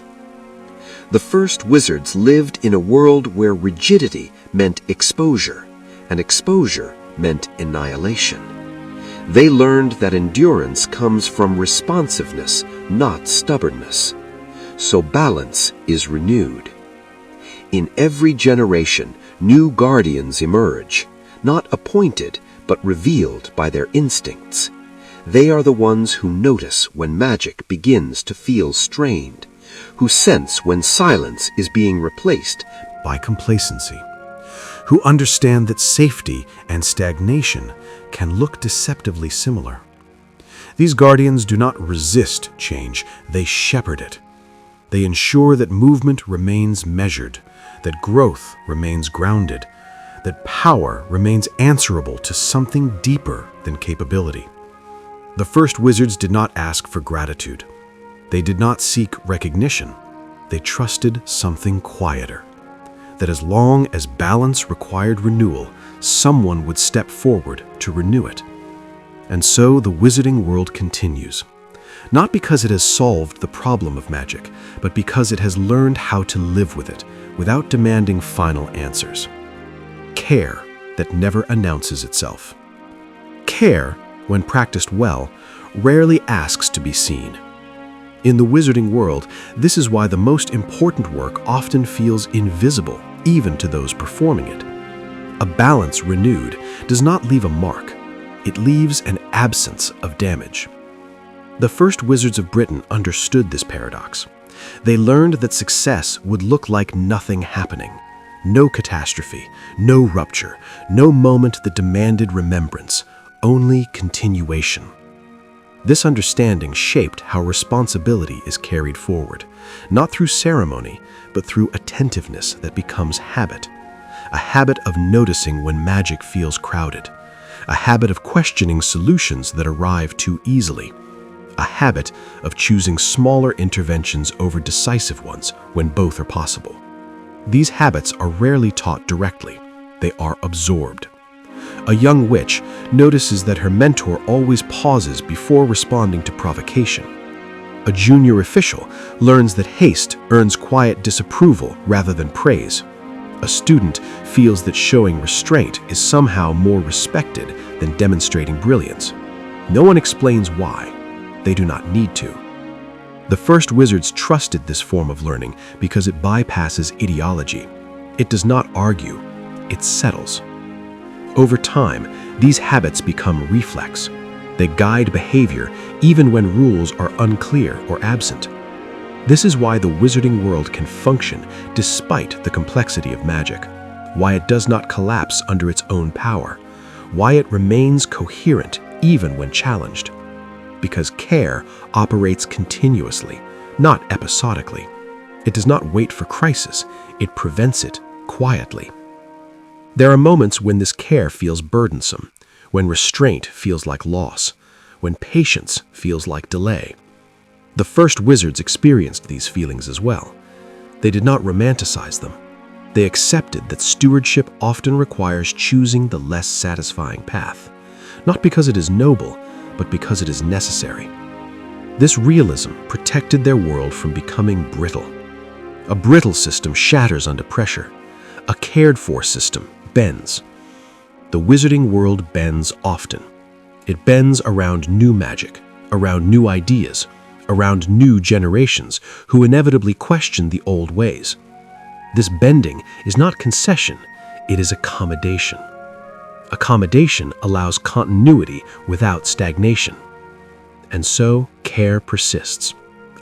The first wizards lived in a world where rigidity meant exposure, and exposure meant annihilation. They learned that endurance comes from responsiveness, not stubbornness. So balance is renewed. In every generation, new guardians emerge, not appointed, but revealed by their instincts. They are the ones who notice when magic begins to feel strained, who sense when silence is being replaced by complacency, who understand that safety and stagnation can look deceptively similar. These guardians do not resist change, they shepherd it. They ensure that movement remains measured, that growth remains grounded, that power remains answerable to something deeper than capability. The first wizards did not ask for gratitude. They did not seek recognition. They trusted something quieter, that as long as balance required renewal, someone would step forward to renew it. And so the wizarding world continues, not because it has solved the problem of magic, but because it has learned how to live with it without demanding final answers. Care that never announces itself. Care, when practiced well, rarely asks to be seen. In the wizarding world, this is why the most important work often feels invisible, even to those performing it. A balance renewed does not leave a mark. It leaves an absence of damage. The first wizards of Britain understood this paradox. They learned that success would look like nothing happening. No catastrophe, no rupture, no moment that demanded remembrance, only continuation. This understanding shaped how responsibility is carried forward, not through ceremony, but through attentiveness that becomes habit. A habit of noticing when magic feels crowded. A habit of questioning solutions that arrive too easily. A habit of choosing smaller interventions over decisive ones when both are possible. These habits are rarely taught directly. They are absorbed. A young witch notices that her mentor always pauses before responding to provocation. A junior official learns that haste earns quiet disapproval rather than praise. A student feels that showing restraint is somehow more respected than demonstrating brilliance. No one explains why. They do not need to. The first wizards trusted this form of learning because it bypasses ideology. It does not argue, it settles. Over time, these habits become reflex. They guide behavior even when rules are unclear or absent. This is why the wizarding world can function despite the complexity of magic, why it does not collapse under its own power, why it remains coherent even when challenged. Because care operates continuously, not episodically. It does not wait for crisis, it prevents it quietly. There are moments when this care feels burdensome, when restraint feels like loss, when patience feels like delay. The first wizards experienced these feelings as well. They did not romanticize them. They accepted that stewardship often requires choosing the less satisfying path, not because it is noble, but because it is necessary. This realism protected their world from becoming brittle. A brittle system shatters under pressure. A cared-for system bends. The wizarding world bends often. It bends around new magic, around new ideas, around new generations who inevitably question the old ways. This bending is not concession, it is accommodation. Accommodation allows continuity without stagnation. And so care persists,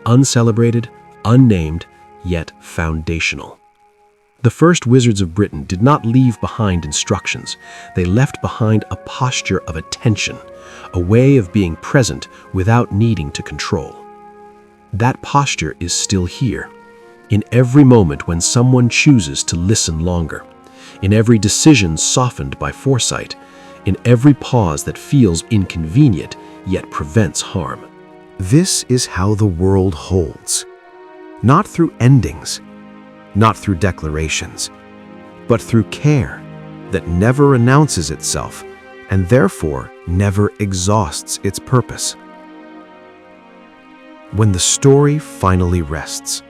uncelebrated, unnamed, yet foundational. The first wizards of Britain did not leave behind instructions. They left behind a posture of attention, a way of being present without needing to control. That posture is still here, in every moment when someone chooses to listen longer, in every decision softened by foresight, in every pause that feels inconvenient yet prevents harm. This is how the world holds. Not through endings, not through declarations, but through care that never announces itself and therefore never exhausts its purpose. When the story finally rests.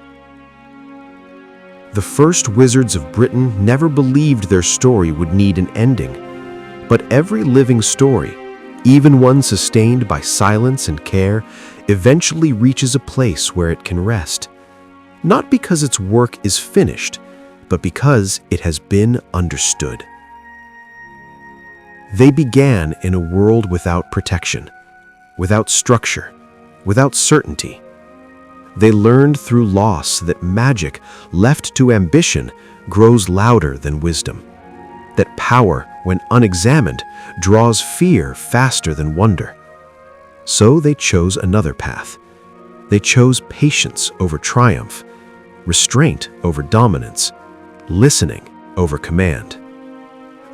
The first wizards of Britain never believed their story would need an ending, but every living story, even one sustained by silence and care, eventually reaches a place where it can rest. Not because its work is finished, but because it has been understood. They began in a world without protection, without structure, without certainty. They learned through loss that magic, left to ambition, grows louder than wisdom. That power, when unexamined, draws fear faster than wonder. So they chose another path. They chose patience over triumph, restraint over dominance, listening over command.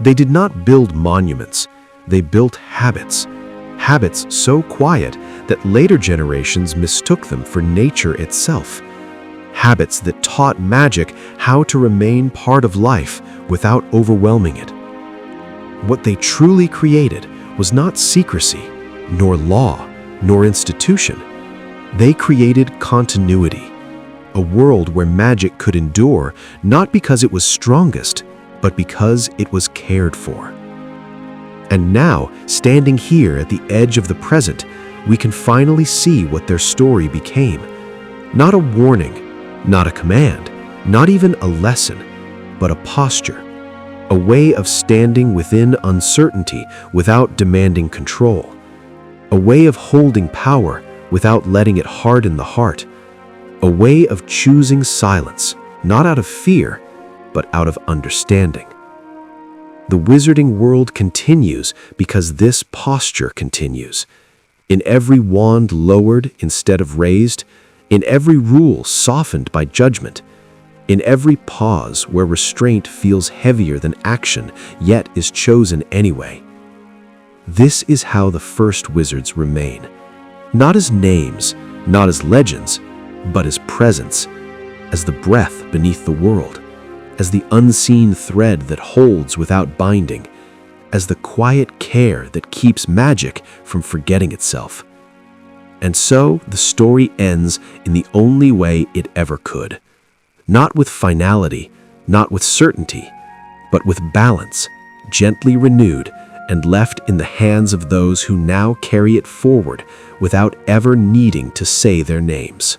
They did not build monuments, they built habits. Habits so quiet that later generations mistook them for nature itself. Habits that taught magic how to remain part of life without overwhelming it. What they truly created was not secrecy, nor law, nor institution. They created continuity, a world where magic could endure not because it was strongest, but because it was cared for. And now, standing here at the edge of the present, we can finally see what their story became, Not a warning, not a command, not even a lesson, but a posture, a way of standing within uncertainty without demanding control, a way of holding power without letting it harden the heart, a way of choosing silence, not out of fear, but out of understanding. The wizarding world continues because this posture continues. In every wand lowered instead of raised, in every rule softened by judgment, in every pause where restraint feels heavier than action yet is chosen anyway. This is how the first wizards remain, not as names, not as legends, but as presence, as the breath beneath the world, as the unseen thread that holds without binding, as the quiet care that keeps magic from forgetting itself. And so the story ends in the only way it ever could. Not with finality, not with certainty, but with balance, gently renewed and left in the hands of those who now carry it forward without ever needing to say their names.